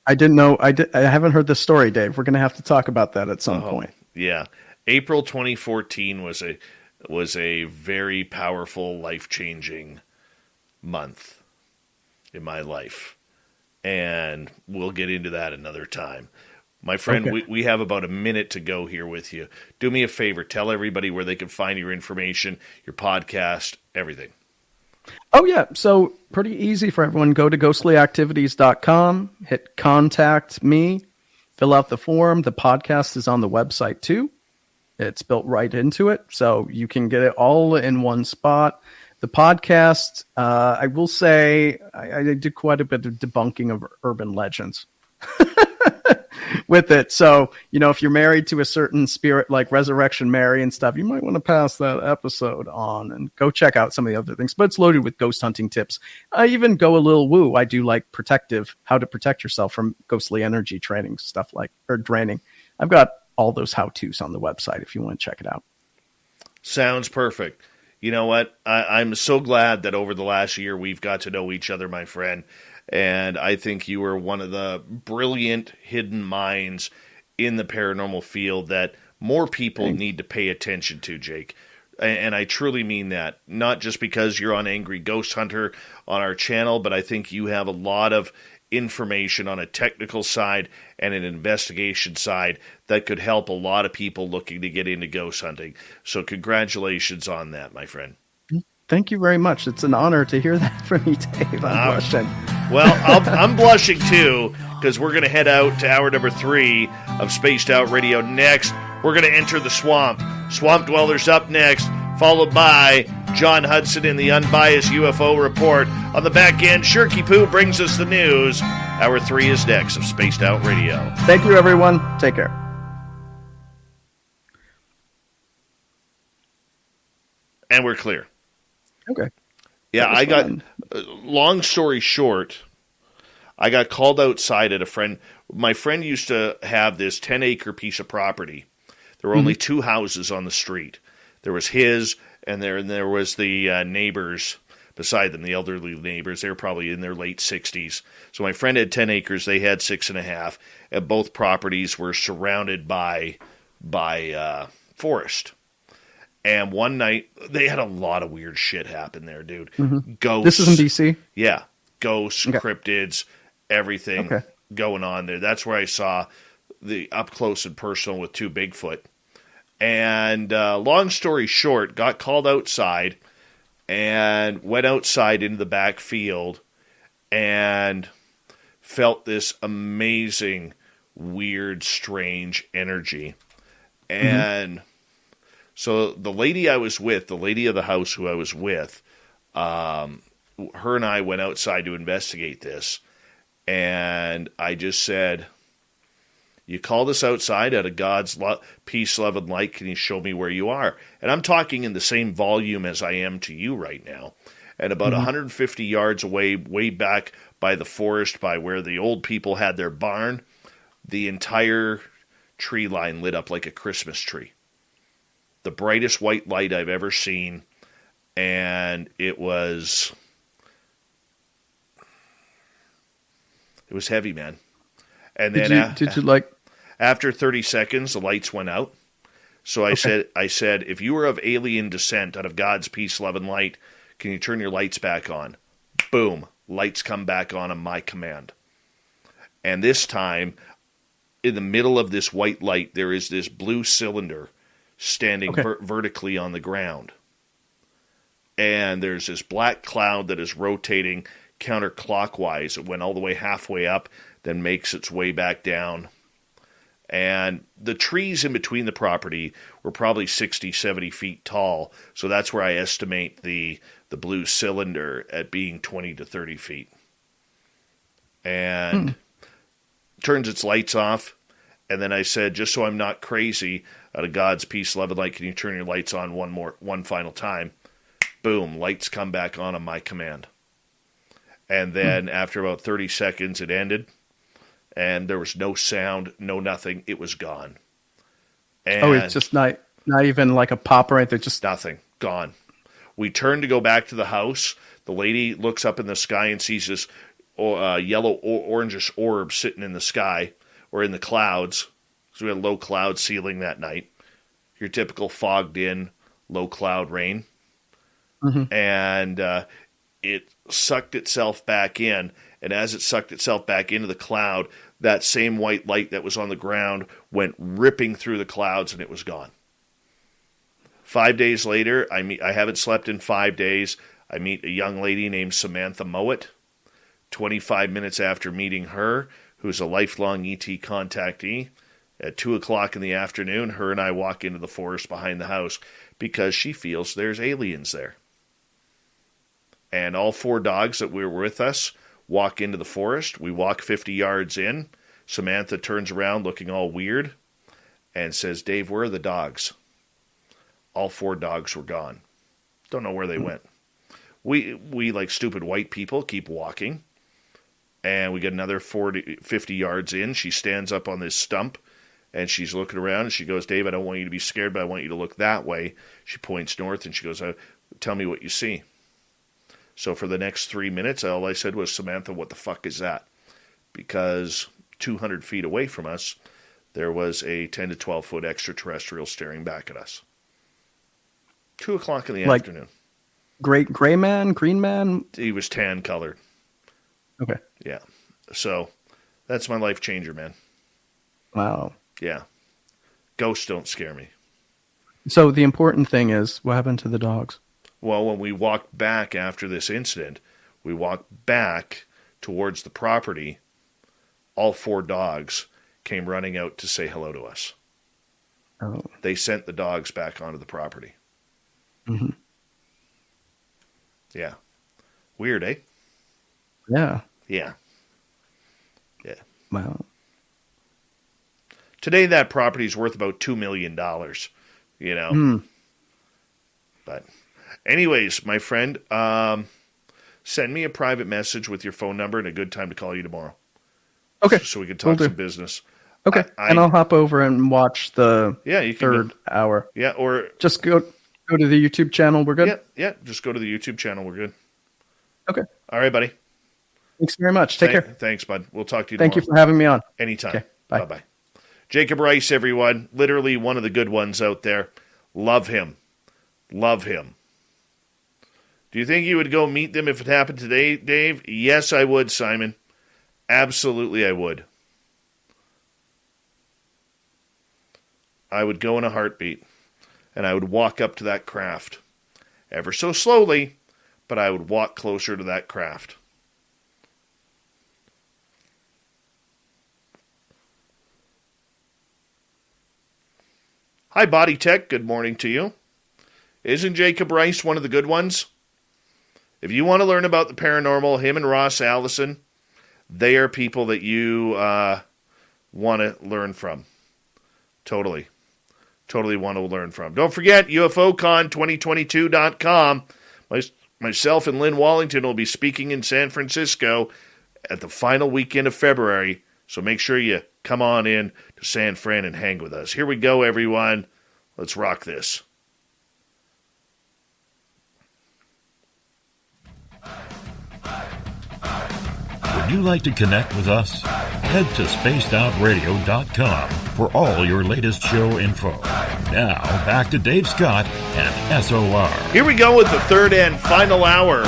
I didn't know. I haven't heard this story, Dave. We're going to have to talk about that at some point. Yeah. April 2014 was a very powerful, life-changing month in my life. And we'll get into that another time. My friend, okay. we have about a minute to go here with you. Do me a favor. Tell everybody where they can find your information, your podcast, everything. Oh, yeah. So pretty easy for everyone. Go to ghostlyactivities.com, hit contact me, fill out the form. The podcast is on the website, too. It's built right into it, so you can get it all in one spot. The podcast, I will say, I did quite a bit of debunking of urban legends with it. So, if you're married to a certain spirit like Resurrection Mary and stuff, you might want to pass that episode on and go check out some of the other things. But it's loaded with ghost hunting tips. I even go a little woo. I do how to protect yourself from ghostly energy training, or draining. I've got all those how-tos on the website if you want to check it out. Sounds perfect. You know what? I'm so glad that over the last year we've got to know each other, my friend. And I think you are one of the brilliant hidden minds in the paranormal field that more people need to pay attention to, Jake. And I truly mean that, not just because you're on Angry Ghost Hunter on our channel, but I think you have a lot of information on a technical side and an investigation side that could help a lot of people looking to get into ghost hunting. So congratulations on that, my friend. Thank you very much. It's an honor to hear that from you, Dave. I'm blushing. Well, I'm blushing too, because we're going to head out to hour number 3 of Spaced Out Radio. Next, we're going to enter the swamp. Swamp Dwellers up next, followed by John Hudson in the Unbiased UFO Report. On the back end, Shirky Poo brings us the news. Hour 3 is next of Spaced Out Radio. Thank you, everyone. Take care. And we're clear. Okay. Yeah, I got, long story short, I got called outside at a friend. My friend used to have this 10-acre piece of property. There were only 2 houses on the street. There was his, and there was the neighbors beside them, the elderly neighbors. They were probably in their late 60s. So my friend had 10 acres. They had 6.5. And both properties were surrounded by forest. And one night, they had a lot of weird shit happen there, dude. Ghosts. This is in D.C.? Yeah. Ghosts, cryptids, everything going on there. That's where I saw the up close and personal with 2 Bigfoot. And long story short, got called outside and went outside into the back field and felt this amazing, weird, strange energy. And so the lady I was with, the lady of the house who I was with, her and I went outside to investigate this. And I just said, you called us outside out of God's peace, love, and light. Can you show me where you are? And I'm talking in the same volume as I am to you right now. And about 150 yards away, way back by the forest, by where the old people had their barn, the entire tree line lit up like a Christmas tree. The brightest white light I've ever seen. And it was heavy, man. And then after 30 seconds, the lights went out. So I said, if you were of alien descent out of God's peace, love, and light, can you turn your lights back on? Boom. Lights come back on my command. And this time, in the middle of this white light, there is this blue cylinder standing vertically on the ground. And there's this black cloud that is rotating counterclockwise. It went all the way halfway up, then makes its way back down. And the trees in between the property were probably 60, 70 feet tall. So that's where I estimate the blue cylinder at being 20 to 30 feet. And turns its lights off. And then I said, just so I'm not crazy, out of God's peace, love, and light, can you turn your lights on one final time? Boom, lights come back on my command. And then after about 30 seconds, it ended. And there was no sound, no nothing. It was gone. And it's just not even like a pop or anything. Just nothing. Gone. We turned to go back to the house. The lady looks up in the sky and sees this yellow orangish orb sitting in the sky or in the clouds. So we had low cloud ceiling that night. Your typical fogged in, low cloud rain. And it sucked itself back in. And as it sucked itself back into the cloud, that same white light that was on the ground went ripping through the clouds and it was gone. 5 days later, I haven't slept in 5 days. I meet a young lady named Samantha Mowat. 25 minutes after meeting her, who's a lifelong ET contactee, at 2 o'clock in the afternoon, her and I walk into the forest behind the house because she feels there's aliens there. And all 4 dogs that were with us walk into the forest. We walk 50 yards in. Samantha turns around looking all weird and says, Dave, where are the dogs? All 4 dogs were gone. Don't know where they went. We like stupid white people, keep walking. And we get another 50 yards in. She stands up on this stump and she's looking around and she goes, Dave, I don't want you to be scared, but I want you to look that way. She points north and she goes, tell me what you see. So for the next 3 minutes, all I said was, Samantha, what the fuck is that? Because 200 feet away from us, there was a 10 to 12 foot extraterrestrial staring back at us. 2 o'clock in the afternoon. Gray man, green man? He was tan colored. Okay. Yeah. So that's my life changer, man. Wow. Yeah. Ghosts don't scare me. So the important thing is, what happened to the dogs? Well, when we walked back after this incident, we walked back towards the property. All 4 dogs came running out to say hello to us. Oh. They sent the dogs back onto the property. Mm-hmm. Yeah. Weird, eh? Yeah. Yeah. Yeah. Wow. Today, that property is worth about $2 million, you know. But anyways, my friend, send me a private message with your phone number and a good time to call you tomorrow. Okay. So we can talk some business. Okay. And I'll hop over and watch the third hour. Yeah, or just go to the YouTube channel. We're good? Yeah. Just go to the YouTube channel. We're good. Okay. All right, buddy. Thanks very much. Take care. Thanks, bud. We'll talk to you Thank tomorrow. you for having me on. Anytime. Okay. Bye. Bye-bye. Jacob Rice, everyone. Literally one of the good ones out there. Love him. Love him. Do you think you would go meet them if it happened today, Dave? Yes, I would, Simon. Absolutely, I would. I would go in a heartbeat, and I would walk up to that craft. Ever so slowly, but I would walk closer to that craft. Hi, Body Tech. Good morning to you. Isn't Jacob Rice one of the good ones? If you want to learn about the paranormal, him and Ross Allison, they are people that you want to learn from. Totally want to learn from. Don't forget, UFOCon2022.com. Myself and Lynn Wallington will be speaking in San Francisco at the final weekend of February, so make sure you come on in to San Fran and hang with us. Here we go, everyone. Let's rock this. Would you like to connect with us? Head to spacedoutradio.com for all your latest show info. Now, back to Dave Scott and SOR. Here we go with the third and final hour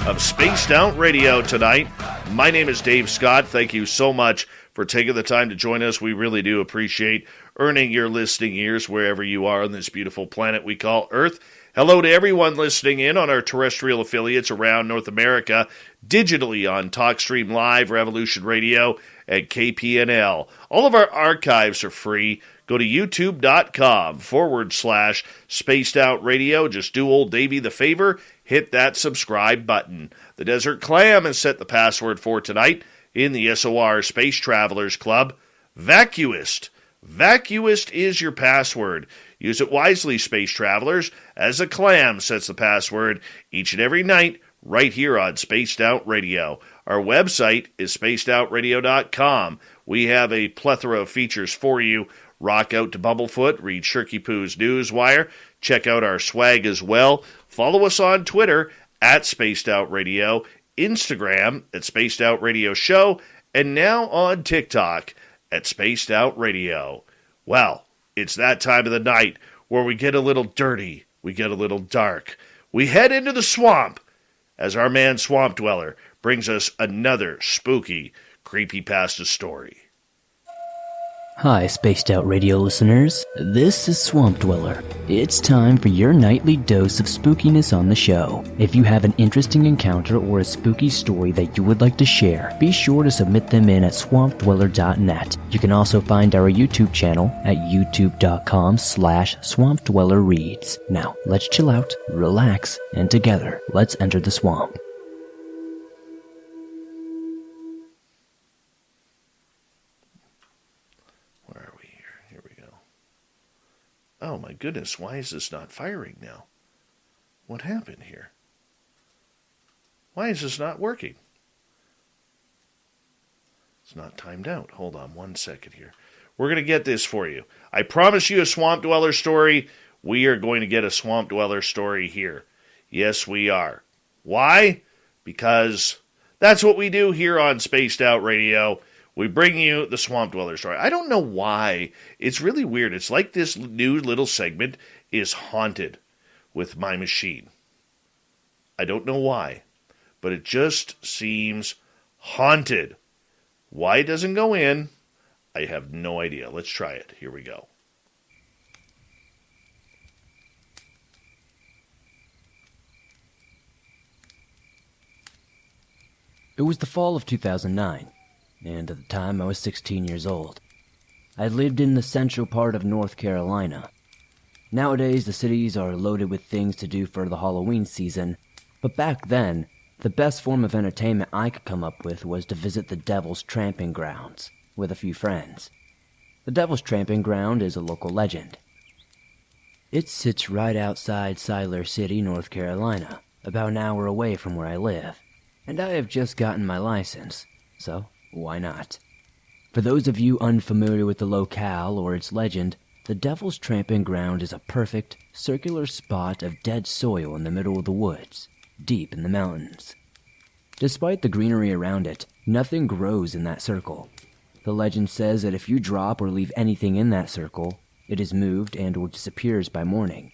of Spaced Out Radio tonight. My name is Dave Scott. Thank you so much for taking the time to join us. We really do appreciate earning your listening ears wherever you are on this beautiful planet we call Earth. Hello to everyone listening in on our terrestrial affiliates around North America, digitally on TalkStream Live, Revolution Radio, and KPNL. All of our archives are free. Go to youtube.com/Spaced Out Radio. Just do old Davey the favor. Hit that subscribe button. The Desert Clam has set the password for tonight in the SOR Space Travelers Club. Vacuist. Vacuist is your password. Use it wisely, Space Travelers, as a clam sets the password each and every night right here on Spaced Out Radio. Our website is spacedoutradio.com. We have a plethora of features for you. Rock out to Bumblefoot, read Shirky Poo's Newswire, check out our swag as well. Follow us on Twitter at Spaced Out Radio, Instagram at Spaced Out Radio Show, and now on TikTok at Spaced Out Radio. Well, it's that time of the night where we get a little dirty, we get a little dark. We head into the swamp as our man Swamp Dweller brings us another spooky, creepypasta story. Hi, Spaced Out Radio listeners. This is Swamp Dweller. It's time for your nightly dose of spookiness on the show. If you have an interesting encounter or a spooky story that you would like to share, be sure to submit them in at swampdweller.net. You can also find our YouTube channel at youtube.com/swampdwellerreads. Now, let's chill out, relax, and together, let's enter the swamp. Oh my goodness, why is this not firing now? What happened here? Why is this not working? It's not timed out. Hold on 1 second here. We're going to get this for you. I promise you a Swamp Dweller story. We are going to get a Swamp Dweller story here. Yes, we are. Why? because that's what we do here on Spaced Out Radio. We bring you the Swamp Dweller story. I don't know why. It's really weird. It's like this new little segment is haunted with my machine. I don't know why, but it just seems haunted. Why it doesn't go in, I have no idea. Let's try it. Here we go. It was the fall of 2009, and at the time I was 16 years old. I lived in the central part of North Carolina. Nowadays, the cities are loaded with things to do for the Halloween season, but back then, the best form of entertainment I could come up with was to visit the Devil's Tramping Grounds with a few friends. The Devil's Tramping Ground is a local legend. It sits right outside Siler City, North Carolina, about an hour away from where I live, and I have just gotten my license, so why not? For those of you unfamiliar with the locale or its legend, the Devil's Tramping Ground is a perfect, circular spot of dead soil in the middle of the woods, deep in the mountains. Despite the greenery around it, nothing grows in that circle. The legend says that if you drop or leave anything in that circle, it is moved and or disappears by morning,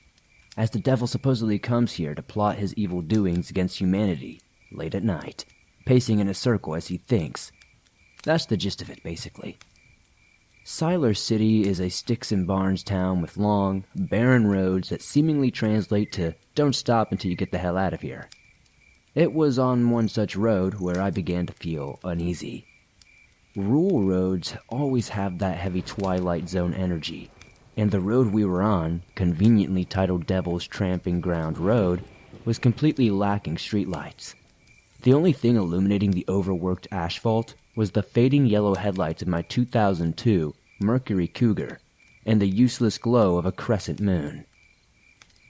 as the devil supposedly comes here to plot his evil doings against humanity late at night, pacing in a circle as he thinks. That's the gist of it, basically. Siler City is a sticks and barns town with long, barren roads that seemingly translate to "don't stop until you get the hell out of here." It was on one such road where I began to feel uneasy. Rural roads always have that heavy Twilight Zone energy, and the road we were on, conveniently titled Devil's Tramping Ground Road, was completely lacking streetlights. The only thing illuminating the overworked asphalt was the fading yellow headlights of my 2002 Mercury Cougar and the useless glow of a crescent moon.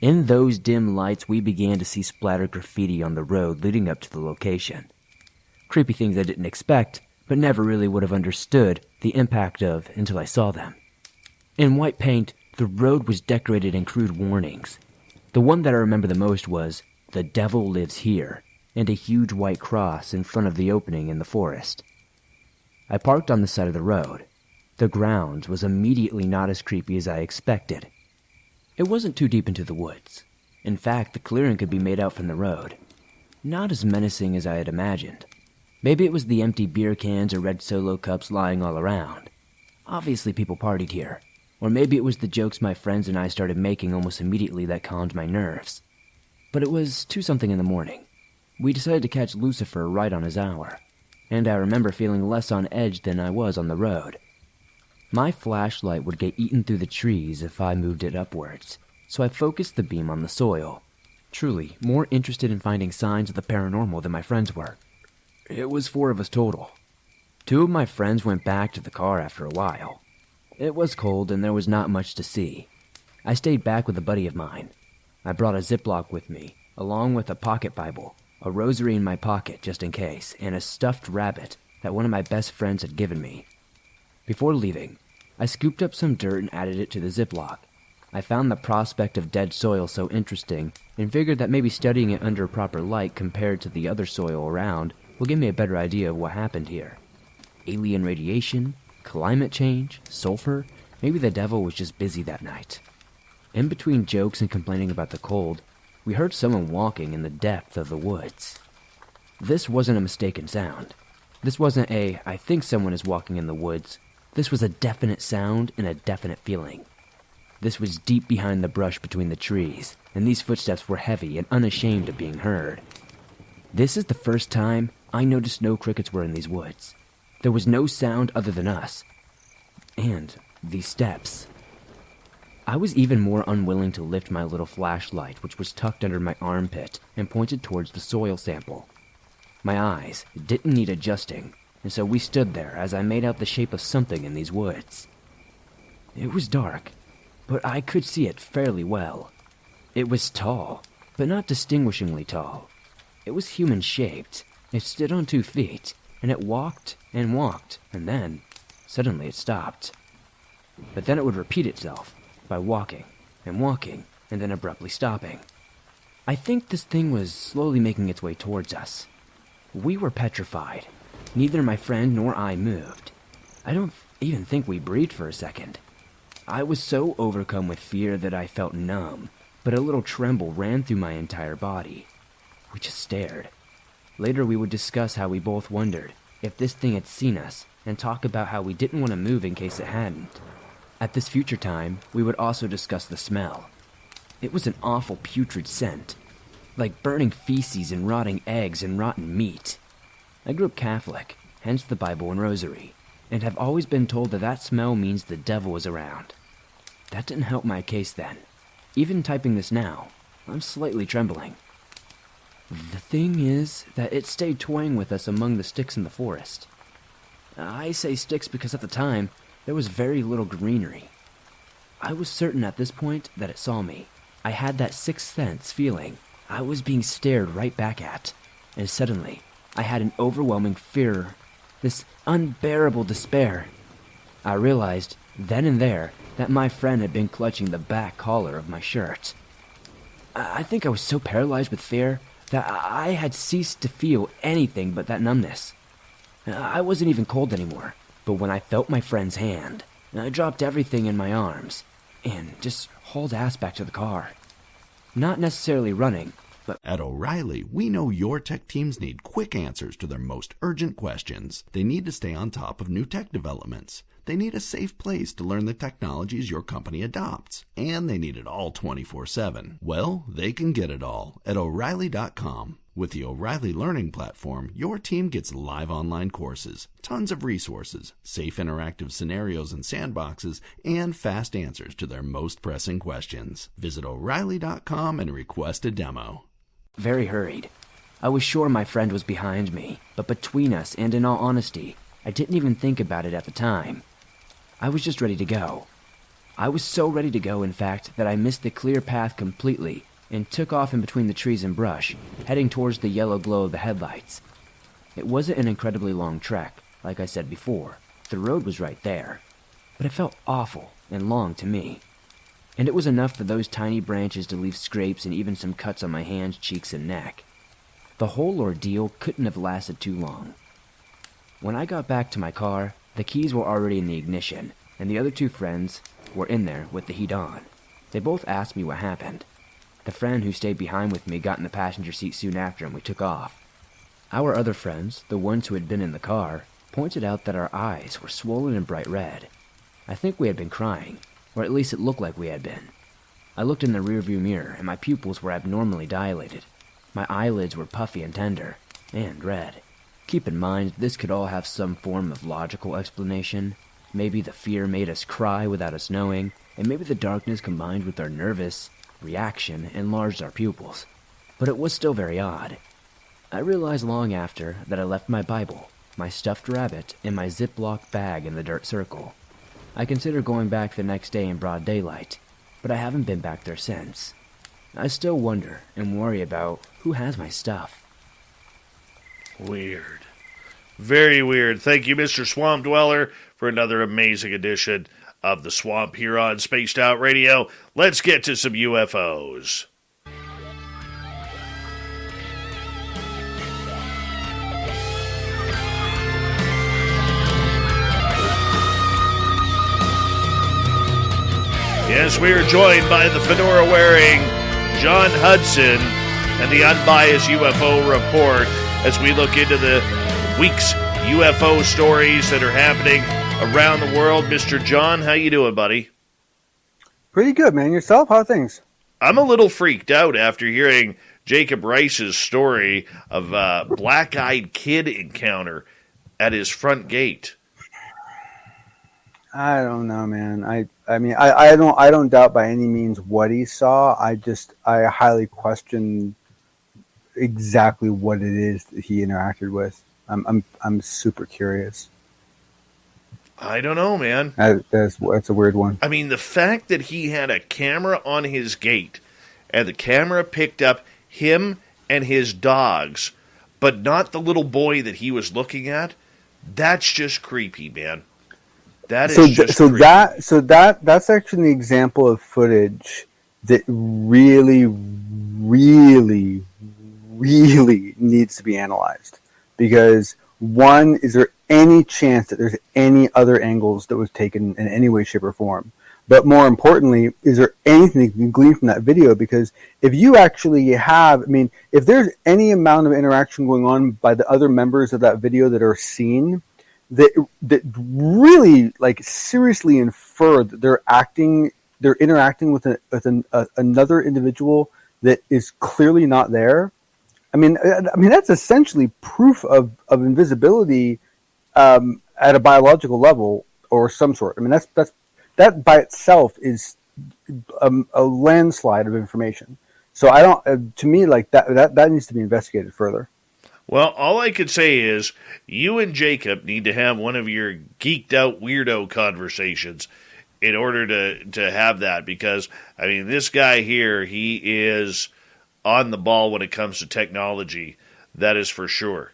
In those dim lights, we began to see splattered graffiti on the road leading up to the location. Creepy things I didn't expect, but never really would have understood the impact of until I saw them. In white paint, the road was decorated in crude warnings. The one that I remember the most was, "The Devil Lives Here," and a huge white cross in front of the opening in the forest. I parked on the side of the road. The grounds was immediately not as creepy as I expected. It wasn't too deep into the woods. In fact, the clearing could be made out from the road. Not as menacing as I had imagined. Maybe it was the empty beer cans or red Solo cups lying all around. Obviously people partied here. Or maybe it was the jokes my friends and I started making almost immediately that calmed my nerves. But it was 2-something in the morning. We decided to catch Lucifer right on his hour, and I remember feeling less on edge than I was on the road. My flashlight would get eaten through the trees if I moved it upwards, so I focused the beam on the soil, truly more interested in finding signs of the paranormal than my friends were. It was 4 of us total. 2 of my friends went back to the car after a while. It was cold and there was not much to see. I stayed back with a buddy of mine. I brought a Ziploc with me, along with a pocket Bible, a rosary in my pocket just in case, and a stuffed rabbit that one of my best friends had given me. Before leaving, I scooped up some dirt and added it to the Ziploc. I found the prospect of dead soil so interesting and figured that maybe studying it under proper light compared to the other soil around will give me a better idea of what happened here. Alien radiation, climate change, sulfur, maybe the devil was just busy that night. In between jokes and complaining about the cold, we heard someone walking in the depth of the woods. This wasn't a mistaken sound. This wasn't a, "I think someone is walking in the woods." This was a definite sound and a definite feeling. This was deep behind the brush between the trees, and these footsteps were heavy and unashamed of being heard. This is the first time I noticed no crickets were in these woods. There was no sound other than us. And these steps. I was even more unwilling to lift my little flashlight, which was tucked under my armpit, and pointed towards the soil sample. My eyes didn't need adjusting, and so we stood there as I made out the shape of something in these woods. It was dark, but I could see it fairly well. It was tall, but not distinguishingly tall. It was human-shaped. It stood on 2 feet, and it walked, and then, suddenly it stopped. But then it would repeat itself by walking, and then abruptly stopping. I think this thing was slowly making its way towards us. We were petrified. Neither my friend nor I moved. I don't even think we breathed for a second. I was so overcome with fear that I felt numb, but a little tremble ran through my entire body. We just stared. Later we would discuss how we both wondered if this thing had seen us, and talk about how we didn't want to move in case it hadn't. At this future time, we would also discuss the smell. It was an awful putrid scent, like burning feces and rotting eggs and rotten meat. I grew up Catholic, hence the Bible and rosary, and have always been told that that smell means the devil is around. That didn't help my case then. Even typing this now, I'm slightly trembling. The thing is that it stayed toying with us among the sticks in the forest. I say sticks because at the time, there was very little greenery. I was certain at this point that it saw me. I had that sixth sense feeling I was being stared right back at, and suddenly, I had an overwhelming fear, this unbearable despair. I realized, then and there, that my friend had been clutching the back collar of my shirt. I think I was so paralyzed with fear that I had ceased to feel anything but that numbness. I wasn't even cold anymore, but when I felt my friend's hand, I dropped everything in my arms and just hauled ass back to the car. Not necessarily running, but... At O'Reilly, we know your tech teams need quick answers to their most urgent questions. They need to stay on top of new tech developments. They need a safe place to learn the technologies your company adopts. And they need it all 24/7. Well, they can get it all at O'Reilly.com. With the O'Reilly Learning Platform, your team gets live online courses, tons of resources, safe interactive scenarios and sandboxes, and fast answers to their most pressing questions. Visit O'Reilly.com and request a demo. Very hurried. I was sure my friend was behind me, but between us and in all honesty, I didn't even think about it at the time. I was just ready to go. I was so ready to go, in fact, that I missed the clear path completely and took off in between the trees and brush, heading towards the yellow glow of the headlights. It wasn't an incredibly long trek, like I said before. The road was right there, but it felt awful and long to me. And it was enough for those tiny branches to leave scrapes and even some cuts on my hands, cheeks, and neck. The whole ordeal couldn't have lasted too long. When I got back to my car, the keys were already in the ignition, and the other two friends were in there with the heat on. They both asked me what happened. The friend who stayed behind with me got in the passenger seat soon after, and we took off. Our other friends, the ones who had been in the car, pointed out that our eyes were swollen and bright red. I think we had been crying, or at least it looked like we had been. I looked in the rearview mirror, and my pupils were abnormally dilated. My eyelids were puffy and tender, and red. Keep in mind, this could all have some form of logical explanation. Maybe the fear made us cry without us knowing, and maybe the darkness combined with our nervous reaction enlarged our pupils. But it was still very odd. I realized long after that I left my Bible, my stuffed rabbit, and my Ziploc bag in the dirt circle. I considered going back the next day in broad daylight, but I haven't been back there since. I still wonder and worry about who has my stuff. Weird. Very weird. Thank you, Mr. Swamp Dweller, for another amazing edition of The Swamp here on Spaced Out Radio. Let's get to some UFOs. Yes, we are joined by the fedora-wearing John Hudson and the Unbiased UFO Report as we look into the week's UFO stories that are happening around the world. Mr. John, how you doing, buddy? Pretty good, man. Yourself? How are things? I'm a little freaked out after hearing Jacob Rice's story of a black-eyed kid encounter at his front gate. I don't know, man. I mean, I don't doubt by any means what he saw. I highly question exactly what it is that he interacted with. I'm super curious. I don't know, man. That's a weird one. I mean, the fact that he had a camera on his gate and the camera picked up him and his dogs, but not the little boy that he was looking at, that's just creepy, man. That's actually an example of footage that really, really, really needs to be analyzed. because one, is there any chance that there's any other angles that was taken in any way, shape, or form? But more importantly, is there anything you can glean from that video? Because if you actually have, I mean, if there's any amount of interaction going on by the other members of that video that are seen, that really like seriously infer that they're interacting with another individual that is clearly not there. I mean that's essentially proof of invisibility at a biological level or some sort. I mean that by itself is a landslide of information. So I don't. To me, like that needs to be investigated further. Well, all I could say is you and Jacob need to have one of your geeked out weirdo conversations in order to have that, because I mean this guy here, he is on the ball when it comes to technology. That is for sure.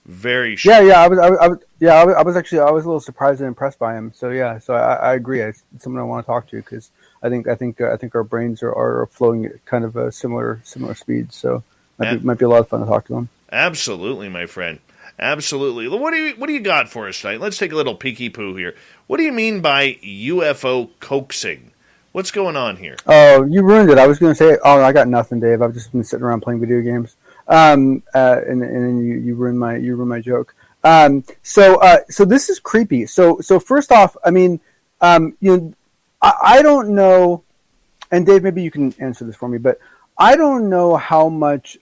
Very sure. Yeah. I was actually a little surprised and impressed by him. So yeah, so I agree. It's someone I want to talk to because I think our brains are flowing at kind of a similar speed. So might be a lot of fun to talk to him. Absolutely, my friend. Absolutely. What do you got for us tonight? Let's take a little peeky poo here. What do you mean by UFO coaxing? What's going on here? Oh, you ruined it. I was going to say, I got nothing, Dave. I've just been sitting around playing video games. And then you ruined my joke. So this is creepy. So first off, I mean, I don't know, and Dave, maybe you can answer this for me, but I don't know how much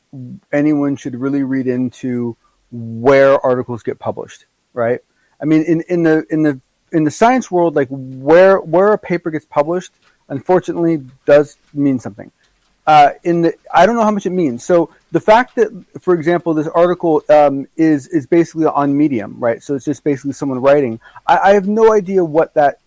anyone should really read into where articles get published, right? I mean, in the science world, like where a paper gets published, unfortunately, does mean something. I don't know how much it means. So the fact that, for example, this article is basically on Medium, right? So it's just basically someone writing. I have no idea what that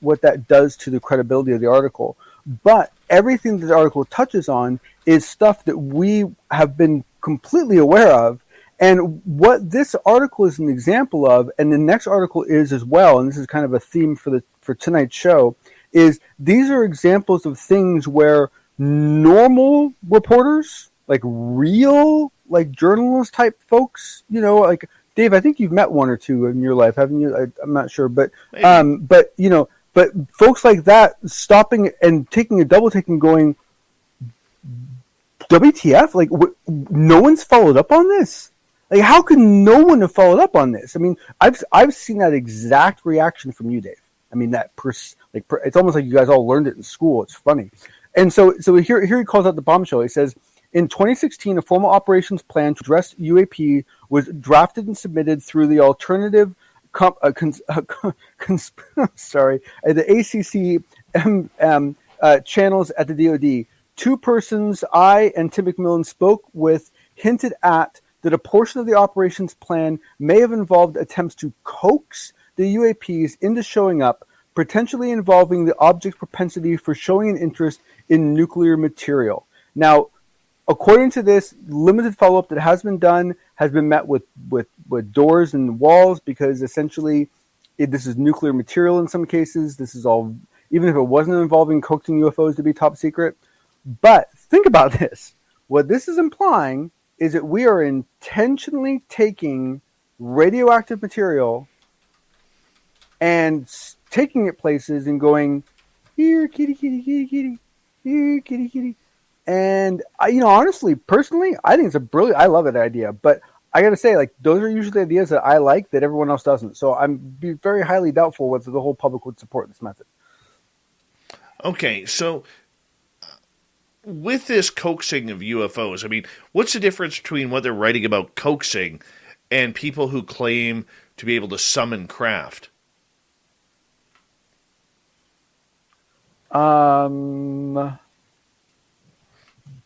does to the credibility of the article. But everything that the article touches on is stuff that we have been completely aware of. And what this article is an example of, and the next article is as well, and this is kind of a theme for tonight's show, is these are examples of things where normal reporters, like real, like journalist type folks, like Dave, I think you've met one or two in your life, haven't you? I'm not sure, but but folks like that stopping and taking a double take and going, WTF? Like, no one's followed up on this. Like, how can no one have followed up on this? I mean, I've seen that exact reaction from you, Dave. I mean, it's almost like you guys all learned it in school. It's funny. And so here he calls out the bombshell. He says, in 2016, a formal operations plan to address UAP was drafted and submitted through the alternative the ACC channels at the DoD. Two persons I and Tim McMillan spoke with hinted at that a portion of the operations plan may have involved attempts to coax the UAPs into showing up, potentially involving the object's propensity for showing an interest in nuclear material. Now, according to this, limited follow-up that has been done has been met with doors and walls, because essentially this is nuclear material in some cases. This is all, even if it wasn't involving coaxing UFOs to be top secret. But think about this. What this is implying is that we are intentionally taking radioactive material and taking it places and going, here, kitty, kitty, kitty, kitty, here, kitty, kitty. And honestly, personally, I think it's I love that idea. But I got to say, like, those are usually ideas that I like that everyone else doesn't. So I'm be very highly doubtful whether the whole public would support this method. Okay, so with this coaxing of UFOs, I mean, what's the difference between what they're writing about coaxing and people who claim to be able to summon craft?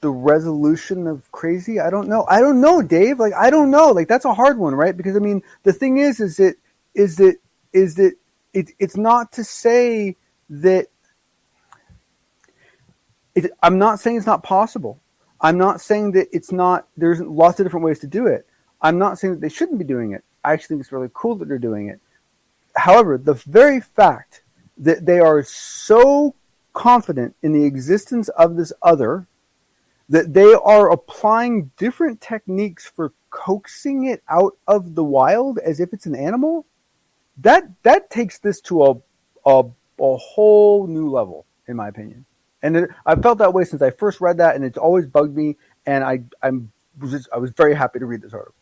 The resolution of crazy? I don't know, Dave. Like, I don't know. Like, that's a hard one, right? Because I mean, the thing is that it's not to say that I'm not saying it's not possible. I'm not saying that it's not. There's lots of different ways to do it. I'm not saying that they shouldn't be doing it. I actually think it's really cool that they're doing it. However, the very fact that they are so confident in the existence of this other that they are applying different techniques for coaxing it out of the wild as if it's an animal. That takes this to a whole new level, in my opinion. And I've felt that way since I first read that, and it's always bugged me. And I was very happy to read this article.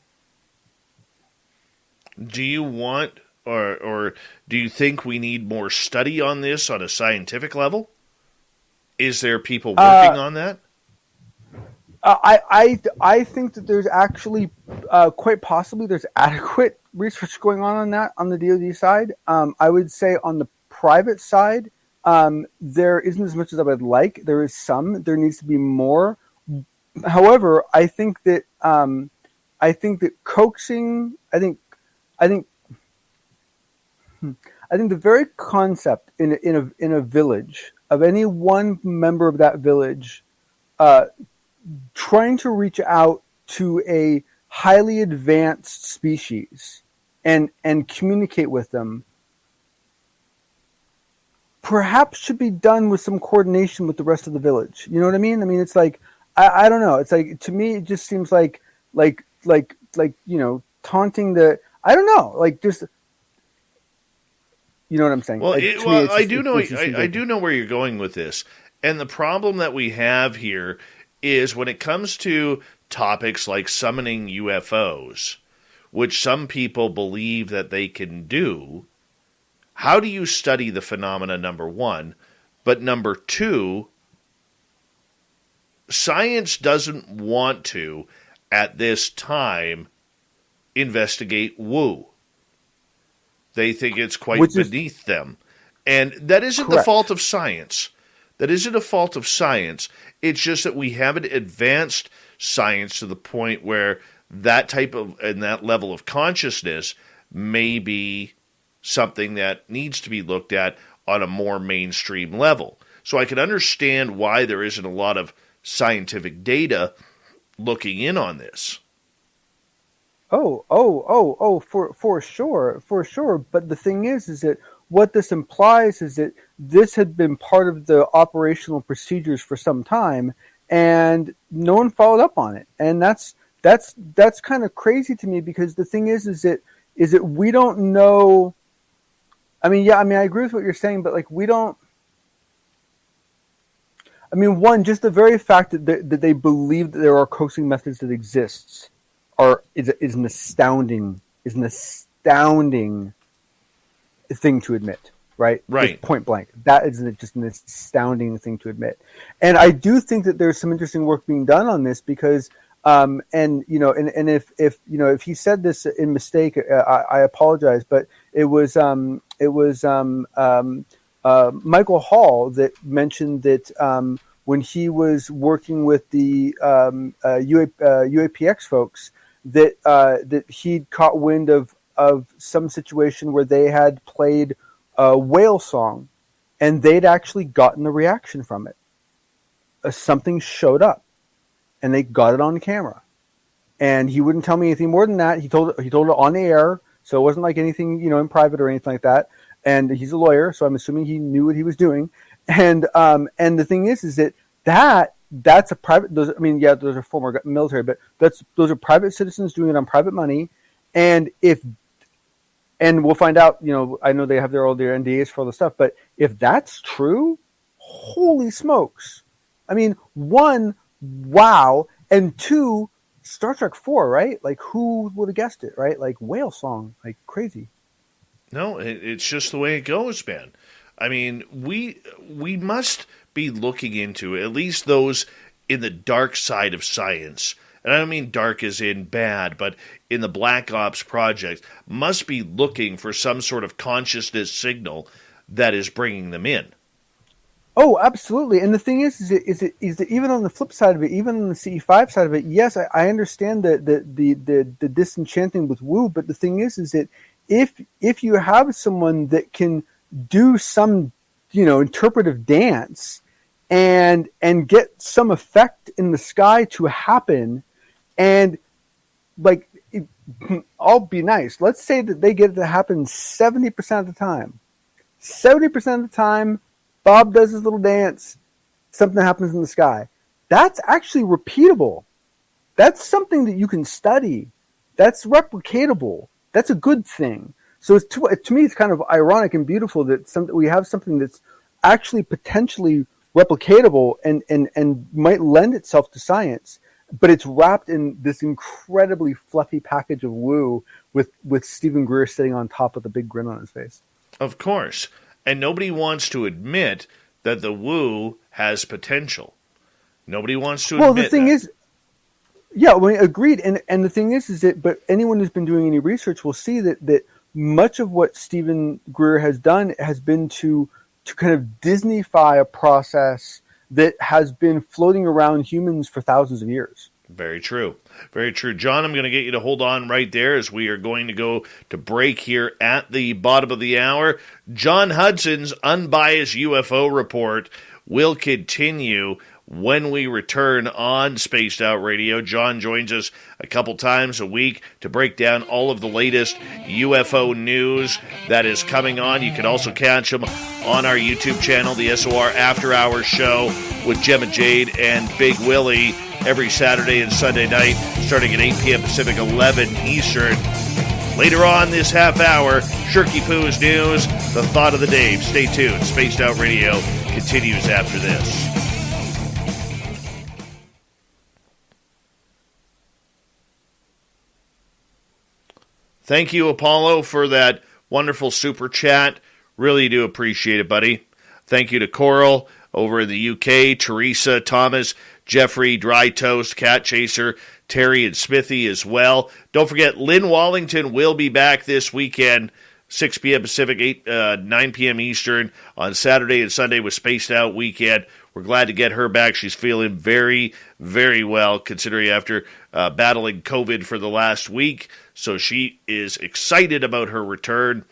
Do you want, or do you think we need more study on this on a scientific level? Is there people working on that? I think that there's actually quite possibly there's adequate research going on that on the DoD side. I would say on the private side, there isn't as much as I would like. There is some. There needs to be more. However, I think that coaxing. I think the very concept in a village of any one member of that village trying to reach out to a highly advanced species and communicate with them perhaps should be done with some coordination with the rest of the village. You know what I mean? I mean, it's like, I don't know. It's like, to me, it just seems like, taunting the, I don't know, like just, you know what I'm saying? Well, like, I do know where you're going with this. And the problem that we have here is when it comes to topics like summoning UFOs, which some people believe that they can do, how do you study the phenomena, number one? But number two, science doesn't want to, at this time, investigate woo. They think it's quite beneath them. And that isn't the fault of science. That isn't a fault of science. It's just that we haven't advanced science to the point where that type of and that level of consciousness may be something that needs to be looked at on a more mainstream level. So I can understand why there isn't a lot of scientific data looking in on this. For sure. But the thing is that what this implies is that this had been part of the operational procedures for some time, and no one followed up on it. And that's kind of crazy to me, because the thing is that we don't know. I agree with what you're saying, but like, we don't. I mean, one, just the very fact that they believe that there are coaxing methods that exists is an astounding thing to admit, right? Right. Just point blank. That is just an astounding thing to admit. And I do think that there's some interesting work being done on this, because if he said this in mistake, I apologize, but it was Michael Hall that mentioned that when he was working with the UAPX folks, that he'd caught wind of some situation where they had played a whale song, and they'd actually gotten a reaction from it. Something showed up, and they got it on camera. And he wouldn't tell me anything more than that. He told it on the air, so it wasn't like anything, in private or anything like that. And he's a lawyer, so I'm assuming he knew what he was doing. And the thing is that's a private. Those are former military, but those are private citizens doing it on private money. And we'll find out. I know they have all their NDAs for all the stuff, but if that's true, holy smokes! I mean, one, wow, and two, Star Trek 4, right? Like, who would have guessed it, right? Like, whale song, like crazy. No, it's just the way it goes, man. I mean, we must be looking into, at least those in the dark side of science, and I don't mean dark as in bad, but in the Black Ops project, must be looking for some sort of consciousness signal that is bringing them in. Oh, absolutely. And the thing is that even on the flip side of it, even on the CE5 side of it, yes, I understand the disenchanting with woo, but the thing is that if you have someone that can do some, interpretive dance and get some effect in the sky to happen, and like, I'll be nice. Let's say that they get it to happen 70% of the time. 70% of the time, Bob does his little dance, something happens in the sky. that's actually repeatable. That's something that you can study. That's replicatable. That's a good thing. So to me, it's kind of ironic and beautiful that we have something that's actually potentially replicatable and might lend itself to science, but it's wrapped in this incredibly fluffy package of woo with Stephen Greer sitting on top with a big grin on his face. Of course. And nobody wants to admit that the woo has potential. Nobody wants to admit that. Well, the thing is, yeah, agreed. And the thing is that, but anyone who's been doing any research will see that much of what Stephen Greer has done has been to kind of Disneyfy a process that has been floating around humans for thousands of years. Very true. Very true. John, I'm going to get you to hold on right there as we are going to go to break here at the bottom of the hour. John Hudson's unbiased UFO report will continue when we return on Spaced Out Radio. John joins us a couple times a week to break down all of the latest UFO news that is coming on. You can also catch him on our YouTube channel, the SOR After Hours Show with Gemma Jade and Big Willie every Saturday and Sunday night, starting at 8 p.m. Pacific, 11 Eastern. Later on this half hour, Shirky Poo's news, the thought of the day. Stay tuned. Spaced Out Radio continues after this. Thank you, Apollo, for that wonderful super chat. Really do appreciate it, buddy. Thank you to Coral over in the UK, Teresa, Thomas, Jeffrey, Dry Toast, Cat Chaser, Terry, and Smithy as well. Don't forget, Lynn Wallington will be back this weekend, 6 p.m. Pacific, 9 p.m. Eastern, on Saturday and Sunday with Spaced Out Weekend. We're glad to get her back. She's feeling very, very well, considering after battling COVID for the last week. So she is excited about her return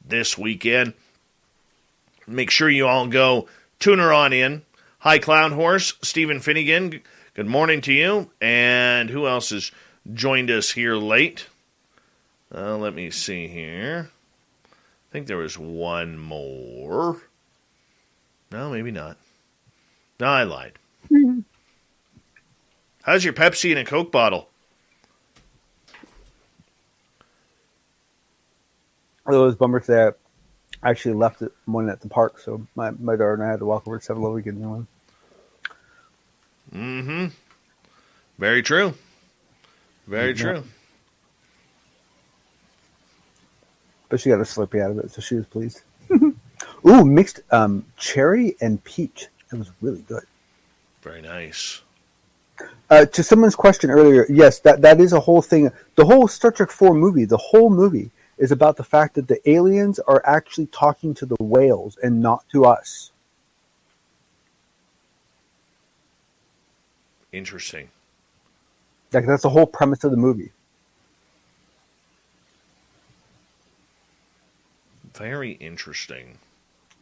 this weekend. Make sure you all go tune her on in. Hi, Clown Horse, Stephen Finnegan. Good morning to you. And who else has joined us here late? Let me see here. I think there was one more. No, maybe not. No, I lied. How's your Pepsi in a Coke bottle? It was bummer that I actually left one at the park, so my daughter and I had to walk over to 7-Eleven to get a new one. Mm-hmm. Very true. Very true. But she got a Slurpee out of it, so she was pleased. Ooh, mixed cherry and peach. It was really good. Very nice. To someone's question earlier, yes, that is a whole thing. The whole Star Trek 4 movie, the whole movie, is about the fact that the aliens are actually talking to the whales and not to us. Interesting. Like, that's the whole premise of the movie. Very interesting.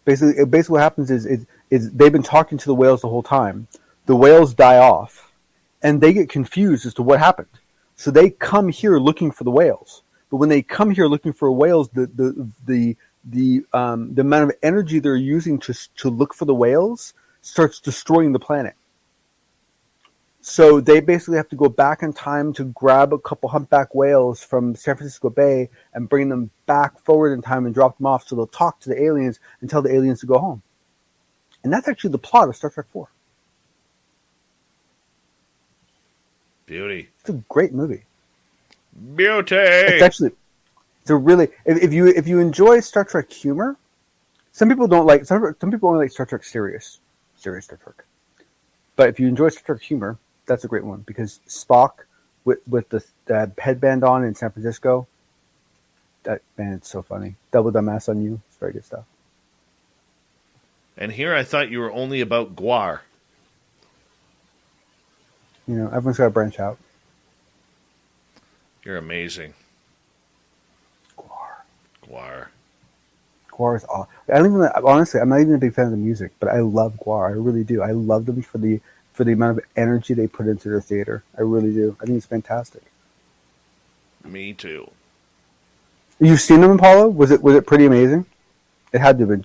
Basically what happens is they've been talking to the whales the whole time. The whales die off, and they get confused as to what happened. So they come here looking for the whales. But when they come here looking for whales, the amount of energy they're using to look for the whales starts destroying the planet. So they basically have to go back in time to grab a couple humpback whales from San Francisco Bay and bring them back forward in time and drop them off so they'll talk to the aliens and tell the aliens to go home. And that's actually the plot of Star Trek 4. Beauty. It's a great movie. Beauty. It's a really, if you enjoy Star Trek humor, some people don't like, some people only like Star Trek serious Star Trek. But if you enjoy Star Trek humor, that's a great one, because Spock with the headband on in San Francisco, it's so funny. Double dumbass on you. It's very good stuff. And here I thought you were only about Guar. You know, everyone's got to branch out. You're amazing. Guar is awesome. Honestly, I'm not even a big fan of the music, but I love Guar. I really do. I love them for the amount of energy they put into their theater. I really do. I think it's fantastic. Me too. You've seen them, Apollo? Was it pretty amazing? It had to have been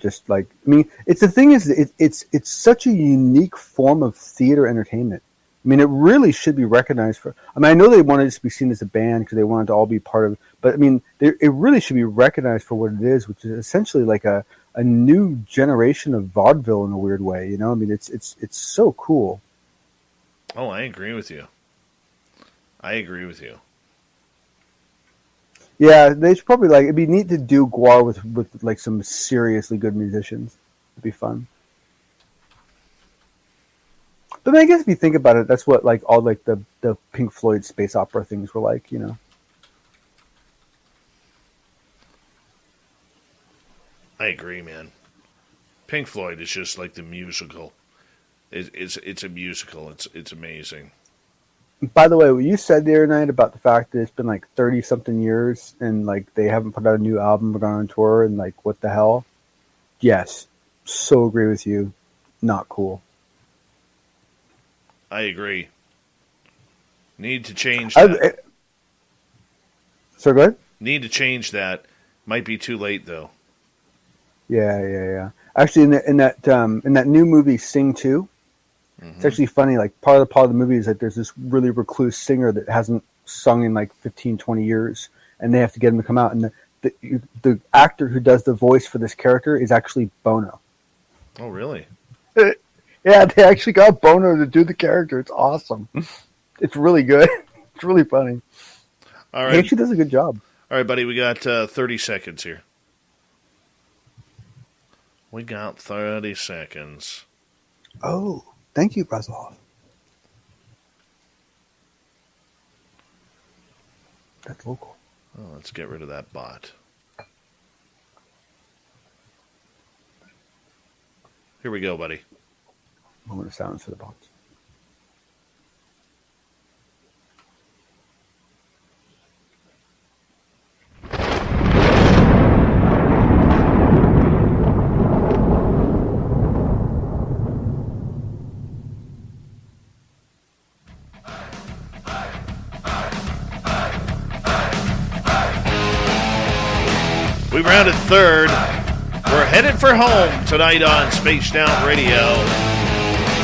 it's the thing is it's such a unique form of theater entertainment. I mean, it really should be recognized for. I mean, I know they wanted it to be seen as a band because they wanted to all be part of. But I mean, it really should be recognized for what it is, which is essentially like a new generation of vaudeville in a weird way. You know, I mean, it's so cool. Oh, I agree with you. Yeah, they should probably it'd be neat to do Guar with like some seriously good musicians. It'd be fun. But I guess if you think about it, that's what like all like the Pink Floyd space opera things were like, you know. I agree, man. Pink Floyd is just like the musical. It's a musical. It's amazing. By the way, what you said the other night about the fact that it's been like 30-something years and like they haven't put out a new album or gone on tour and like what the hell? Yes, so agree with you. Not cool. I agree. Need to change that. So good? Need to change that. Might be too late though. Yeah. Actually, in that new movie, Sing 2, it's actually funny. Like part of the movie is that there's this really recluse singer that hasn't sung in like 15, 20 years, and they have to get him to come out. And the actor who does the voice for this character is actually Bono. Oh, really? Yeah, they actually got Bono to do the character. It's awesome. It's really good. It's really funny. All right. He actually does a good job. All right, buddy. We got 30 seconds here. We got 30 seconds. Oh, thank you, Brazilov. That's local. Oh, let's get rid of that bot. Here we go, buddy. Moment of silence for the bots. We rounded third. We're headed for home tonight on Spaced Out Radio.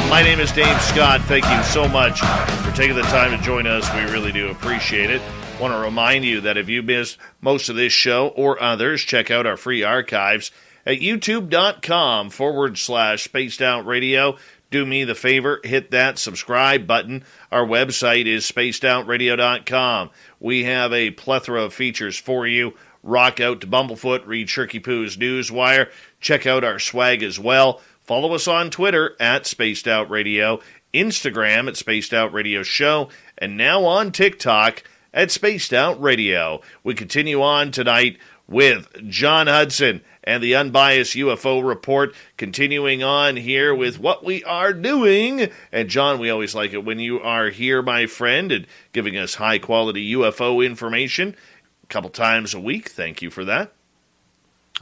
My name is Dave Scott. Thank you so much for taking the time to join us. We really do appreciate it. Want to remind you that if you missed most of this show or others, check out our free archives at youtube.com/Spaced Out Radio. Do me the favor, hit that subscribe button. Our website is spacedoutradio.com. We have a plethora of features for you. Rock out to Bumblefoot, read Shirky Poo's Newswire. Check out our swag as well. Follow us on Twitter at Spaced Out Radio, Instagram at Spaced Out Radio Show, and now on TikTok at Spaced Out Radio. We continue on tonight with John Hudson and the Unbiased UFO Report, continuing on here with what we are doing. And John, we always like it when you are here, my friend, and giving us high-quality UFO information a couple times a week. Thank you for that.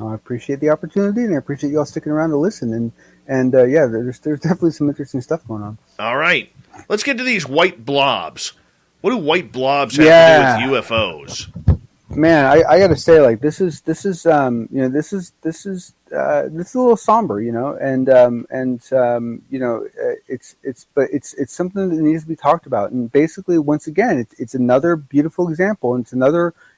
I appreciate the opportunity, and I appreciate you all sticking around to listen. And yeah, there's definitely some interesting stuff going on. All right, let's get to these white blobs. What do white blobs have to do with UFOs? Man, I got to say, like this is a little somber, you know, and you know, it's something that needs to be talked about. And basically, once again, it's another beautiful example, and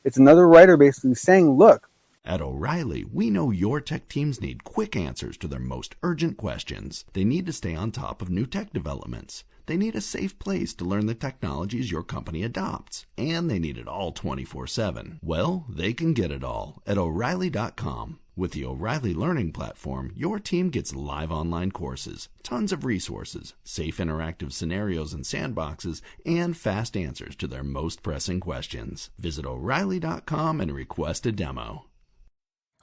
it's another writer basically saying, look. At O'Reilly, we know your tech teams need quick answers to their most urgent questions. They need to stay on top of new tech developments. They need a safe place to learn the technologies your company adopts. And they need it all 24/7. Well, they can get it all at O'Reilly.com. With the O'Reilly Learning Platform, your team gets live online courses, tons of resources, safe interactive scenarios and sandboxes, and fast answers to their most pressing questions. Visit O'Reilly.com and request a demo.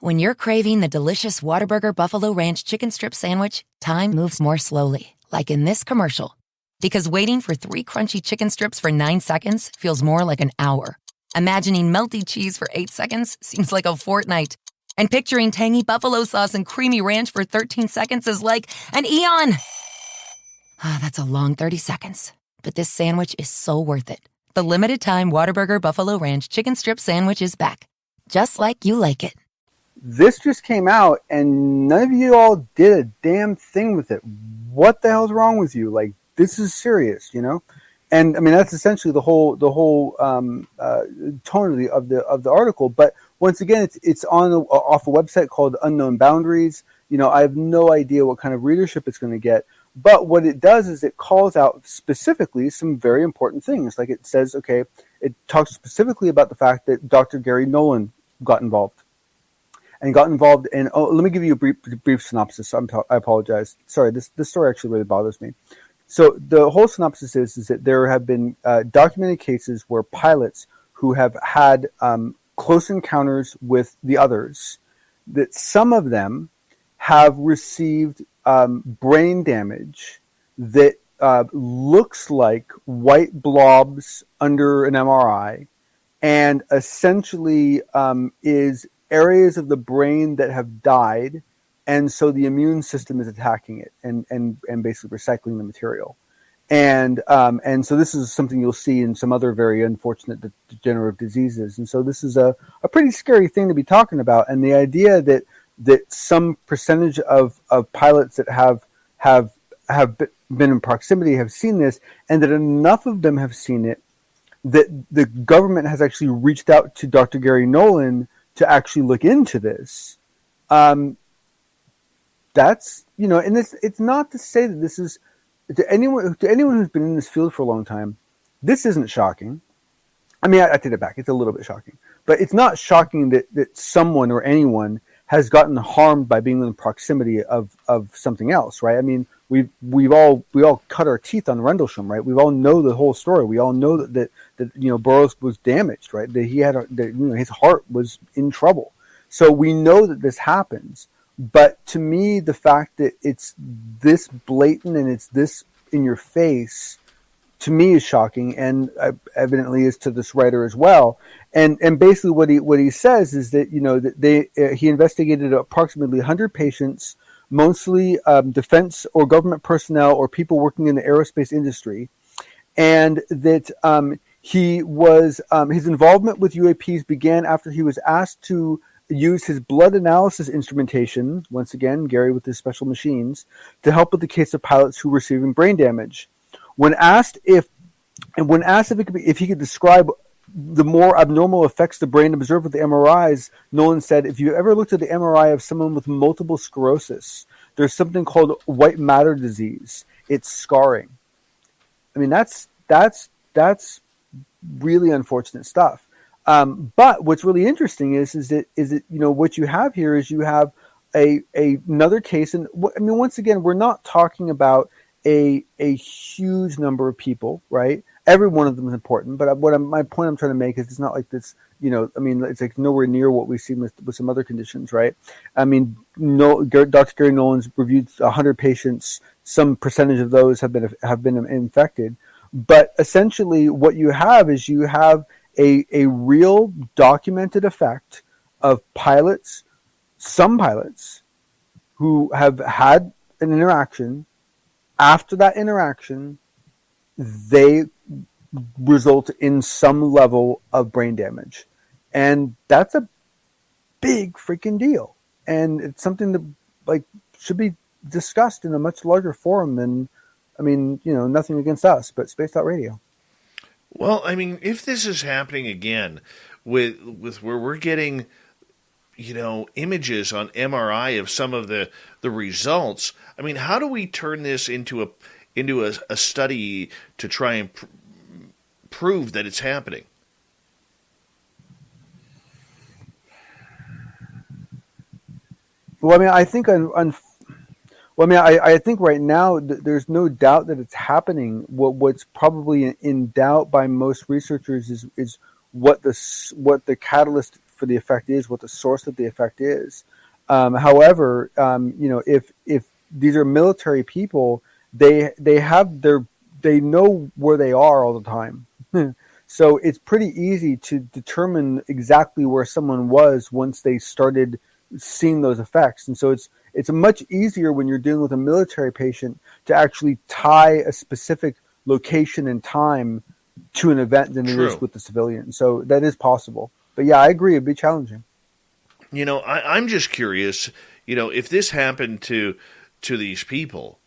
When you're craving the delicious Whataburger Buffalo Ranch Chicken Strip Sandwich, time moves more slowly, like in this commercial. Because waiting for 3 crunchy chicken strips for 9 seconds feels more like an hour. Imagining melty cheese for 8 seconds seems like a fortnight. And picturing tangy buffalo sauce and creamy ranch for 13 seconds is like an eon. That's a long 30 seconds. But this sandwich is so worth it. The limited-time Whataburger Buffalo Ranch Chicken Strip Sandwich is back. Just like you like it. This just came out, and none of you all did a damn thing with it. What the hell's wrong with you? Like, this is serious, And I mean, that's essentially the whole tone of the article. But once again, it's off a website called Unknown Boundaries. I have no idea what kind of readership it's going to get. But what it does is it calls out specifically some very important things. Like it says, okay, it talks specifically about the fact that Dr. Gary Nolan got involved. And got involved in, let me give you a brief synopsis. I apologize. Sorry, this story actually really bothers me. So the whole synopsis is that there have been documented cases where pilots who have had close encounters with the others, that some of them have received brain damage that looks like white blobs under an MRI, and essentially is areas of the brain that have died, and so the immune system is attacking it and basically recycling the material. And so this is something you'll see in some other very unfortunate degenerative diseases. And so this is a pretty scary thing to be talking about. And the idea that some percentage of pilots that have been in proximity have seen this, and that enough of them have seen it that the government has actually reached out to Dr. Gary Nolan to actually look into this. That's, and it's not to say that this is, to anyone who's been in this field for a long time, this isn't shocking. I mean, I take it back. It's a little bit shocking, but it's not shocking that someone or anyone has gotten harmed by being in the proximity of something else, right? I mean, we all cut our teeth on Rendlesham, right? We all know the whole story. We all know that Burroughs was damaged, right? That he had his heart was in trouble. So we know that this happens. But to me, the fact that it's this blatant and it's this in your face, to me, is shocking, and evidently is to this writer as well. And basically, what he says is that that he investigated approximately 100 patients, mostly defense or government personnel or people working in the aerospace industry, and that he was his involvement with UAPs began after he was asked to use his blood analysis instrumentation, once again, Gary with his special machines, to help with the case of pilots who were receiving brain damage. When asked if he could describe the more abnormal effects the brain observed with the MRIs, Nolan said, "If you ever looked at the MRI of someone with multiple sclerosis, there's something called white matter disease. It's scarring." I mean, that's really unfortunate stuff. But what's really interesting is that what you have here is you have another case, and I mean, once again, we're not talking about a huge number of people, right? Every one of them is important, but my point I'm trying to make is it's not like this. I mean, it's like nowhere near what we've seen with some other conditions, right? I mean, Dr. Gary Nolan's reviewed 100 patients. Some percentage of those have been infected, but essentially, what you have is a real documented effect of some pilots who have had an interaction. After that interaction, they result in some level of brain damage. And that's a big freaking deal. And it's something that should be discussed in a much larger forum than, nothing against us, but Spaced Out Radio. Well, I mean, if this is happening again with where we're getting, images on MRI of some of the results, I mean, how do we turn this into a study to try and prove that it's happening? Well, I mean, I think I think right now there's no doubt that it's happening. What's probably in doubt by most researchers is what the catalyst for the effect is, what the source of the effect is. However, if these are military people, they know where they are all the time. So it's pretty easy to determine exactly where someone was once they started seeing those effects. And so it's much easier when you're dealing with a military patient to actually tie a specific location and time to an event than True. It is with the civilian. So that is possible. But yeah, I agree. It'd be challenging. I'm just curious, if this happened to these people,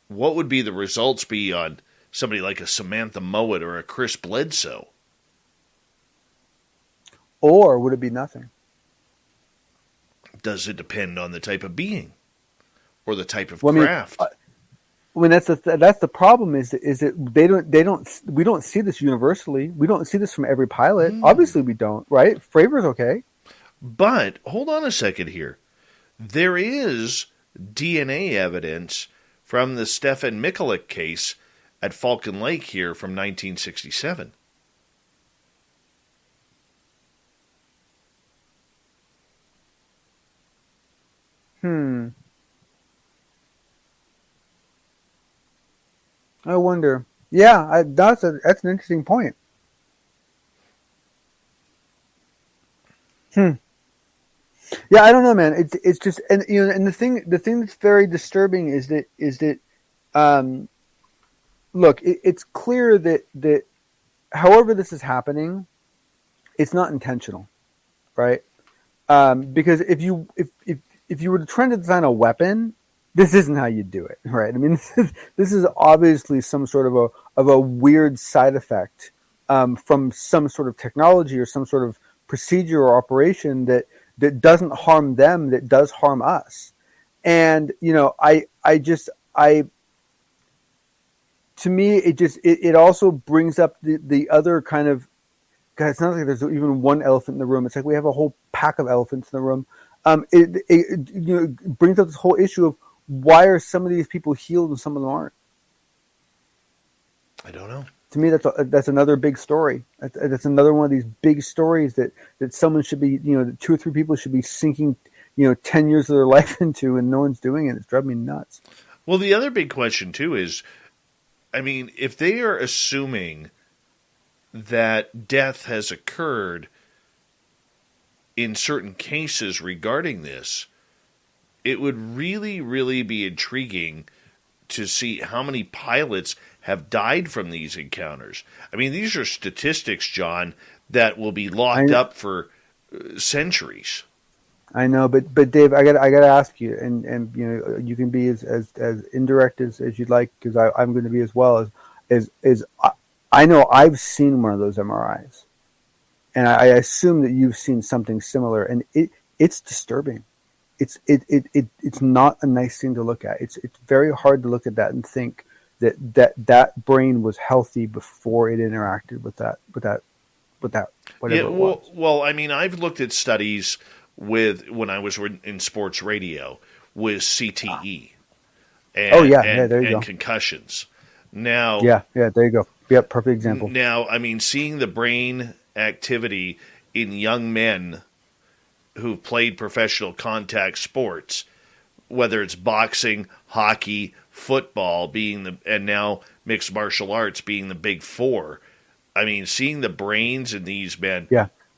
what would be the results be on somebody like a Samantha Mowat or a Chris Bledsoe? Or would it be nothing? Does it depend on the type of being or the type of Well, craft? I mean, that's the problem. Is that we don't see this universally. We don't see this from every pilot. Obviously, we don't. Right? Fravor's okay. But hold on a second here. There is DNA evidence from the Stefan Mikulik case at Falcon Lake here from 1967. I wonder. Yeah, that's an interesting point. Yeah, I don't know, man. It's just, and and the thing that's very disturbing is that look, it's clear that however this is happening, it's not intentional, right? Because if you were trying to design a weapon, this isn't how you do it, right? I mean, this is obviously some sort of a weird side effect from some sort of technology or some sort of procedure or operation that doesn't harm them, that does harm us. And to me, it also brings up the other kind of, God, it's not like there's even one elephant in the room. It's like we have a whole pack of elephants in the room. It brings up this whole issue of why are some of these people healed and some of them aren't? I don't know. To me, that's another big story. That's another one of these big stories that someone should be, that 2 or 3 people should be sinking, 10 years of their life into, and no one's doing it. It's driving me nuts. Well, the other big question too is, I mean, if they are assuming that death has occurred in certain cases regarding this, it would really, really be intriguing to see how many pilots have died from these encounters. I mean, these are statistics, John, that will be locked up for centuries. I know, but Dave, I got to ask you, and you can be as indirect as you'd like, because I'm going to be as well as I know I've seen one of those MRIs, and I assume that you've seen something similar, and it's disturbing. It's not a nice thing to look at. It's very hard to look at that and think that brain was healthy before it interacted with that whatever it was. Well, I mean, I've looked at studies when I was in sports radio with CTE. There you go. Concussions. Now, there you go. Yep, perfect example. Now, I mean, seeing the brain activity in young men who've played professional contact sports, whether it's boxing, hockey, football and now mixed martial arts being the big 4. I mean, seeing the brains in these men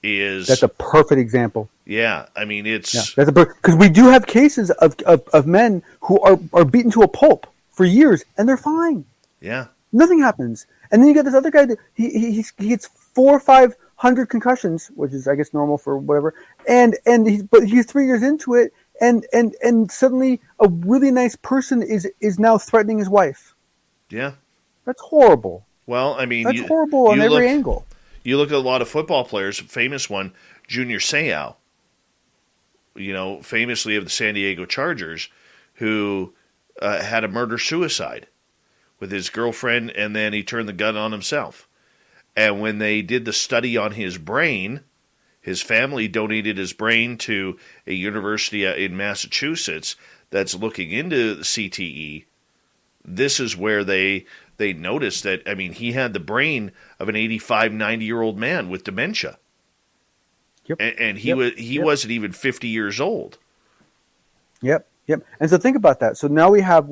that's a perfect example. Yeah, I mean, it's because we do have cases of men who are beaten to a pulp for years and they're fine. Yeah, nothing happens, and then you get this other guy that he gets 400 or 500 concussions, which is I guess normal for whatever, but he's 3 years into it, and suddenly a really nice person is now threatening his wife. Yeah, that's horrible. Well, I mean, that's horrible on every angle. You look at a lot of football players, famous one, Junior Seau, famously of the San Diego Chargers, who had a murder-suicide with his girlfriend, and then he turned the gun on himself. And when they did the study on his brain, his family donated his brain to a university in Massachusetts that's looking into CTE. This is where they noticed that, I mean, he had the brain of an 85, 90-year-old man with dementia. Yep. And he wasn't even 50 years old. Yep. And so think about that. So now we have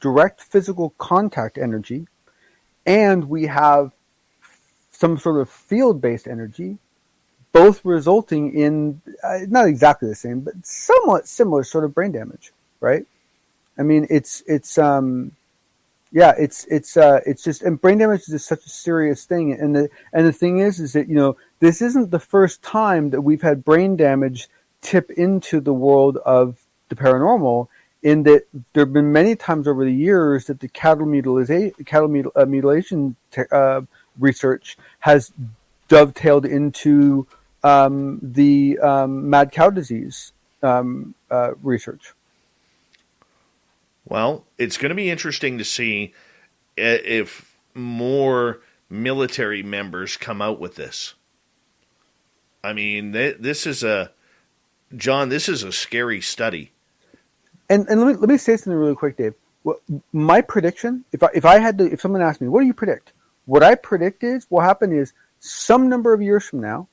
direct physical contact energy, and we have some sort of field-based energy, both resulting in not exactly the same, but somewhat similar sort of brain damage, right? I mean, it's just, and brain damage is just such a serious thing. And the thing is that, this isn't the first time that we've had brain damage tip into the world of the paranormal. in that there have been many times over the years that the mutilation research has dovetailed into the mad cow disease research. Well, it's going to be interesting to see if more military members come out with this. I mean, this is a scary study. And let me say something really quick, Dave. My prediction, if someone asked me, what do you predict? What I predict is what will happen is some number of years from now,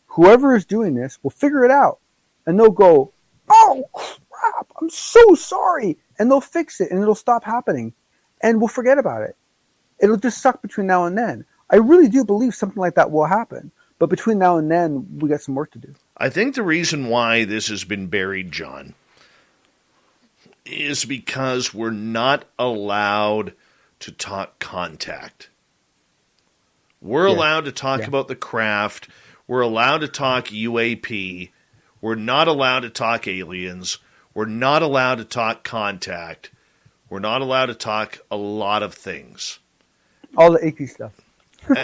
whoever is doing this will figure it out, and they'll go, "Oh crap! I'm so sorry," and they'll fix it, and it'll stop happening, and we'll forget about it. It'll just suck between now and then. I really do believe something like that will happen, but between now and then, we got some work to do. I think the reason why this has been buried, John, is because we're not allowed to talk contact. We're allowed to talk about the craft. We're allowed to talk UAP. We're not allowed to talk aliens. We're not allowed to talk contact. We're not allowed to talk a lot of things. All the icky stuff.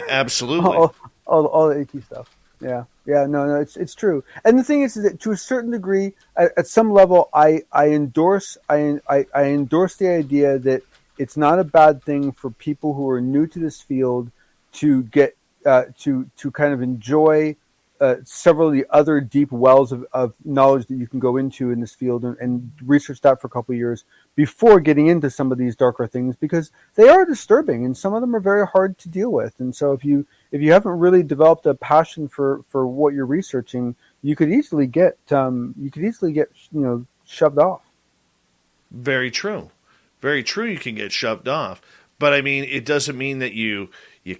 Absolutely. all the icky stuff. Yeah. No, it's true. And the thing is that to a certain degree, at some level, I endorse the idea that it's not a bad thing for people who are new to this field to get to kind of enjoy several of the other deep wells of knowledge that you can go into in this field and research that for a couple of years before getting into some of these darker things, because they are disturbing and some of them are very hard to deal with. And so if you haven't really developed a passion for what you're researching, you could easily get shoved off. Very true. Very true. You can get shoved off, but I mean, it doesn't mean that you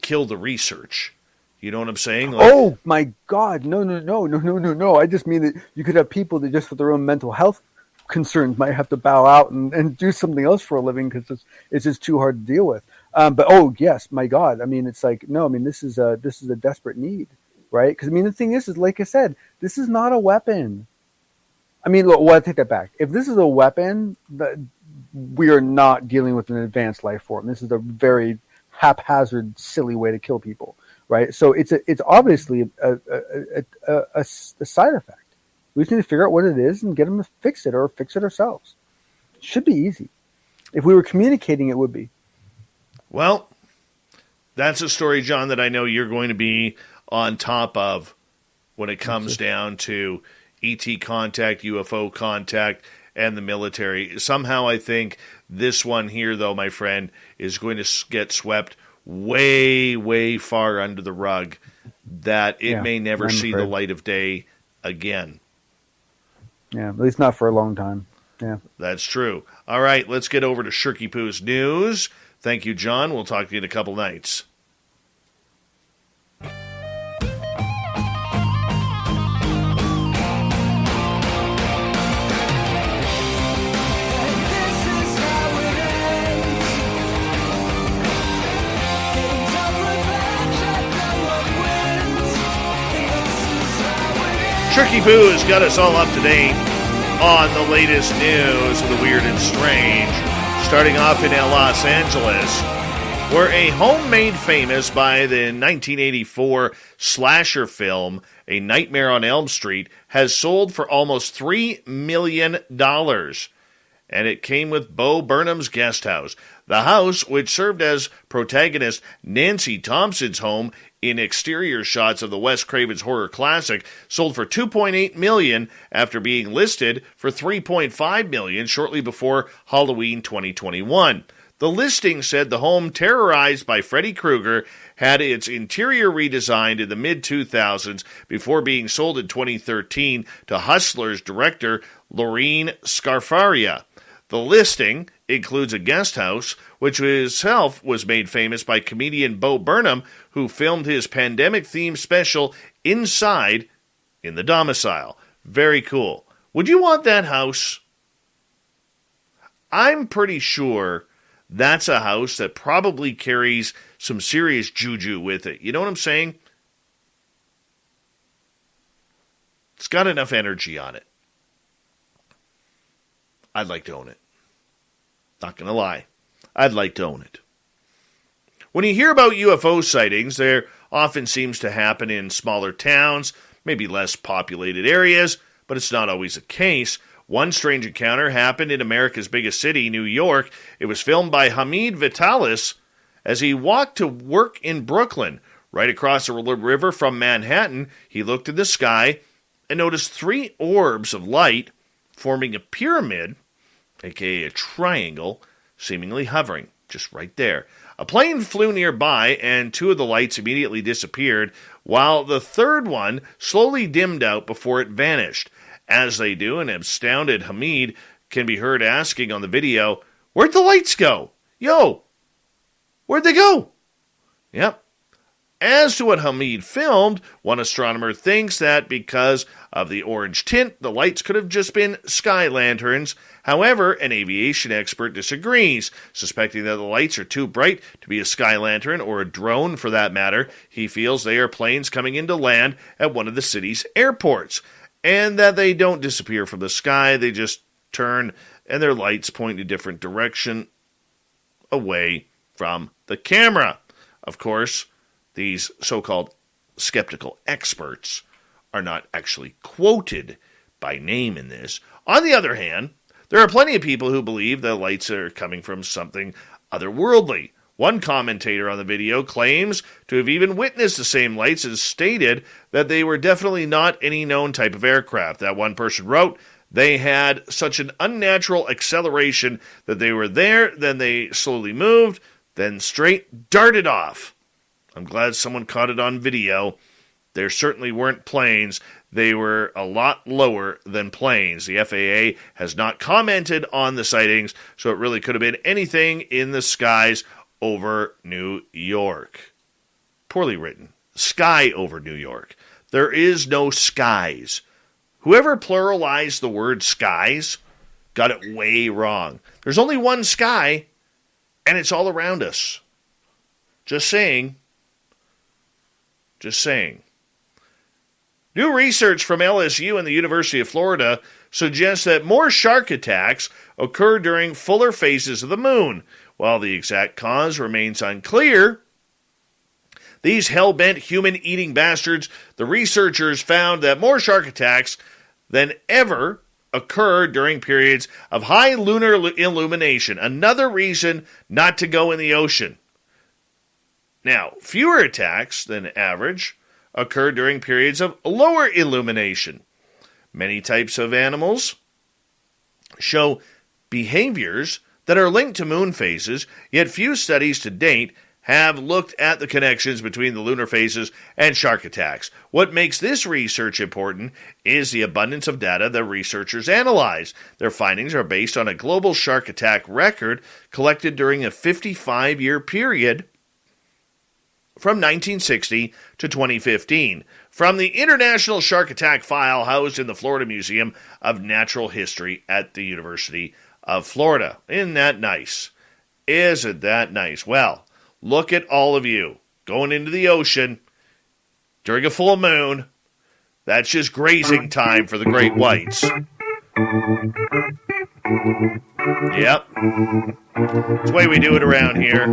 kill the research. You know what I'm saying? Like, oh my God! No! I just mean that you could have people that just for their own mental health concerns might have to bow out and do something else for a living because it's just too hard to deal with. But oh yes, my God! I mean, it's like no. I mean, this is a desperate need, right? Because I mean, the thing is like I said, this is not a weapon. I mean, look, well, I take that back. If this is a weapon, we are not dealing with an advanced life form. This is a very haphazard, silly way to kill people. Right, so it's obviously a side effect. We just need to figure out what it is and get them to fix it or fix it ourselves. It should be easy. If we were communicating, it would be. Well, that's a story, John, that I know you're going to be on top of when it comes down to ET contact, UFO contact, and the military. Somehow I think this one here, though, my friend, is going to get swept way, way far under the rug that it may never see the light of day again. Yeah, at least not for a long time. Yeah. That's true. All right, let's get over to Shirky Poo's news. Thank you, John. We'll talk to you in a couple nights. Tricky Poo has got us all up to date on the latest news of the weird and strange. Starting off in Los Angeles, where a home made famous by the 1984 slasher film, A Nightmare on Elm Street, has sold for almost $3 million. And it came with Bo Burnham's guest house. The house, which served as protagonist Nancy Thompson's home in exterior shots of the Wes Craven's horror classic, sold for $2.8 million after being listed for $3.5 million shortly before Halloween 2021. The listing said the home, terrorized by Freddy Krueger, had its interior redesigned in the mid-2000s before being sold in 2013 to Hustlers director Lorene Scarfaria. The listing includes a guest house, which itself was made famous by comedian Bo Burnham, who filmed his pandemic-themed special Inside in the domicile. Very cool. Would you want that house? I'm pretty sure that's a house that probably carries some serious juju with it. You know what I'm saying? It's got enough energy on it. I'd like to own it. Not going to lie. I'd like to own it. When you hear about UFO sightings, there often seems to happen in smaller towns, maybe less populated areas, but it's not always the case. One strange encounter happened in America's biggest city, New York. It was filmed by Hamid Vitalis as he walked to work in Brooklyn. Right across the river from Manhattan, he looked at the sky and noticed 3 orbs of light forming a pyramid, aka a triangle, seemingly hovering just right there. A plane flew nearby, and 2 of the lights immediately disappeared, while the third one slowly dimmed out before it vanished. As they do, an astounded Hamid can be heard asking on the video, "Where'd the lights go? Yo, where'd they go?" Yep. As to what Hamid filmed, one astronomer thinks that because of the orange tint, the lights could have just been sky lanterns. However, an aviation expert disagrees, suspecting that the lights are too bright to be a sky lantern or a drone for that matter. He feels they are planes coming into land at one of the city's airports, and that they don't disappear from the sky, they just turn and their lights point in a different direction away from the camera. Of course, these so-called skeptical experts are not actually quoted by name in this. On the other hand, there are plenty of people who believe the lights are coming from something otherworldly. One commentator on the video claims to have even witnessed the same lights and stated that they were definitely not any known type of aircraft. That one person wrote, "They had such an unnatural acceleration that they were there, then they slowly moved, then straight darted off." I'm glad someone caught it on video. There certainly weren't planes. They were a lot lower than planes. The FAA has not commented on the sightings, so it really could have been anything in the skies over New York. Poorly written. Sky over New York. There is no skies. Whoever pluralized the word skies got it way wrong. There's only one sky, and it's all around us. Just saying. Just saying. New research from LSU and the University of Florida suggests that more shark attacks occur during fuller phases of the moon. While the exact cause remains unclear, these hell-bent human-eating bastards, the researchers found that more shark attacks than ever occur during periods of high lunar illumination. Another reason not to go in the ocean. Now, fewer attacks than average occur during periods of lower illumination. Many types of animals show behaviors that are linked to moon phases, yet few studies to date have looked at the connections between the lunar phases and shark attacks. What makes this research important is the abundance of data that researchers analyze. Their findings are based on a global shark attack record collected during a 55-year period from 1960 to 2015, from the International Shark Attack File housed in the Florida Museum of Natural History at the University of Florida. Isn't that nice? Isn't that nice? Well, look at all of you going into the ocean during a full moon. That's just grazing time for the great whites. Yep. It's the way we do it around here.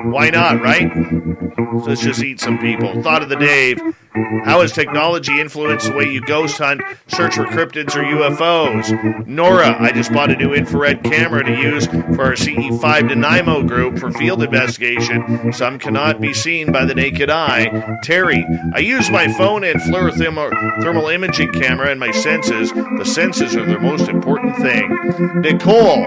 Why not, right? So let's just eat some people. Thought of the Dave. How has technology influenced the way you ghost hunt, search for cryptids or UFOs? Nora, I just bought a new infrared camera to use for our CE5 Nanaimo group for field investigation. Some cannot be seen by the naked eye. Terry, I use my phone and thermal imaging camera and my senses. The senses are the most important thing. Nicole,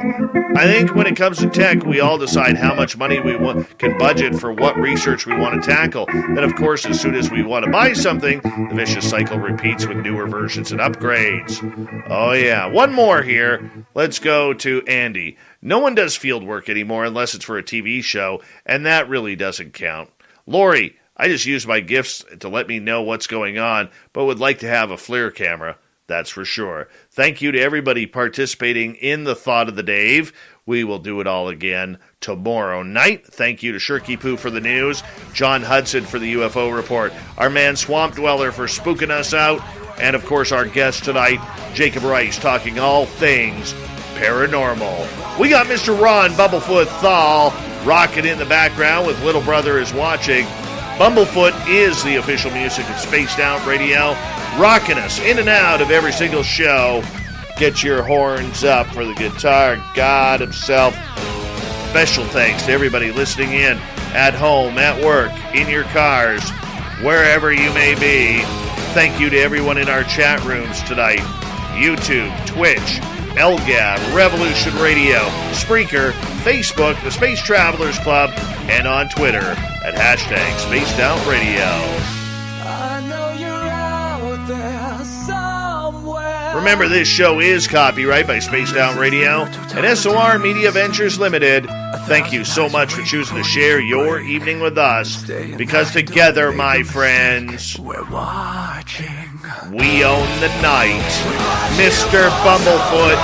I think when it comes to tech, we all decide how much money we can budget for what research we want to tackle. Then, of course, as soon as we want to buy something, the vicious cycle repeats with newer versions and upgrades. Oh, yeah. One more here. Let's go to Andy. No one does field work anymore unless it's for a TV show, and that really doesn't count. Lori, I just use my gifts to let me know what's going on, but would like to have a FLIR camera. That's for sure. Thank you to everybody participating in the Thought of the Dave. We will do it all again tomorrow night. Thank you to Shirky Poo for the news, John Hudson for the UFO report, our man Swamp Dweller for spooking us out, And, of course, our guest tonight, Jacob Rice, talking all things paranormal. We got Mr. Ron Bumblefoot Thal rocking in the background with Little Brother is Watching. Bumblefoot is the official music of Spaced Out Radio, rocking us in and out of every single show. Get your horns up for the guitar god himself. Special thanks to everybody listening in at home, at work, in your cars, wherever you may be. Thank you to everyone in our chat rooms tonight. YouTube, Twitch, LGAB, Revolution Radio, Spreaker, Facebook, the Space Travelers Club, and on Twitter at hashtag Spaced Out Radio. I know you're out there somewhere. Remember, this show is copyright by Spaced Out Radio and SOR Media Ventures Limited. Thank you so much for choosing to share your evening with us, because together, my friends, we're watching. We own the night. Mr. Bumblefoot,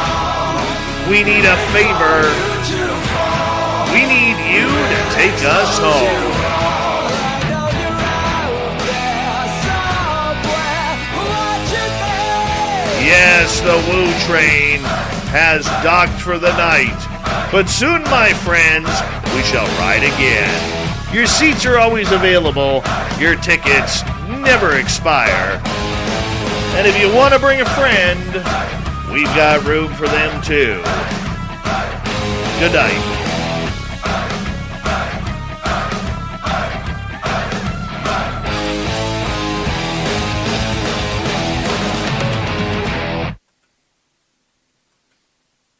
we need a favor. We need you to take us home. Yes, the Woo Train has docked for the night. But soon, my friends, we shall ride again. Your seats are always available. Your tickets never expire. And if you want to bring a friend, we've got room for them too. Good night.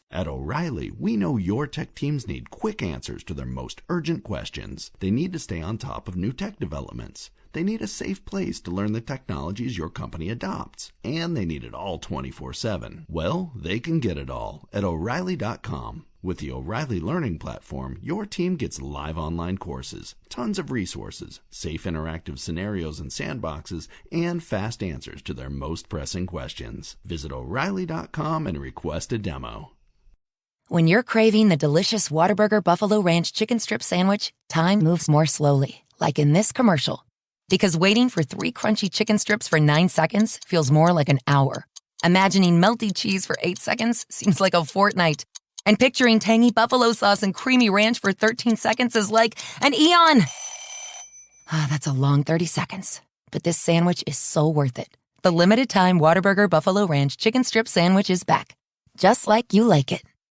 At O'Reilly, we know your tech teams need quick answers to their most urgent questions. They need to stay on top of new tech developments. They need a safe place to learn the technologies your company adopts. And they need it all 24/7. Well, they can get it all at O'Reilly.com. With the O'Reilly Learning Platform, your team gets live online courses, tons of resources, safe interactive scenarios and sandboxes, and fast answers to their most pressing questions. Visit O'Reilly.com and request a demo. When you're craving the delicious Whataburger Buffalo Ranch Chicken Strip Sandwich, time moves more slowly, like in this commercial. Because waiting for 3 crunchy chicken strips for 9 seconds feels more like an hour. Imagining melty cheese for 8 seconds seems like a fortnight. And picturing tangy buffalo sauce and creamy ranch for 13 seconds is like an eon. That's a long 30 seconds. But this sandwich is so worth it. The limited time Whataburger Buffalo Ranch Chicken Strip Sandwich is back. Just like you like it.